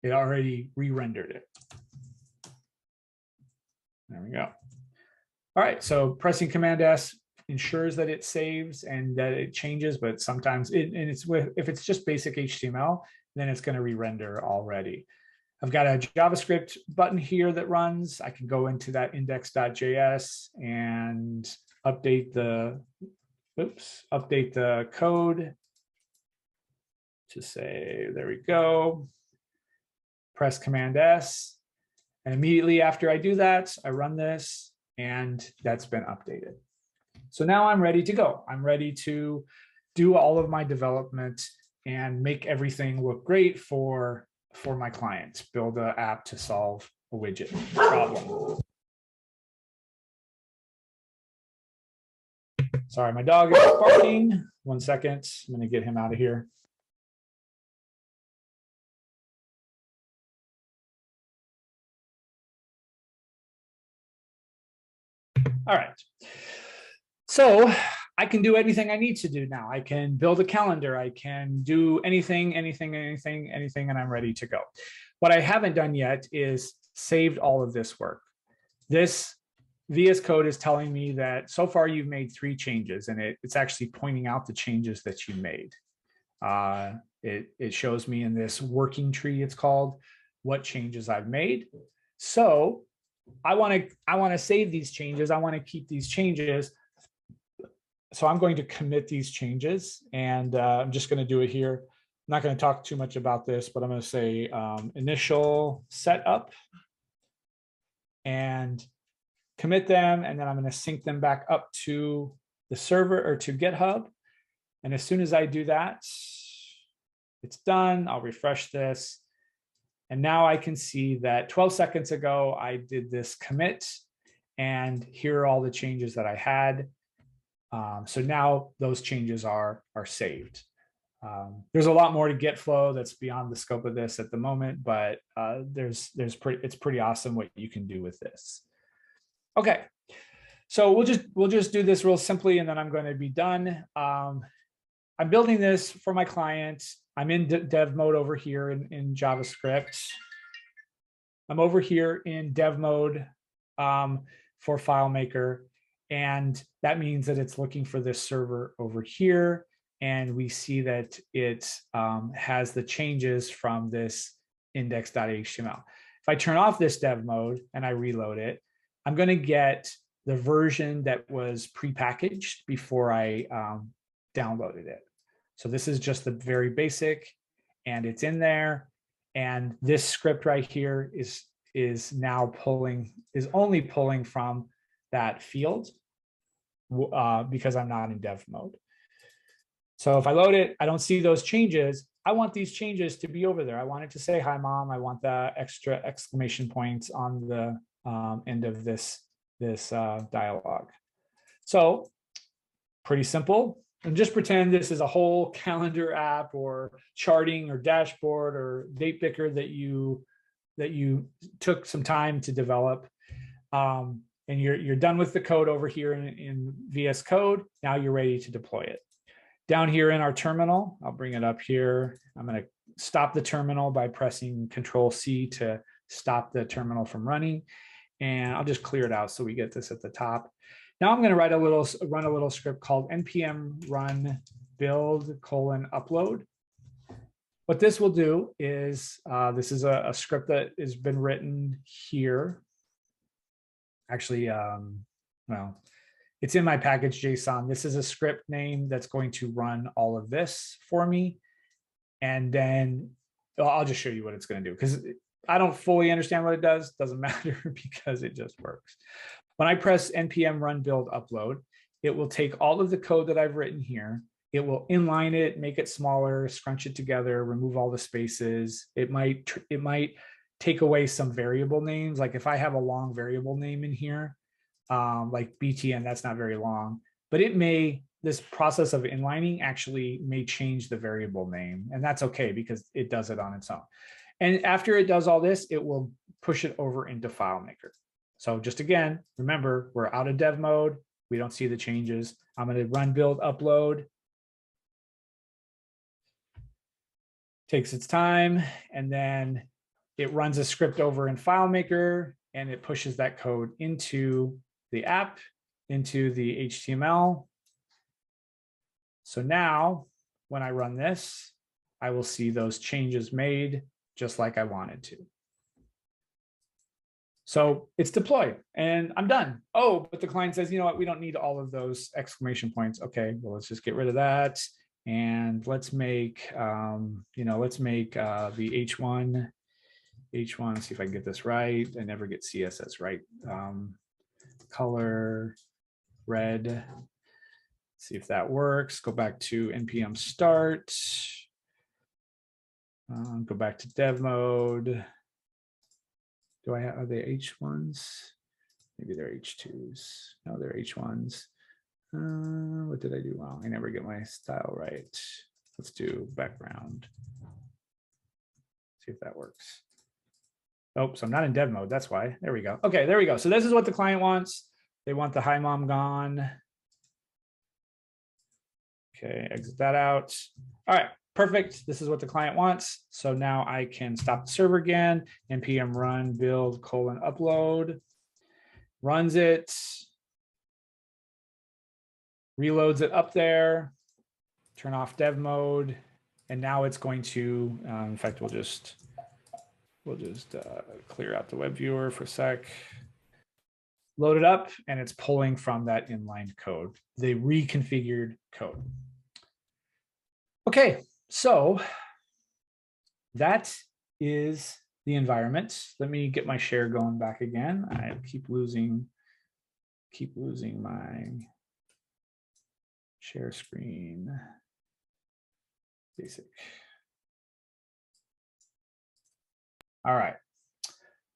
Speaker 4: it already re-rendered it. There we go. All right, so pressing Command S ensures that it saves and that it changes, but sometimes if it's just basic HTML, then it's going to re-render already. I've got a JavaScript button here that runs. I can go into that index.js and update the code to say, there we go. Press Command S. And immediately after I do that, I run this, and that's been updated. So now I'm ready to go. I'm ready to do all of my development and make everything look great for my clients, build an app to solve a widget problem. Sorry, my dog is barking. 1 second, I'm going to get him out of here. All right. So I can do anything I need to do now. I can build a calendar. I can do anything, and I'm ready to go. What I haven't done yet is saved all of this work. This VS Code is telling me that so far you've made 3 changes, and it's actually pointing out the changes that you made. It shows me in this working tree, it's called, what changes I've made. So I want to save these changes. I want to keep these changes. So I'm going to commit these changes, and I'm just going to do it here. I'm not going to talk too much about this, but I'm going to say initial setup and commit them, and then I'm going to sync them back up to the server or to GitHub. And as soon as I do that, it's done. I'll refresh this. And now I can see that 12 seconds ago, I did this commit, and here are all the changes that I had. So now those changes are saved. There's a lot more to GitFlow that's beyond the scope of this at the moment, but it's pretty awesome what you can do with this. Okay, so we'll just do this real simply, and then I'm going to be done. I'm building this for my client. I'm in dev mode over here in JavaScript. I'm over here in dev mode for FileMaker. And that means that it's looking for this server over here. And we see that it has the changes from this index.html. If I turn off this dev mode and I reload it, I'm going to get the version that was prepackaged before I downloaded it. So this is just the very basic, and it's in there. And this script right here is only pulling from that field because I'm not in dev mode. So if I load it, I don't see those changes. I want these changes to be over there. I want it to say, "Hi, Mom." I want the extra exclamation points on the end of this dialogue. So pretty simple. And just pretend this is a whole calendar app or charting or dashboard or date picker that you took some time to develop. And you're done with the code over here in VS Code. Now you're ready to deploy it. Down here in our terminal, I'll bring it up here. I'm going to stop the terminal by pressing Control-C to stop the terminal from running. And I'll just clear it out so we get this at the top. Now I'm going to run a little script called npm run build :upload. What this will do is, this is a script that has been written here. Actually, well, it's in my package JSON. This is a script name that's going to run all of this for me. And then I'll just show you what it's going to do, because I don't fully understand what it does. Doesn't matter because it just works. When I press npm run build upload, it will take all of the code that I've written here. It will inline it, make it smaller, scrunch it together, remove all the spaces. It might take away some variable names. Like if I have a long variable name in here, like BTN, that's not very long, but this process of inlining actually may change the variable name, and that's okay because it does it on its own. And after it does all this, it will push it over into FileMaker. So just again, remember, we're out of dev mode. We don't see the changes. I'm going to run build upload. Takes its time, and then it runs a script over in FileMaker, and it pushes that code into the app, into the HTML. So now when I run this, I will see those changes made just like I wanted to. So it's deployed and I'm done. Oh, but the client says, you know what, we don't need all of those exclamation points. Okay, well, let's just get rid of that. And let's make, let's make the H1, see if I can get this right. I never get CSS right. Color red. See if that works. Go back to npm start. Go back to dev mode. Are they H1s? Maybe they're H2s. No, they're H1s. What did I do wrong? I never get my style right. Let's do background. See if that works. Oh, so I'm not in dev mode. That's why. There we go. Okay, there we go. So this is what the client wants. They want the "Hi, Mom" gone. Okay, exit that out. All right, perfect. This is what the client wants. So now I can stop the server again. npm run build :upload. Runs it. Reloads it up there. Turn off dev mode. And now it's going to, in fact, we'll just clear out the web viewer for a sec. Load it up, and it's pulling from that inline code, the reconfigured code. Okay, so that is the environment. Let me get my share going back again. I keep losing my share screen. Basic. All right.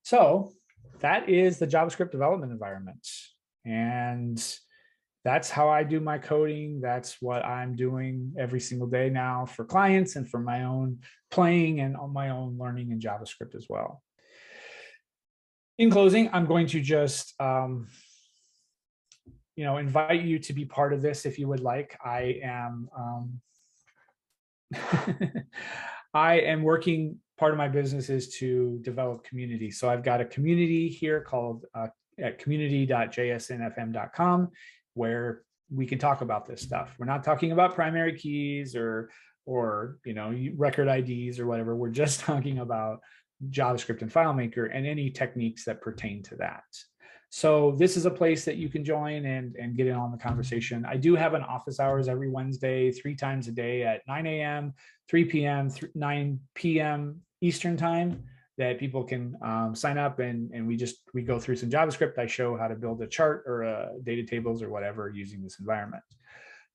Speaker 4: So that is the JavaScript development environment. And that's how I do my coding. That's what I'm doing every single day now for clients and for my own playing and on my own learning in JavaScript as well. In closing, I'm going to just invite you to be part of this if you would like. I am I am working. Part of my business is to develop community. So I've got a community here called at community.jsnfm.com, where we can talk about this stuff. We're not talking about primary keys or record IDs or whatever. We're just talking about JavaScript and FileMaker and any techniques that pertain to that. So this is a place that you can join and get in on the conversation. I do have an office hours every Wednesday, 3 times a day at 9 a.m., 3 p.m., 9 p.m. Eastern time that people can sign up and we go through some JavaScript. I show how to build a chart or data tables or whatever using this environment.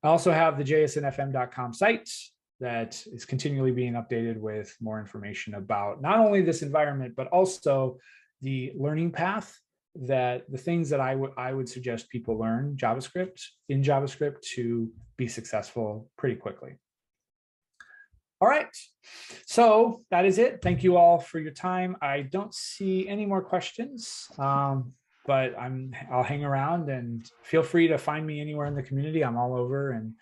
Speaker 4: I also have the jsnfm.com site that is continually being updated with more information about not only this environment, but also the learning path, that the things that I would suggest people learn in JavaScript to be successful pretty quickly. All right, so that is it. Thank you all for your time. I don't see any more questions, but I'll hang around, and feel free to find me anywhere in the community. I'm all over, and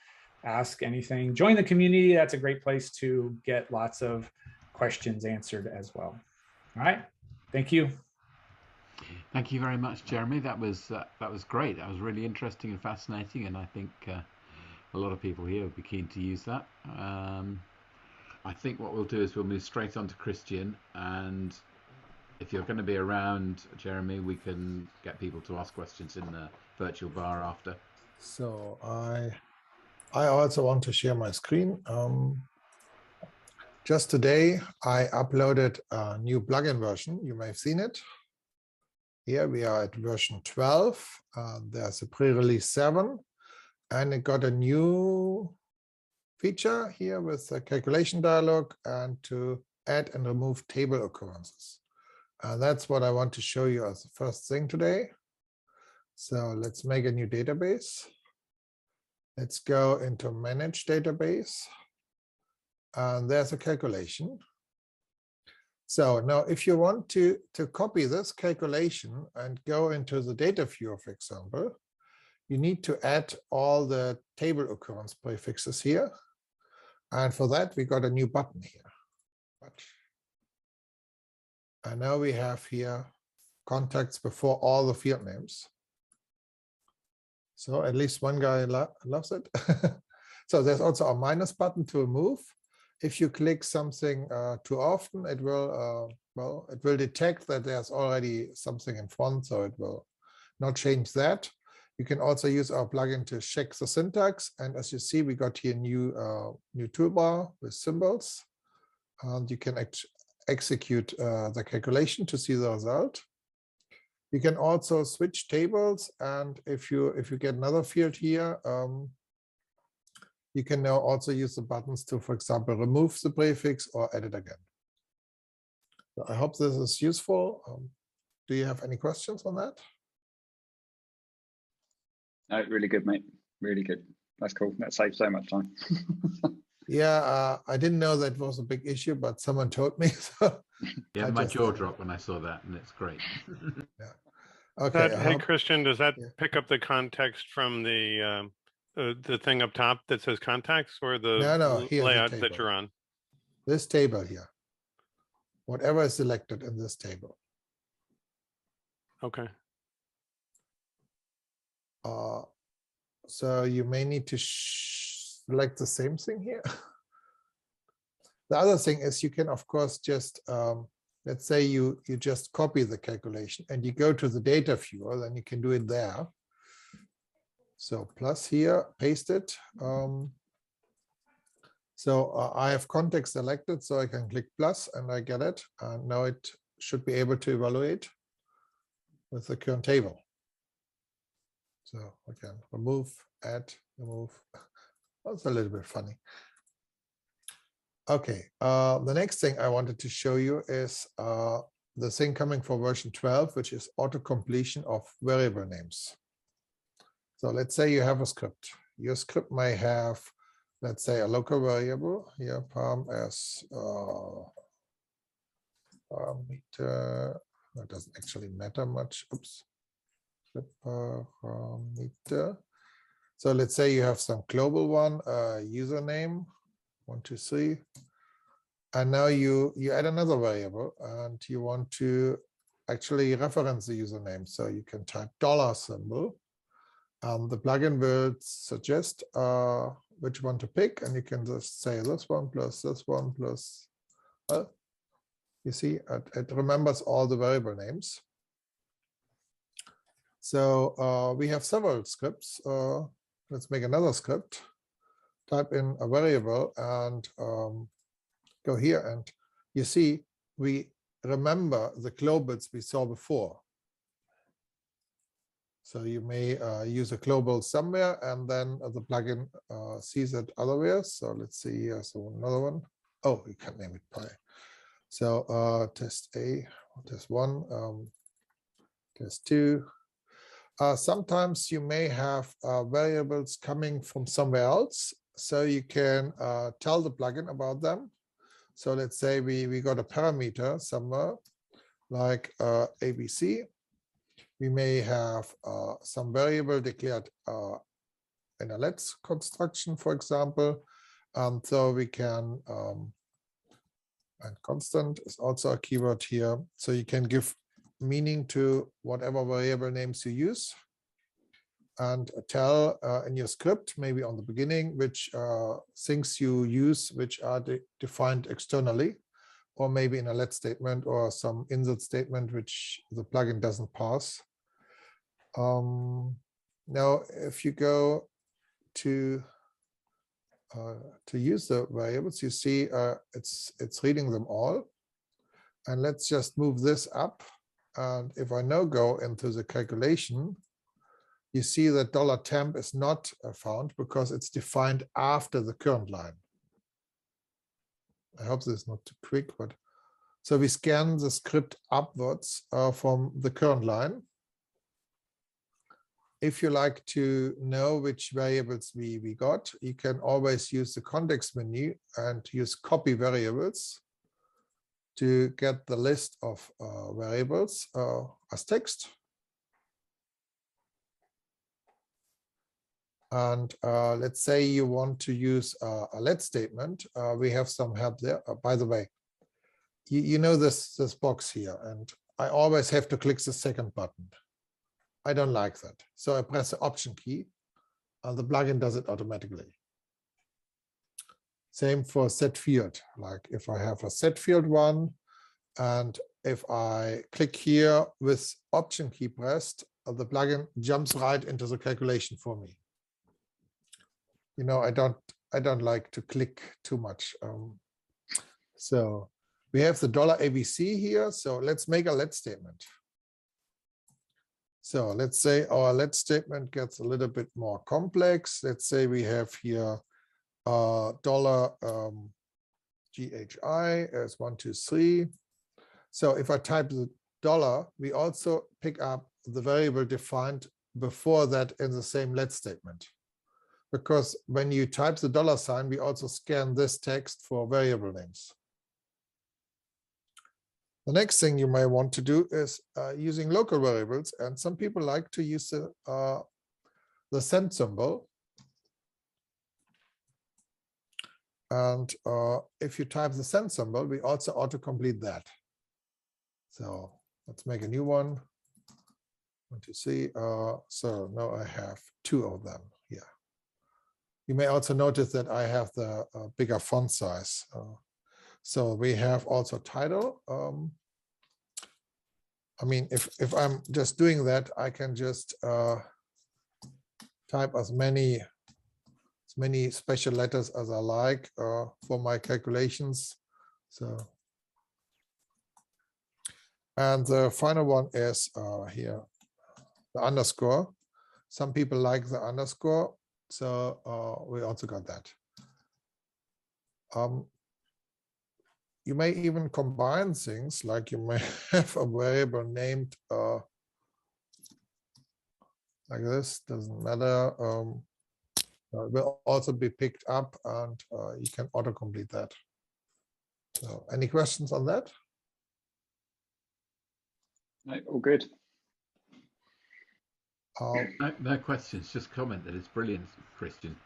Speaker 4: ask anything. Join the community. That's a great place to get lots of questions answered as well. All right, thank you.
Speaker 1: Thank you very much, Jeremy. That was great. That was really interesting and fascinating, and I think a lot of people here would be keen to use that. I think what we'll do is we'll move straight on to Christian, and if you're going to be around, Jeremy, we can get people to ask questions in the virtual bar after.
Speaker 5: So I also want to share my screen. Just today, I uploaded a new plugin version. You may have seen it. Here we are at version 12. There's a pre-release 7, and it got a new feature here with a calculation dialog and to add and remove table occurrences. And that's what I want to show you as the first thing today. So let's make a new database. Let's go into Manage Database. And there's a calculation. So now if you want to copy this calculation and go into the data viewer, for example, you need to add all the table occurrence prefixes here. And for that, we got a new button here. And now we have here contacts before all the field names. So at least one guy loves it. So there's also a minus button to remove. If you click something too often, it will it will detect that there's already something in front, so it will not change that. You can also use our plugin to check the syntax, and as you see, we got here new toolbar with symbols, and you can execute the calculation to see the result. You can also switch tables, and if you get another field here, you can now also use the buttons to, for example, remove the prefix or add it again. So I hope this is useful. Do you have any questions on that?
Speaker 2: No, really good, mate. Really good. That's cool. That saves so much time.
Speaker 5: Yeah, I didn't know that was a big issue, but someone told me. So
Speaker 1: yeah, my jaw dropped when I saw that, and it's great.
Speaker 5: Yeah. Okay.
Speaker 3: Hey, Christian, does that pick up the context from the thing up top that says contacts, or the layout that you're on?
Speaker 5: This table here. Whatever is selected in this table.
Speaker 3: Okay.
Speaker 5: So you may need to select the same thing here. The other thing is you can, of course, just, let's say you just copy the calculation and you go to the data viewer, then you can do it there. So plus here, paste it. So I have context selected, so I can click plus and I get it. And now it should be able to evaluate with the current table. So I can remove, add, remove. That's a little bit funny. Okay, the next thing I wanted to show you is the thing coming for version 12, which is auto-completion of variable names. So let's say you have a script. Your script may have, let's say, a local variable here, param as parameter. That doesn't actually matter much. Oops. Parameter. So let's say you have some global one, username, 1, 2, 3. And now you add another variable and you want to actually reference the username. So you can type $symbol. The plugin will suggest which one to pick, and you can just say this one plus this one plus, you see, it remembers all the variable names. So we have several scripts. Let's make another script. Type in a variable and go here, and you see we remember the globals we saw before. So you may use a global somewhere, and then the plugin sees it otherwhere. So let's see here. So another one. Oh, you can name it pi. So test A, test 1, test 2. Sometimes you may have variables coming from somewhere else, so you can tell the plugin about them. So let's say we got a parameter somewhere like ABC. We may have some variable declared in a let's construction, for example. So we can, and constant is also a keyword here. So you can give meaning to whatever variable names you use, and tell in your script, maybe on the beginning, which things you use, which are defined externally, or maybe in a let statement or some insert statement, which the plugin doesn't pass. Now, if you go to use the variables, you see it's reading them all. And let's just move this up. And if I now go into the calculation, you see that $temp is not found because it's defined after the current line. I hope this is not too quick, but so we scan the script upwards from the current line. If you like to know which variables we got, you can always use the context menu and use copy variables to get the list of variables as text. And let's say you want to use a let statement. We have some help there. By the way, you know this box here, and I always have to click the second button. I don't like that. So I press the Option key, and the plugin does it automatically. Same for set field. Like if I have a set field one, and if I click here with Option key pressed, the plugin jumps right into the calculation for me. You know, I don't like to click too much. So we have the $ABC here. So let's make a let statement. So let's say our let statement gets a little bit more complex. Let's say we have here $GHI as 1, 2, 3. So if I type the $, we also pick up the variable defined before that in the same let statement. Because when you type the $, we also scan this text for variable names. The next thing you may want to do is using local variables, and some people like to use the send symbol. And if you type the send symbol, we also autocomplete that. So let's make a new one. 1, 2, 3. So now I have 2 of them here. You may also notice that I have the bigger font size. So we have also title. I mean, if I'm just doing that, I can just type as many special letters as I like for my calculations. So, and the final one is here, the underscore. Some people like the underscore, so we also got that. You may even combine things, like you may have a variable named like this, doesn't matter. It will also be picked up, and you can autocomplete that. So any questions on that?
Speaker 2: No, all good.
Speaker 1: No questions, just comment that it's brilliant, Christian.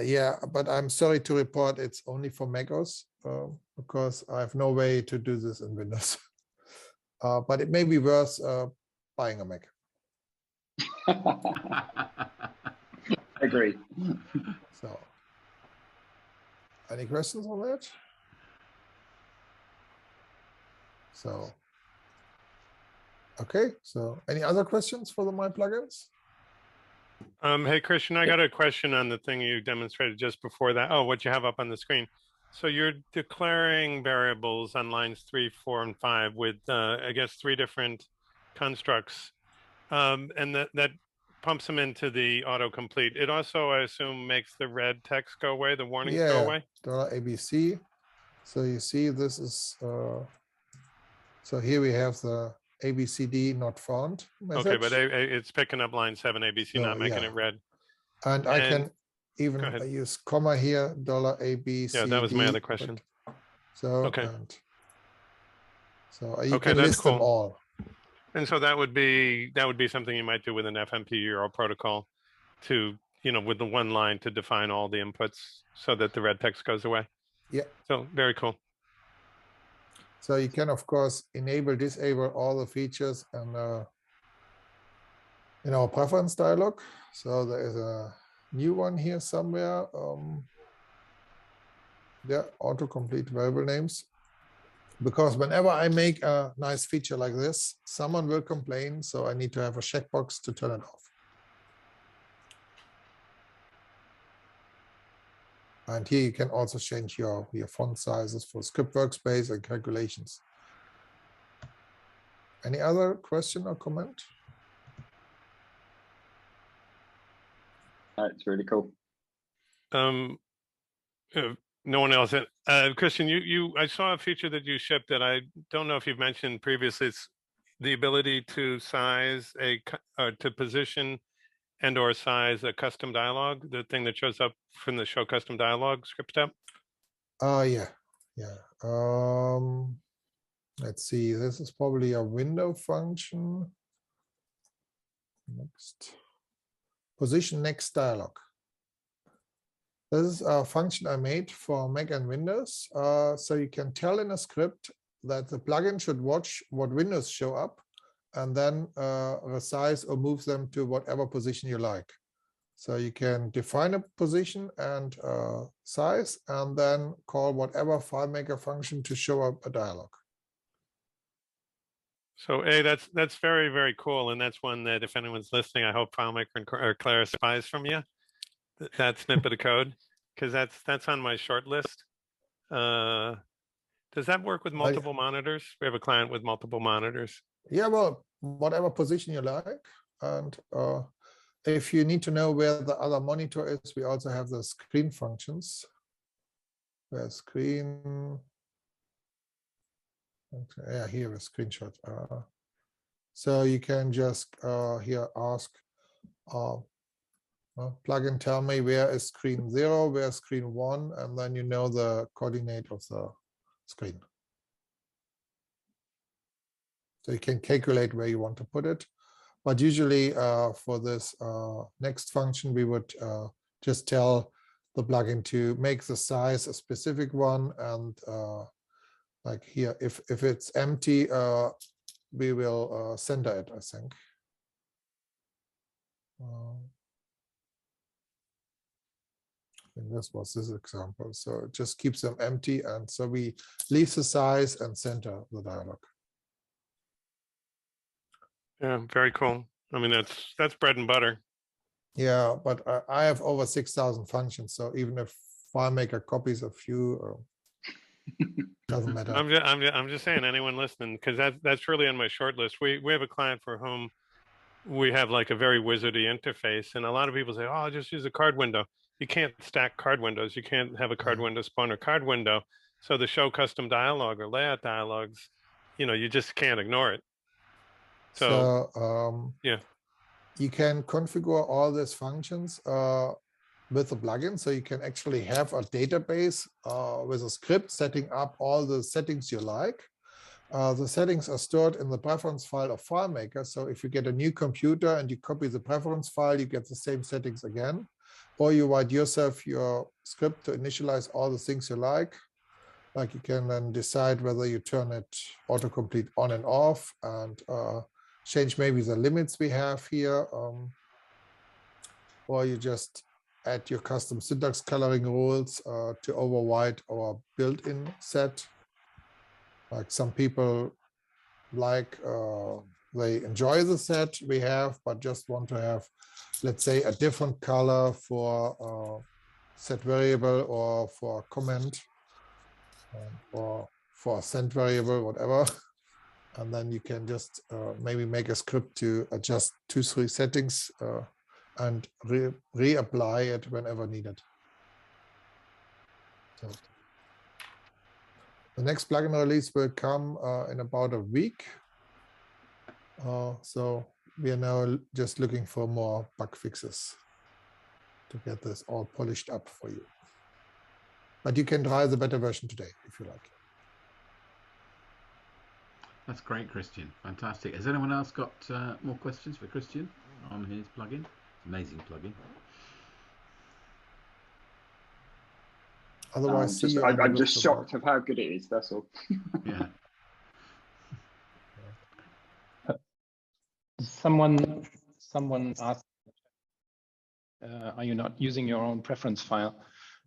Speaker 5: Yeah, but I'm sorry to report it's only for macOS because I have no way to do this in Windows. But it may be worth buying a Mac.
Speaker 2: Agree.
Speaker 5: So, any questions on that? So, Okay, so any other questions for the My Plugins?
Speaker 3: Hey, Christian, I got a question on the thing you demonstrated just before that. Oh, what you have up on the screen. So you're declaring variables on lines 3, 4, and 5 with, I guess, 3 different constructs. And that pumps them into the autocomplete. It also, I assume, makes the red text go away, the warnings go away?
Speaker 5: $ABC. So you see this is, so here we have the ABCD not found message.
Speaker 3: Okay, but it's picking up line 7 ABC,
Speaker 5: So,
Speaker 3: not making it red.
Speaker 5: And I can even use comma here, $ABCD.
Speaker 3: Yeah, that was my other question.
Speaker 5: So,
Speaker 3: okay.
Speaker 5: And so you can list them all.
Speaker 3: And so that would be something you might do with an FMP URL protocol to, with the one line to define all the inputs so that the red text goes away.
Speaker 5: Yeah.
Speaker 3: So very cool.
Speaker 5: So you can, of course, enable, disable all the features and in our preference dialog. So there is a new one here somewhere. Autocomplete variable names. Because whenever I make a nice feature like this, someone will complain. So I need to have a checkbox to turn it off. And here you can also change your font sizes for script workspace and calculations. Any other question or comment?
Speaker 2: That's really cool.
Speaker 3: No one else. Christian, I saw a feature that you shipped that I don't know if you've mentioned previously. It's the ability to size to position and or size a custom dialog, the thing that shows up from the show custom dialog script step.
Speaker 5: Yeah. Let's see. This is probably a window function. Next. Position next dialog. This is a function I made for Mac and Windows. So you can tell in a script that the plugin should watch what windows show up and then resize or move them to whatever position you like. So you can define a position and size and then call whatever FileMaker function to show up a dialog.
Speaker 3: So that's very, very cool. And that's one that if anyone's listening, I hope FileMaker or Claris buys from you. That snippet of code, because that's on my short list. Does that work with multiple monitors? We have a client with multiple monitors.
Speaker 5: Yeah, well, whatever position you like. And if you need to know where the other monitor is, we also have the screen functions. Where screen. Okay, yeah, here is screenshot. So you can just here ask plugin, tell me where is screen 0, where is screen 1, and then you know the coordinate of the screen. So you can calculate where you want to put it. But usually for this next function, we would just tell the plugin to make the size a specific one. And like here, if it's empty, we will center it, I think. I think this was this example. So it just keeps them empty. And so we leave the size and center the dialog.
Speaker 3: Yeah, very cool. I mean, that's bread and butter.
Speaker 5: Yeah, but I have over 6,000 functions. So even if FileMaker copies a few, doesn't matter.
Speaker 3: I'm just saying, anyone listening, because that's really on my short list. We have a client for whom we have like a very wizardy interface, and a lot of people say, "Oh, just use a card window." You can't stack card windows. You can't have a card window spawn or card window. So the show custom dialog or layout dialogs, you just can't ignore it. So yeah,
Speaker 5: you can configure all these functions with the plugin. So you can actually have a database with a script setting up all the settings you like. The settings are stored in the preference file of FileMaker. So if you get a new computer and you copy the preference file, you get the same settings again. Or you write yourself your script to initialize all the things you like. Like you can then decide whether you turn it autocomplete on and off and change maybe the limits we have here. Or you just add your custom syntax coloring rules to override our built-in set. Like some people like they enjoy the set we have, but just want to have, let's say, a different color for set variable or for comment or for send variable, whatever. And then you can just maybe make a script to adjust 2-3 settings and reapply it whenever needed. So the next plugin release will come in about a week. So we are now just looking for more bug fixes to get this all polished up for you. But you can try the beta version today if you like.
Speaker 1: That's great, Christian. Fantastic. Has anyone else got more questions for Christian on his plugin? Amazing plugin.
Speaker 5: Otherwise,
Speaker 2: I'm just shocked of how good it is. That's all.
Speaker 1: Yeah.
Speaker 6: Someone asked, are you not using your own preference file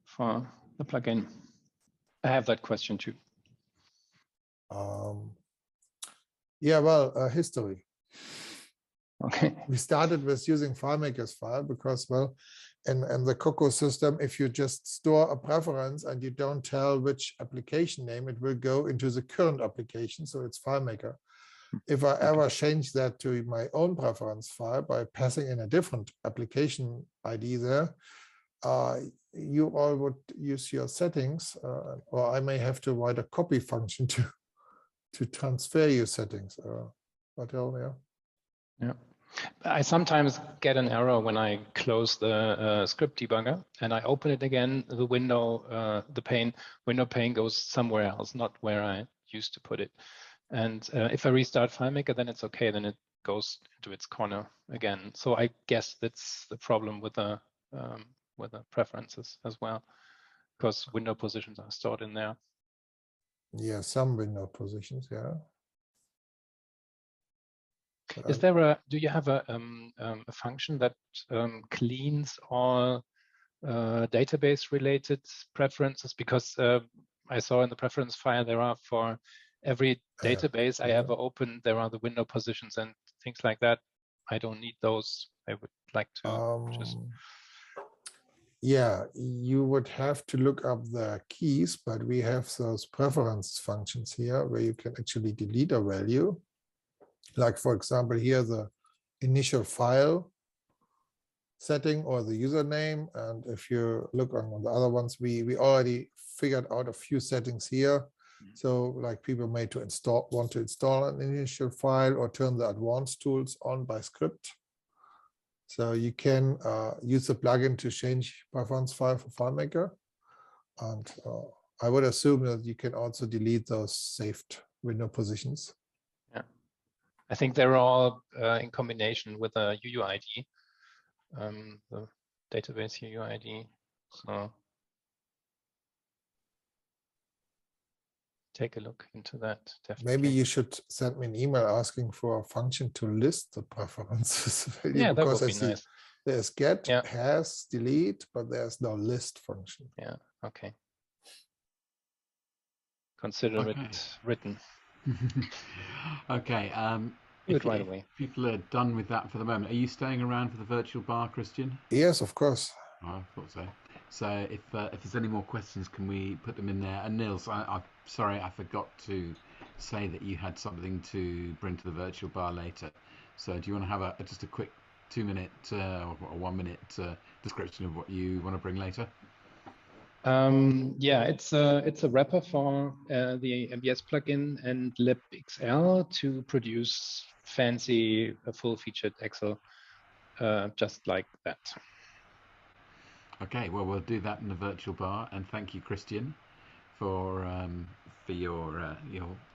Speaker 6: for the plugin? I have that question too.
Speaker 5: Yeah, well, history.
Speaker 6: Okay.
Speaker 5: We started with using FileMaker's file because, well, in the Coco system, if you just store a preference and you don't tell which application name, it will go into the current application. So it's FileMaker. If I ever change that to my own preference file by passing in a different application ID there, you all would use your settings, or I may have to write a copy function to transfer your settings.
Speaker 6: Yeah. I sometimes get an error when I close the script debugger and I open it again. The window pane goes somewhere else, not where I used to put it. And if I restart FileMaker, then it's okay. Then it goes into its corner again. So I guess that's the problem with the preferences as well, because window positions are stored in there.
Speaker 5: Yeah, some window positions, yeah.
Speaker 6: Is there do you have a function that cleans all database related preferences? Because I saw in the preference file there are for every database I ever open, there are the window positions and things like that. I don't need those. I would like to just.
Speaker 5: Yeah, you would have to look up the keys, but we have those preference functions here where you can actually delete a value. Like, for example, here, the initial file setting or the username. And if you look on the other ones, we already figured out a few settings here. So like people want to install an initial file or turn the advanced tools on by script. So you can use the plugin to change preference file for FileMaker. And I would assume that you can also delete those saved window positions.
Speaker 6: Yeah, I think they're all in combination with a UUID, the database UUID. So take a look into that. Definitely.
Speaker 5: Maybe you should send me an email asking for a function to list the preferences.
Speaker 6: Yeah, that would be nice.
Speaker 5: There's get, has, delete, but there's no list function.
Speaker 6: Yeah, okay. Consider it written.
Speaker 1: Okay.
Speaker 6: If
Speaker 1: people are done with that for the moment, are you staying around for the virtual bar, Christian?
Speaker 5: Yes, of course.
Speaker 1: Oh, I thought so. So if there's any more questions, can we put them in there? And Nils, I'm sorry, I forgot to say that you had something to bring to the virtual bar later. So do you want to have just a quick 2-minute or 1-minute description of what you want to bring later?
Speaker 6: Yeah, it's a wrapper for the MBS plugin and libxl to produce fancy full-featured Excel, just like that.
Speaker 1: Okay, well, we'll do that in the virtual bar, and thank you, Christian, for your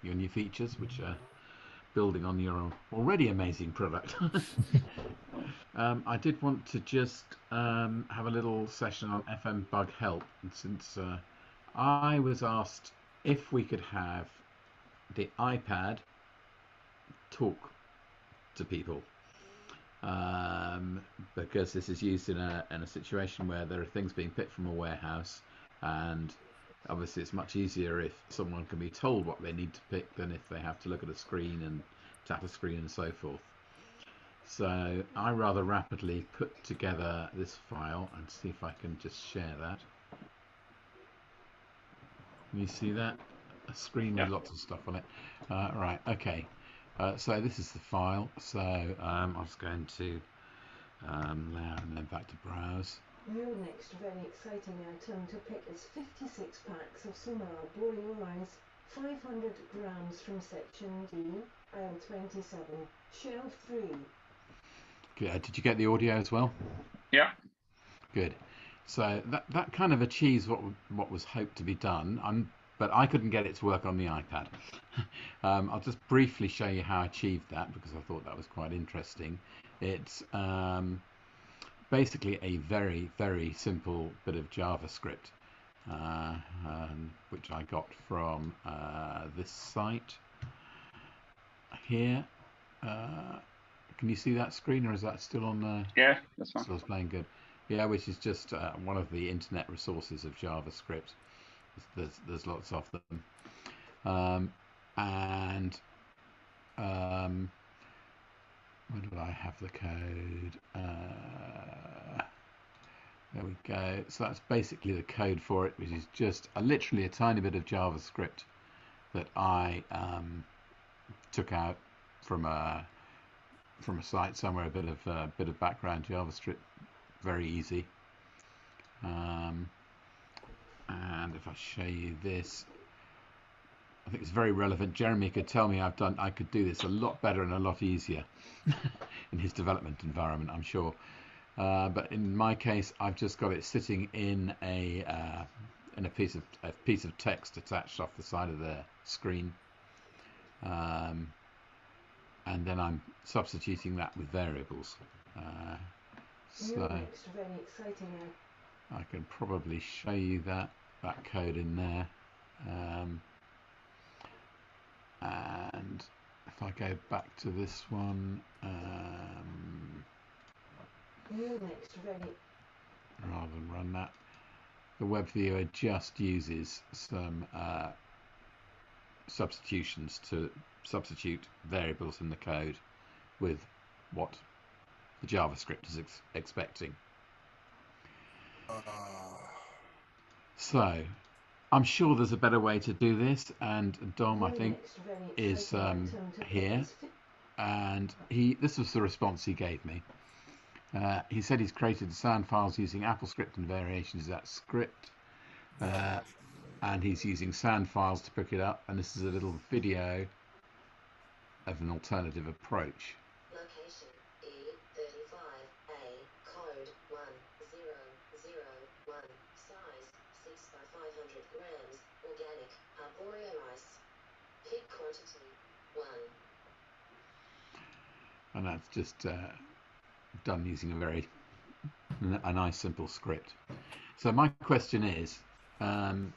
Speaker 1: new features, which are building on your already amazing product. I did want to just have a little session on FMBug Help, and since I was asked if we could have the iPad talk to people. Because this is used in a situation where there are things being picked from a warehouse, and obviously it's much easier if someone can be told what they need to pick than if they have to look at a screen and tap a screen and so forth. So I rather rapidly put together this file and see if I can just share that. Can you see that? A screen with lots of stuff on it. Right, okay. So this is the file. So I was going to layout and then back to browse.
Speaker 7: Your next very exciting item to pick is 56 packs of Sumara boreal rice, 500 grams from section D, aisle 27, shelf 3.
Speaker 1: Good. Did you get the audio as well?
Speaker 2: Yeah.
Speaker 1: Good. So that kind of achieves what was hoped to be done. But I couldn't get it to work on the iPad. I'll just briefly show you how I achieved that because I thought that was quite interesting. It's basically a very, very simple bit of JavaScript, which I got from this site here. Can you see that screen, or is that still on the?
Speaker 2: Yeah, that's fine.
Speaker 1: Still playing good. Yeah, which is just one of the internet resources of JavaScript. There's lots of them, where do I have the code? There we go. So that's basically the code for it, which is just literally a tiny bit of JavaScript that I took out from a site somewhere. A bit of background JavaScript, very easy. And if I show you this, I think it's very relevant. Jeremy could tell me I could do this a lot better and a lot easier in his development environment, I'm sure. But in my case, I've just got it sitting in a piece of text attached off the side of the screen, and then I'm substituting that with variables. So I can probably show you that code in there. And if I go back to this one, rather than run that, the web viewer just uses some substitutions to substitute variables in the code with what the JavaScript is expecting. So I'm sure there's a better way to do this, and Dom, I think, is here, and this was the response he gave me. He said he's created sound files using AppleScript and variations of that script, and he's using sound files to pick it up, and this is a little video of an alternative approach.
Speaker 7: Location E35A, code 1001, size 6 by 500 grams, organic, arboreal rice. Pick quantity 1.
Speaker 1: And that's just done using a nice simple script. So my question is, and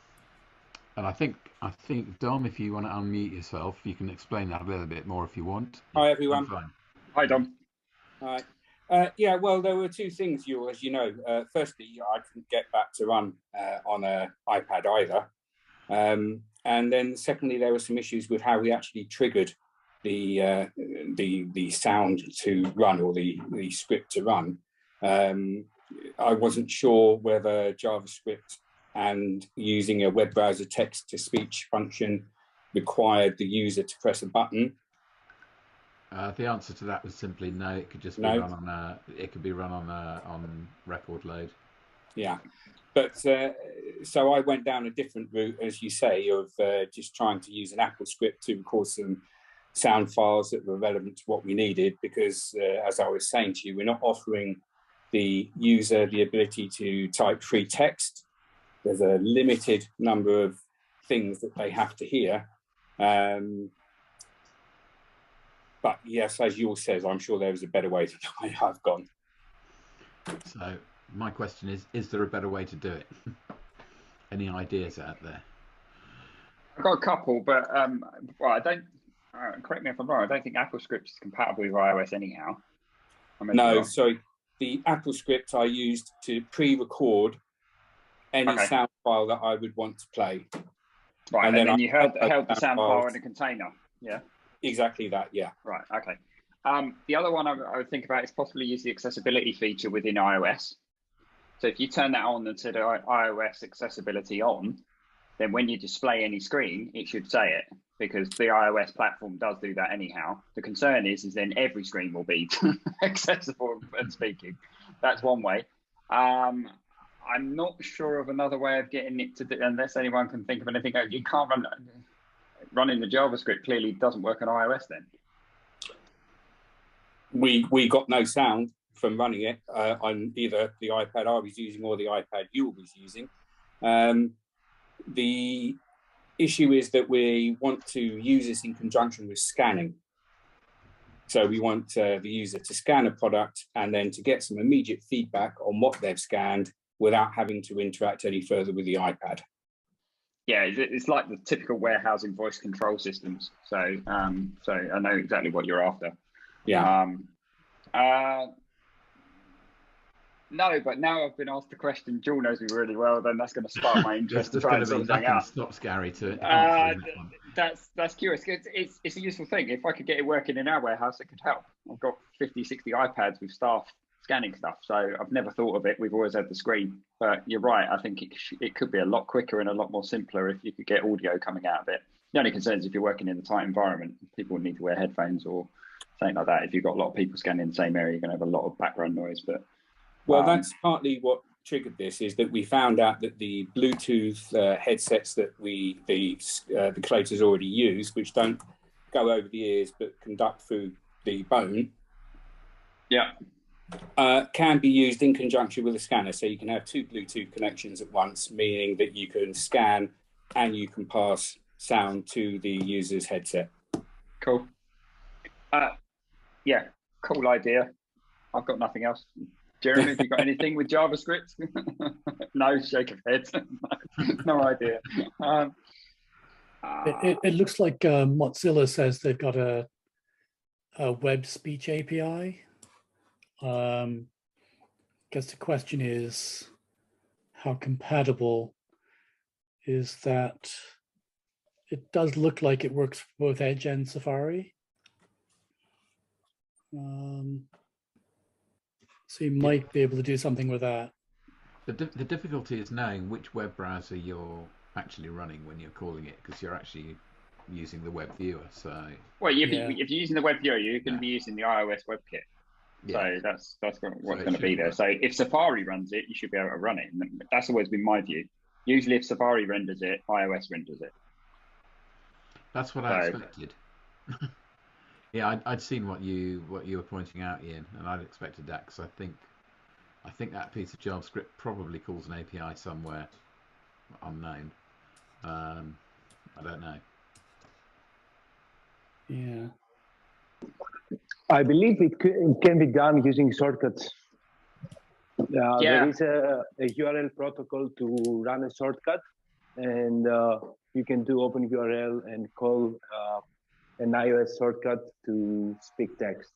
Speaker 1: I think Dom, if you want to unmute yourself, you can explain that a little bit more if you want.
Speaker 8: Hi everyone.
Speaker 2: Hi Dom.
Speaker 8: Hi. Yeah, well, there were two things, as you know. Firstly, I couldn't get that to run on an iPad either. And then secondly, there were some issues with how we actually triggered the sound to run, or the script to run. I wasn't sure whether JavaScript and using a web browser text-to-speech function required the user to press a button.
Speaker 1: The answer to that was simply no. It could just be run on on record load.
Speaker 8: Yeah, but so I went down a different route, as you say, of just trying to use an AppleScript to record some sound files that were relevant to what we needed, because as I was saying to you, we're not offering the user the ability to type free text. There's a limited number of things that they have to hear. But yes, as Yul says, I'm sure there is a better way than I have gone.
Speaker 1: So my question is there a better way to do it? Any ideas out there?
Speaker 2: I've got a couple, but well, I don't, correct me if I'm wrong, I don't think AppleScript is compatible with iOS anyhow.
Speaker 8: No, sorry. The AppleScript I used to pre-record any sound file that I would want to play.
Speaker 2: Right, and then you held the sound file in a container, yeah?
Speaker 8: Exactly that, yeah.
Speaker 2: Right, okay. The other one I would think about is possibly use the accessibility feature within iOS. So if you turn that on and set iOS accessibility on, then when you display any screen, it should say it, because the iOS platform does do that anyhow. The concern is then every screen will be accessible and speaking. That's one way. I'm not sure of another way of getting it to do, unless anyone can think of anything. You can't running the JavaScript clearly doesn't work on iOS then.
Speaker 8: We got no sound from running it on either the iPad I was using or the iPad you was using. The issue is that we want to use this in conjunction with scanning. So we want the user to scan a product and then to get some immediate feedback on what they've scanned without having to interact any further with the iPad.
Speaker 2: Yeah, it's like the typical warehousing voice control systems. So, so I know exactly what you're after.
Speaker 8: Yeah.
Speaker 2: No, but now I've been asked the question, Joel knows me really well, then that's going to spark my interest to try and sort something out.
Speaker 1: Stops Gary to
Speaker 2: that's curious. It's a useful thing. If I could get it working in our warehouse, it could help. I've got 50, 60 iPads with staff scanning stuff, so I've never thought of it. We've always had the screen, but you're right. I think it could be a lot quicker and a lot more simpler if you could get audio coming out of it. The only concern is if you're working in a tight environment, people would need to wear headphones or something like that. If you've got a lot of people scanning in the same area, you're going to have a lot of background noise. But
Speaker 8: well, that's partly what triggered this, is that we found out that the Bluetooth headsets that the collators already use, which don't go over the ears but conduct through the bone, can be used in conjunction with a scanner. So you can have two Bluetooth connections at once, meaning that you can scan and you can pass sound to the user's headset.
Speaker 2: Cool. Yeah, cool idea. I've got nothing else. Jeremy, have you got anything with JavaScript? No, shake of head. No idea.
Speaker 9: It looks like Mozilla says they've got a web speech API. I guess the question is, how compatible is that? It does look like it works for both Edge and Safari. So you might be able to do something with that.
Speaker 1: The difficulty is knowing which web browser you're actually running when you're calling it, because you're actually using the web viewer. So
Speaker 2: well, if you're using the web viewer, you're going to be using the iOS WebKit. So that's what's going to be there. So if Safari runs it, you should be able to run it. And that's always been my view. Usually, if Safari renders it, iOS renders it.
Speaker 1: That's what I expected. Yeah, I'd seen what you were pointing out, Ian, and I'd expected that, because I think that piece of JavaScript probably calls an API somewhere unknown. I don't know.
Speaker 9: Yeah.
Speaker 10: I believe it can be done using shortcuts. There is a URL protocol to run a shortcut, and you can do open URL and call an iOS shortcut to speak text.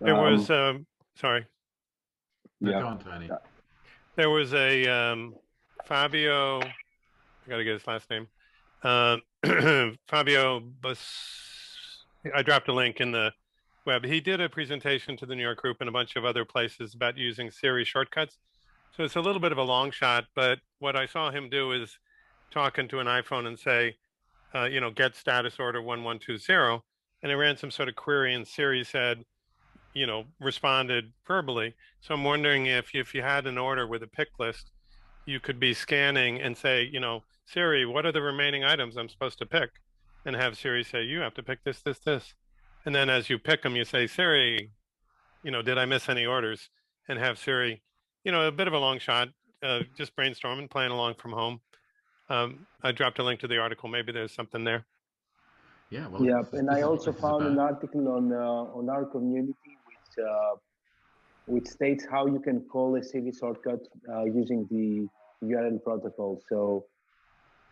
Speaker 3: There was, sorry.
Speaker 1: Go on, Tony.
Speaker 3: There was a Fabio, I got to get his last name. Fabio I dropped a link in the web. He did a presentation to the New York group and a bunch of other places about using Siri shortcuts. So it's a little bit of a long shot, but what I saw him do is talk into an iPhone and say, get status order 1120, and it ran some sort of query, and Siri said, responded verbally. So I'm wondering if you had an order with a pick list, you could be scanning and say, Siri, what are the remaining items I'm supposed to pick? And have Siri say, you have to pick this, this, this. And then as you pick them, you say, Siri, did I miss any orders? And have Siri, a bit of a long shot, just brainstorming, playing along from home. I dropped a link to the article. Maybe there's something there.
Speaker 1: Yeah. Well,
Speaker 10: yeah, and I also found an article on our community which states how you can call a Siri shortcut using the URL protocol. So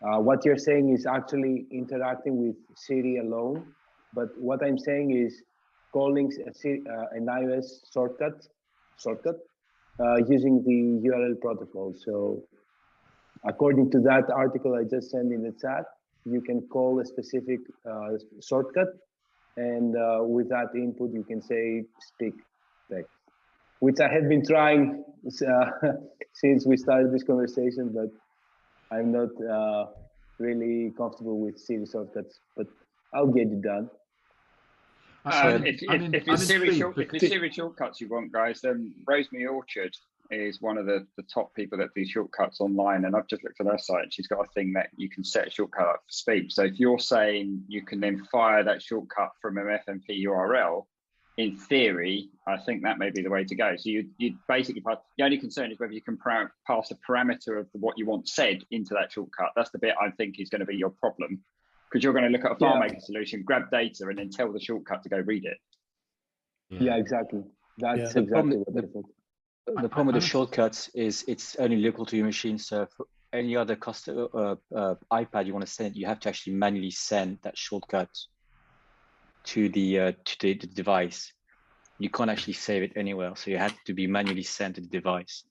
Speaker 10: what you're saying is actually interacting with Siri alone, but what I'm saying is calling an iOS shortcut using the URL protocol. So according to that article I just sent in the chat, you can call a specific shortcut, and with that input, you can say speak text, which I have been trying since we started this conversation, but I'm not really comfortable with Siri shortcuts, but I'll get it done.
Speaker 2: If it's Siri shortcuts you want, guys, then Rosemary Orchard is one of the top people that do shortcuts online, and I've just looked at her site, and she's got a thing that you can set a shortcut up for speech. So if you're saying you can then fire that shortcut from an FMP URL, in theory, I think that may be the way to go. So you basically pass, the only concern is whether you can pass a parameter of what you want said into that shortcut. That's the bit I think is going to be your problem, because you're going to look at a FileMaker solution, grab data, and then tell the shortcut to go read it.
Speaker 10: Yeah, exactly. That's exactly what I thought.
Speaker 11: The problem with the shortcuts is it's only local to your machine. So for any other iPad you want to send, you have to actually manually send that shortcut to the device. You can't actually save it anywhere, so you have to be manually sent to the device.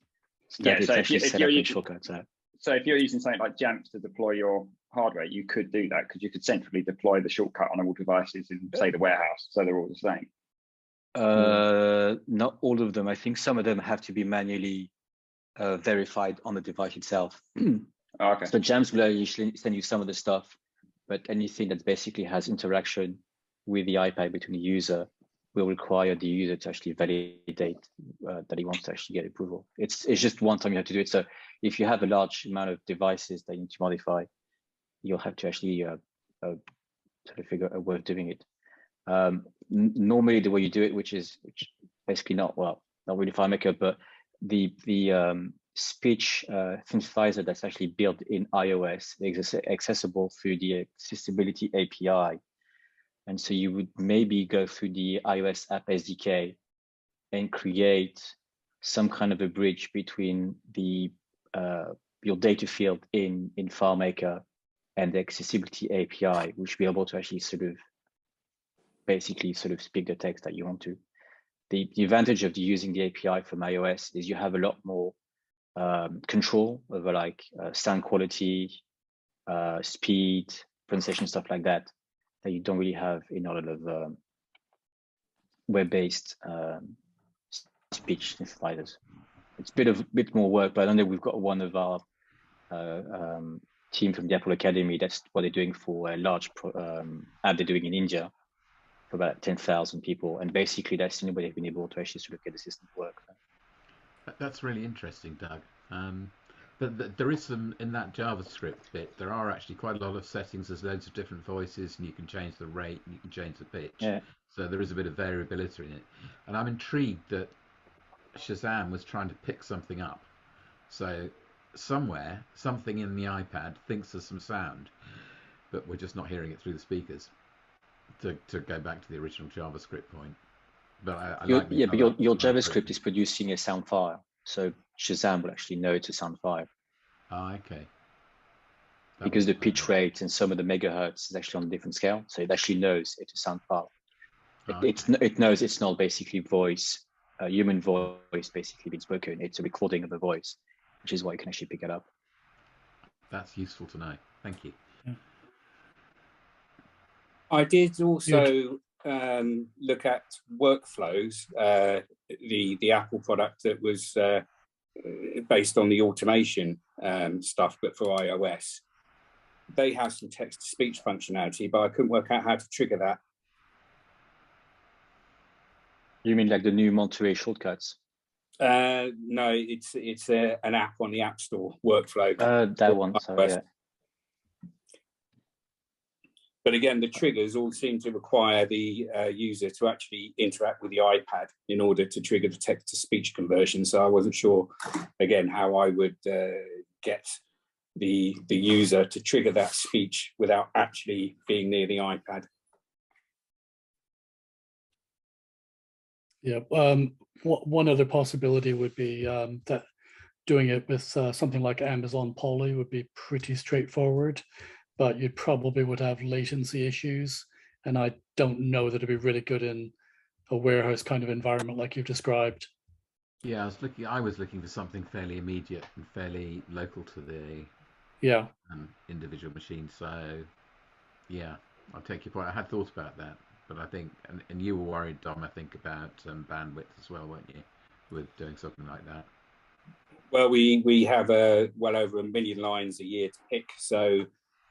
Speaker 11: So that it's actually set up in shortcuts.
Speaker 2: So if you're using something like Jamf to deploy your hardware, you could do that, because you could centrally deploy the shortcut on all devices in, say, the warehouse, so they're all the same.
Speaker 11: Not all of them. I think some of them have to be manually verified on the device itself.
Speaker 2: Okay.
Speaker 11: So Jamf will usually send you some of the stuff, but anything that basically has interaction with the iPad between the user will require the user to actually validate that he wants to actually get approval. It's just one time you have to do it. So if you have a large amount of devices that you need to modify, you'll have to actually sort of figure out a way of doing it. Normally the way you do it, which basically not really FileMaker, but the speech synthesizer that's actually built in iOS is accessible through the accessibility API. And so you would maybe go through the iOS app SDK and create some kind of a bridge between the your data field in FileMaker and the accessibility API, which will be able to actually basically speak the text that you want to. The advantage of using the API from iOS is you have a lot more control over like sound quality, speed, pronunciation, stuff like that you don't really have in a lot of web-based speech synthesizers. It's a bit more work, but I know we've got one of our team from the Apple Academy. That's what they're doing for a large app they're doing in India for about 10,000 people, and basically that's the only way they've been able to actually get the system to work.
Speaker 1: That's really interesting, Doug. But there is some in that JavaScript bit. There are actually quite a lot of settings. There's loads of different voices, and you can change the rate, and you can change the pitch.
Speaker 11: Yeah.
Speaker 1: So there is a bit of variability in it. And I'm intrigued that Shazam was trying to pick something up. So somewhere, something in the iPad thinks there's some sound, but we're just not hearing it through the speakers. To go back to the original JavaScript point. But but
Speaker 11: your JavaScript is producing a sound file. So Shazam will actually know it's a sound file.
Speaker 1: Okay.
Speaker 11: Because the pitch rate and some of the megahertz is actually on a different scale. So it actually knows it's a sound file. It knows it's not basically voice, human voice basically being spoken. It's a recording of a voice, which is why you can actually pick it up.
Speaker 1: That's useful to know. Thank you.
Speaker 8: I did also look at workflows, the Apple product that was based on the automation stuff, but for iOS. They have some text-to-speech functionality, but I couldn't work out how to trigger that.
Speaker 11: You mean like the new Monterey shortcuts?
Speaker 8: No, it's an app on the App Store, workflow.
Speaker 11: That one, sorry, yeah.
Speaker 8: But again, the triggers all seem to require the user to actually interact with the iPad in order to trigger the text-to-speech conversion. So I wasn't sure, again, how I would get the user to trigger that speech without actually being near the iPad.
Speaker 9: Yeah, one other possibility would be that doing it with something like Amazon Polly would be pretty straightforward. But you probably would have latency issues. And I don't know that it'd be really good in a warehouse kind of environment like you've described.
Speaker 1: Yeah, I was looking for something fairly immediate and fairly local to the individual machine. So Yeah, I'll take your point. I had thought about that, but I think, and you were worried, Dom, I think, about bandwidth as well, weren't you, with doing something like that?
Speaker 8: Well, we have well over 1 million lines a year to pick, so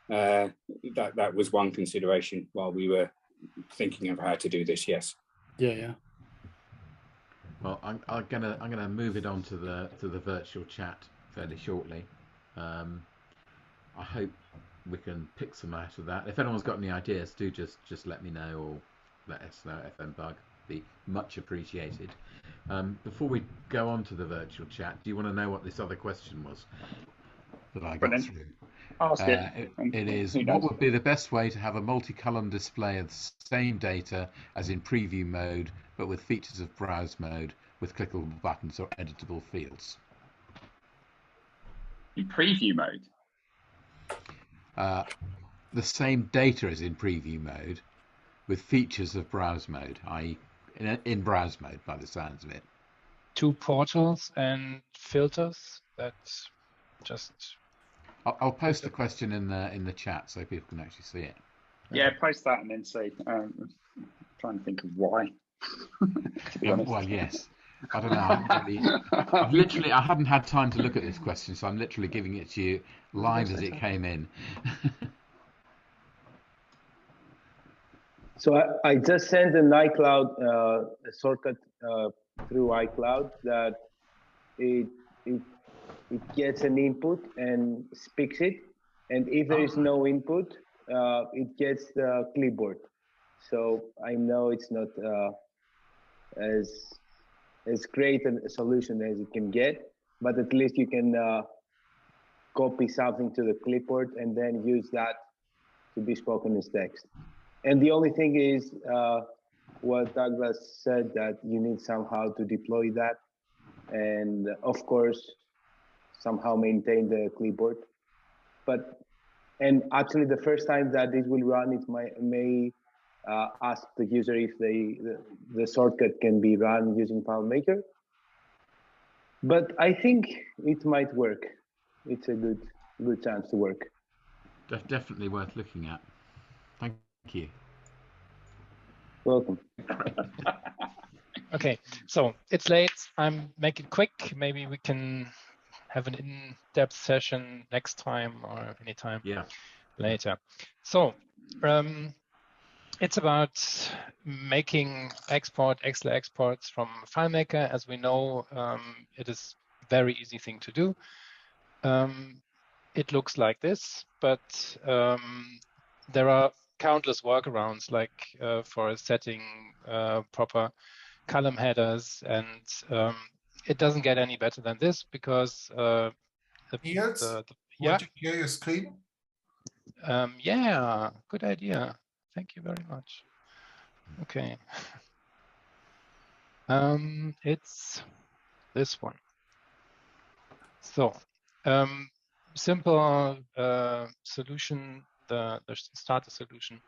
Speaker 8: that was one consideration while we were thinking of how to do this. Yes.
Speaker 9: Yeah.
Speaker 1: Well, I'm gonna move it on to the virtual chat fairly shortly. I hope we can pick some out of that. If anyone's got any ideas, do just let me know, or let us know at FMBug. Be much appreciated. Before we go on to the virtual chat, do you want to know what this other question was that I got through?
Speaker 2: Ask it.
Speaker 1: It is, what would be the best way to have a multi-column display of the same data as in preview mode, but with features of browse mode, with clickable buttons or editable fields?
Speaker 2: In preview mode?
Speaker 1: The same data as in preview mode, with features of browse mode, i.e. in browse mode by the sounds of it.
Speaker 6: 2 portals and filters. That's just...
Speaker 1: I'll post the question in the chat so people can actually see it.
Speaker 2: Yeah, post that and then see. Trying to think of why.
Speaker 1: Well, yes. I don't know. I haven't had time to look at this question, so I'm literally giving it to you live as it came in.
Speaker 10: So I just sent an iCloud shortcut through iCloud that it gets an input and speaks it, and if there is no input, it gets the clipboard. So I know it's not as great a solution as it can get, but at least you can copy something to the clipboard and then use that to be spoken as text. And the only thing is what Douglas said, that you need somehow to deploy that, and of course somehow maintain the clipboard. And actually the first time that this will run, it may ask the user if the shortcut can be run using FileMaker. But I think it might work. It's a good chance to work.
Speaker 1: Definitely worth looking at. Thank you.
Speaker 10: Welcome.
Speaker 6: Okay, so it's late. I'm making quick. Maybe we can have an in-depth session next time or anytime later. So it's about making Excel exports from FileMaker. As we know, it is a very easy thing to do. It looks like this, but there are countless workarounds, like for setting proper column headers, and it doesn't get any better than this because
Speaker 5: Nils, want to share your screen?
Speaker 6: Yeah, good idea. Thank you very much. Okay. It's this one. So simple solution, the starter solution.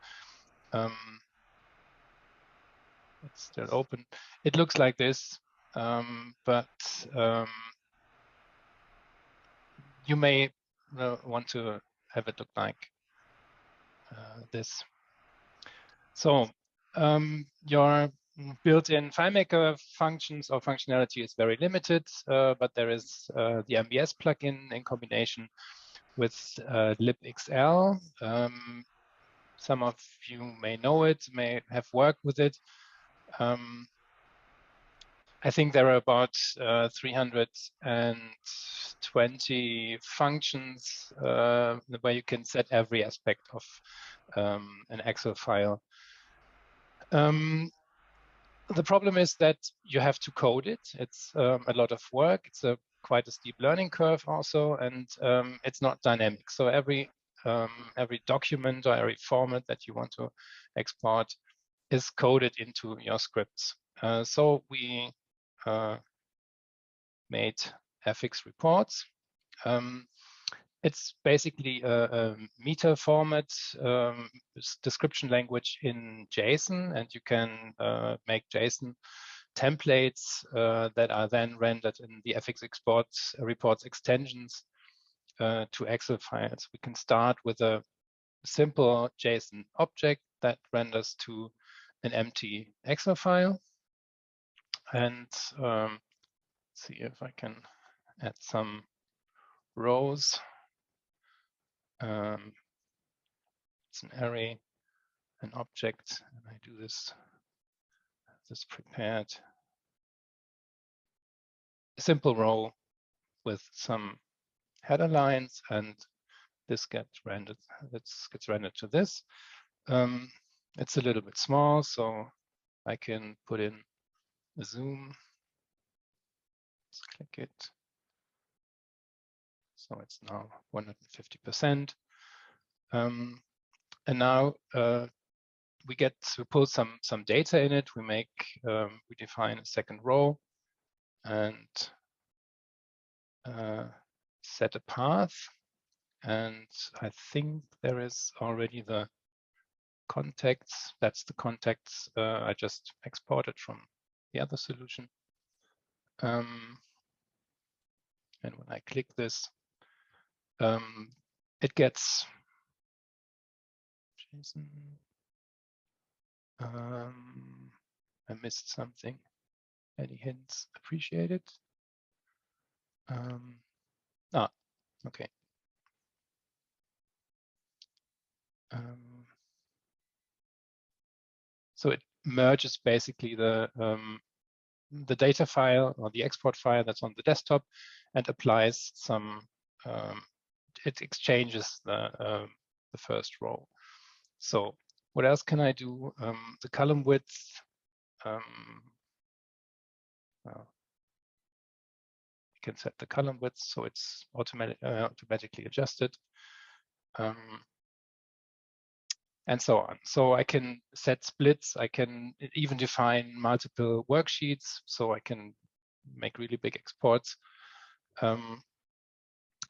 Speaker 6: It's still open. It looks like this, but you may want to have it look like this. So your built-in FileMaker functions or functionality is very limited, but there is the MBS plugin in combination with libxl. Some of you may know it, may have worked with it. I think there are about 320 functions where you can set every aspect of an Excel file. The problem is that you have to code it. It's a lot of work. It's quite a steep learning curve also, and it's not dynamic. So every document or every format that you want to export is coded into your scripts. So we made FX reports. It's basically a meter format description language in JSON, and you can make JSON templates that are then rendered in the FX reports extensions to Excel files. We can start with a simple JSON object that renders to an empty Excel file. And see if I can add some rows. It's an array, an object, and I do this prepared. A simple row with some header lines, and this gets rendered. This gets rendered to this. It's a little bit small, so I can put in a zoom. Let's click it. So it's now 150%. And now we get to pull some data in it. We define a second row and set a path. And I think there is already the contacts. That's the contacts I just exported from the other solution. And when I click this, it gets JSON. I missed something. Any hints appreciated? Okay. So it merges basically the data file or the export file that's on the desktop and applies some. It exchanges the first row. So what else can I do? The column width. You can set the column width so it's automatically adjusted. And so on. So I can set splits. I can even define multiple worksheets, so I can make really big exports.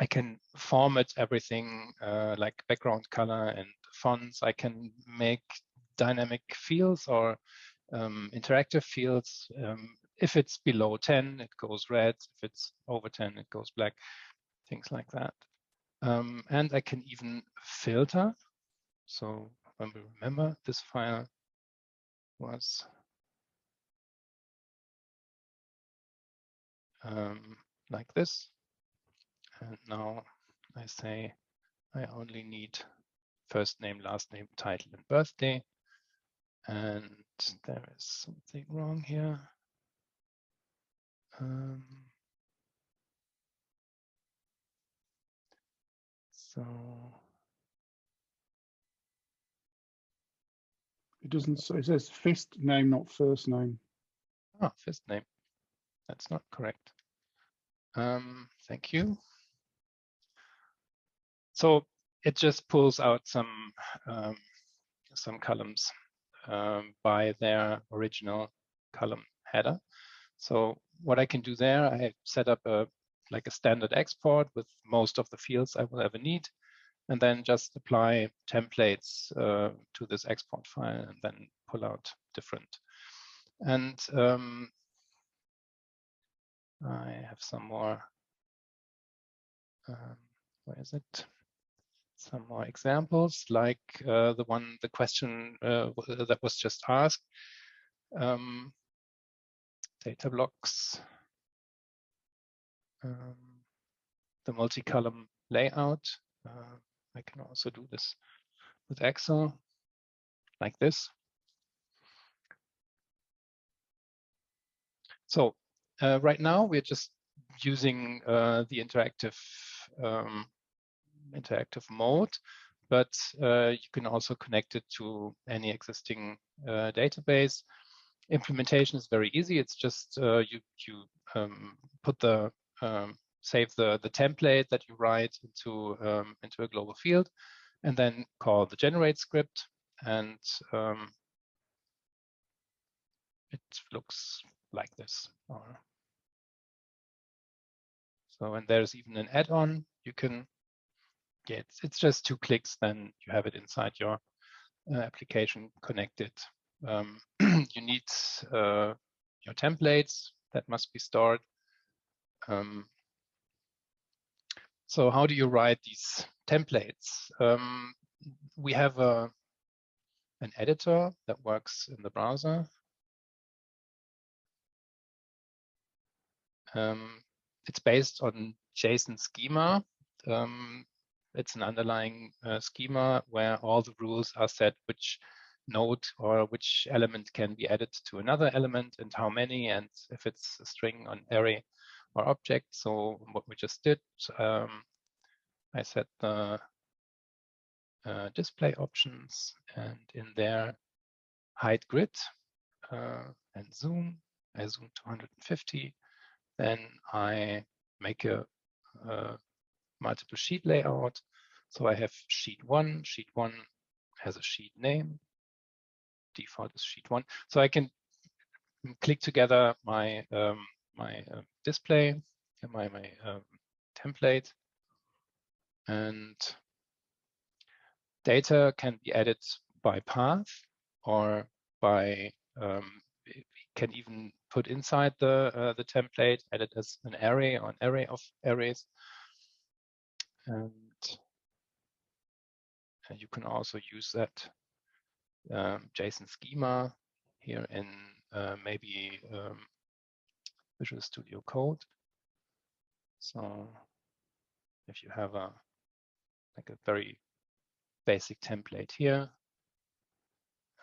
Speaker 6: I can format everything like background color and fonts. I can make dynamic fields or interactive fields. If it's below 10, it goes red. If it's over 10, it goes black, things like that. And I can even filter. So when we remember, this file was like this. And now I say I only need first name, last name, title, and birthday. And there is something wrong here. So
Speaker 12: it doesn't say, it says first name, not first name.
Speaker 6: Oh, first name. That's not correct. Thank you. So it just pulls out some columns by their original column header. So what I can do there, I set up a standard export with most of the fields I will ever need, and then just apply templates to this export file and then pull out different. And I have some more, where is it? Some more examples, like the question that was just asked. Data blocks, the multi-column layout. I can also do this with Excel, like this. So right now we're just using the interactive mode, but you can also connect it to any existing database. Implementation is very easy. It's just you put the save the template that you write into a global field, and then call the generate script, and it looks like this. So, and there's even an add-on you can get. It's just 2 clicks, then you have it inside your application connected. You need your templates that must be stored. So how do you write these templates? we have an editor that works in the browser. It's based on JSON schema. It's an underlying schema where all the rules are set, which node or which element can be added to another element and how many, and if it's a string, an array, or object. So what we just did, I set the display options, and in there, hide grid and zoom. I zoom to 150. Then I make a multiple sheet layout. So I have sheet 1. Sheet 1 has a sheet name. Default is sheet 1. So I can click together my display and my template, and data can be added by path or by can even put inside the template, add it as an array or an array of arrays. And you can also use that JSON schema here in maybe Visual Studio Code. So if you have a very basic template here,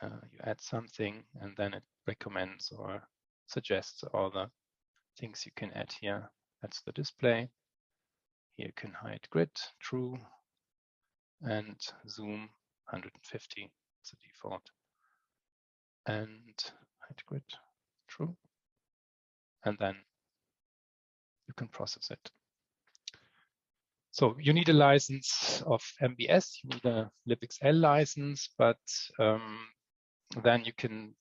Speaker 6: you add something, and then it recommends or suggests all the things you can add here. That's the display. Here you can hide grid, true, and zoom 150. It's the default. And hide grid, true. And then you can process it. So you need a license of MBS, you need a libxl license, but then you can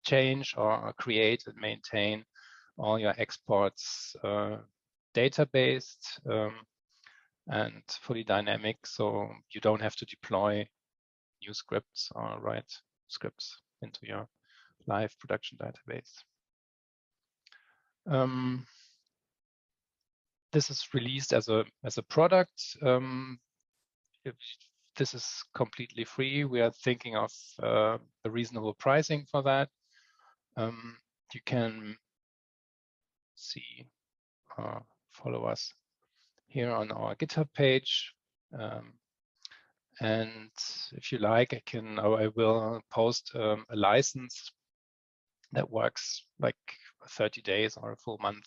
Speaker 6: change or create and maintain all your exports data-based and fully dynamic, so you don't have to deploy new scripts or write scripts into your live production database. This is released as a product. This is completely free. We are thinking of a reasonable pricing for that. You can see, follow us here on our GitHub page. And if you like, I will post a license that works like 30 days or a full month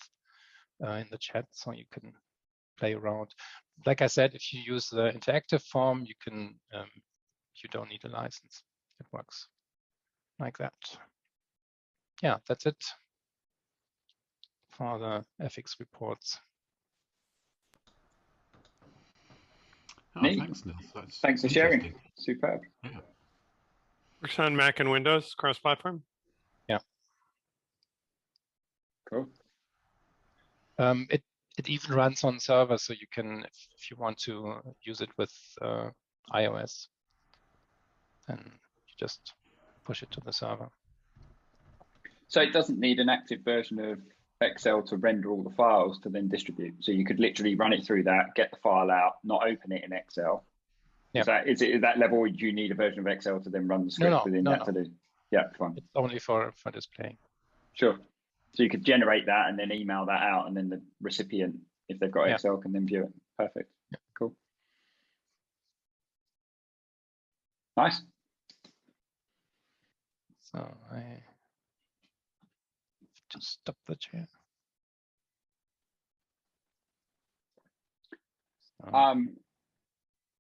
Speaker 6: in the chat, so you can play around. Like I said, if you use the interactive form, you can you don't need a license. It works like that. Yeah, that's it for the FX reports.
Speaker 1: Oh, thanks, Nils.
Speaker 2: Thanks for sharing. Superb.
Speaker 1: Yeah.
Speaker 3: Works on Mac and Windows, cross-platform.
Speaker 6: Yeah.
Speaker 2: Cool.
Speaker 6: It even runs on server, so you can, if you want to use it with iOS, then you just push it to the server.
Speaker 2: So it doesn't need an active version of Excel to render all the files to then distribute. So you could literally run it through that, get the file out, not open it in Excel.
Speaker 6: Yeah.
Speaker 2: Is it at that level, or do you need a version of Excel to then run the script within that to do? Yeah, fine.
Speaker 6: It's only for displaying.
Speaker 2: Sure. So you could generate that and then email that out, and then the recipient, if they've got Excel, can then view it. Perfect.
Speaker 6: Yeah.
Speaker 2: Cool. Nice.
Speaker 6: So I have to stop the chair.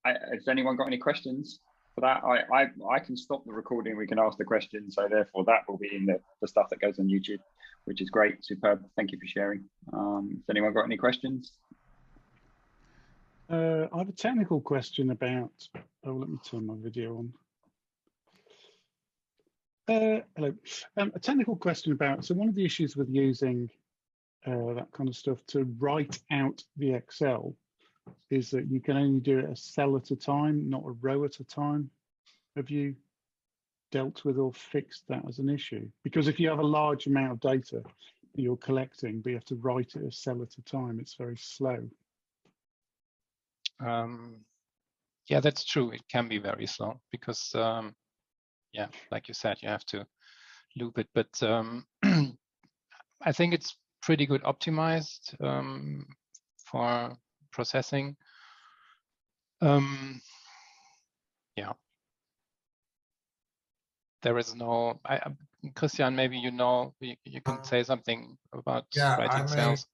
Speaker 2: Has anyone got any questions for that? I can stop the recording. We can ask the questions. So therefore, that will be in the stuff that goes on YouTube, which is great. Superb. Thank you for sharing. Has anyone got any questions?
Speaker 12: I have a technical question about. Oh, let me turn my video on. Hello. A technical question about. So one of the issues with using that kind of stuff to write out the Excel is that you can only do it a cell at a time, not a row at a time. Have you dealt with or fixed that as an issue? Because if you have a large amount of data that you're collecting, but you have to write it a cell at a time, it's very slow.
Speaker 6: Yeah, that's true. It can be very slow because, yeah, like you said, you have to loop it. But I think it's pretty good optimized for processing. Yeah. There is no, Christian, maybe you can say something about writing cells.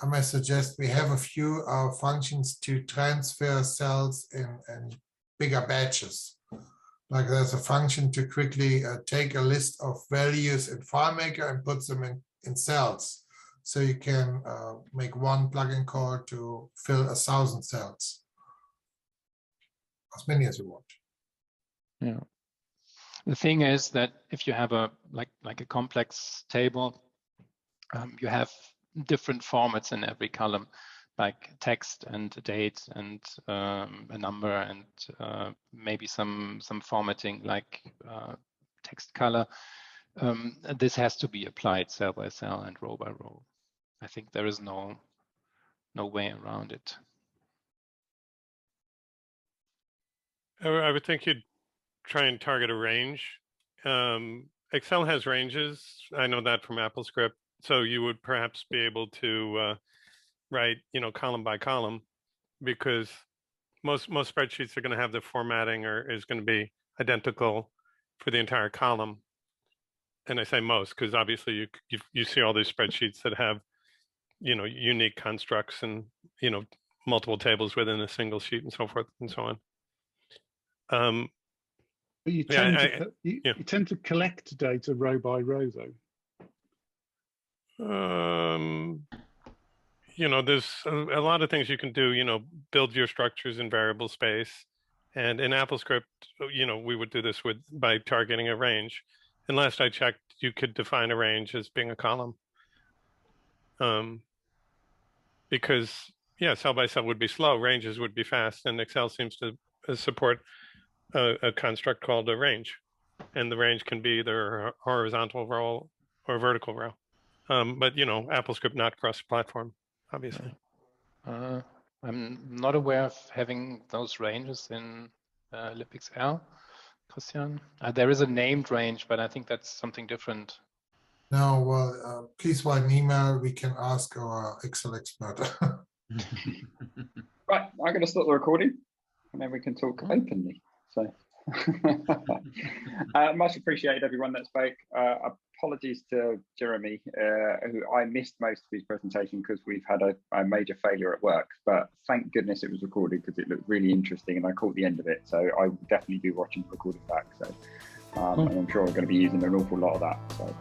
Speaker 5: I may suggest we have a few functions to transfer cells in bigger batches. Like there's a function to quickly take a list of values in FileMaker and put them in cells. So you can make one plugin call to fill 1,000 cells. As many as you want.
Speaker 6: Yeah. The thing is that if you have a like a complex table, you have different formats in every column, like text and a date and a number and maybe some formatting like text color. This has to be applied cell by cell and row by row. I think there is no way around it.
Speaker 3: I would think you'd try and target a range. Excel has ranges. I know that from AppleScript. So you would perhaps be able to write, column by column, because most spreadsheets are going to have the formatting is going to be identical for the entire column. And I say most because obviously you see all these spreadsheets that have, unique constructs and multiple tables within a single sheet and so forth and so on.
Speaker 12: But you tend to collect data row by row, though.
Speaker 3: There's a lot of things you can do, build your structures in variable space. And in AppleScript, we would do this by targeting a range. And last I checked, you could define a range as being a column. Because, cell by cell would be slow, ranges would be fast, and Excel seems to support a construct called a range. And the range can be either a horizontal row or a vertical row. But AppleScript not cross-platform, obviously.
Speaker 6: I'm not aware of having those ranges in libxl, Christian. There is a named range, but I think that's something different.
Speaker 5: No, well, please write an email. We can ask our Excel expert.
Speaker 2: Right, I'm going to stop the recording, and then we can talk openly. So, much appreciated, everyone that spoke. Apologies to Jeremy, who I missed most of his presentation because we've had a major failure at work, but thank goodness it was recorded because it looked really interesting and I caught the end of it. So I will definitely be watching the recording back. So, and I'm sure I'm going to be using an awful lot of that. So.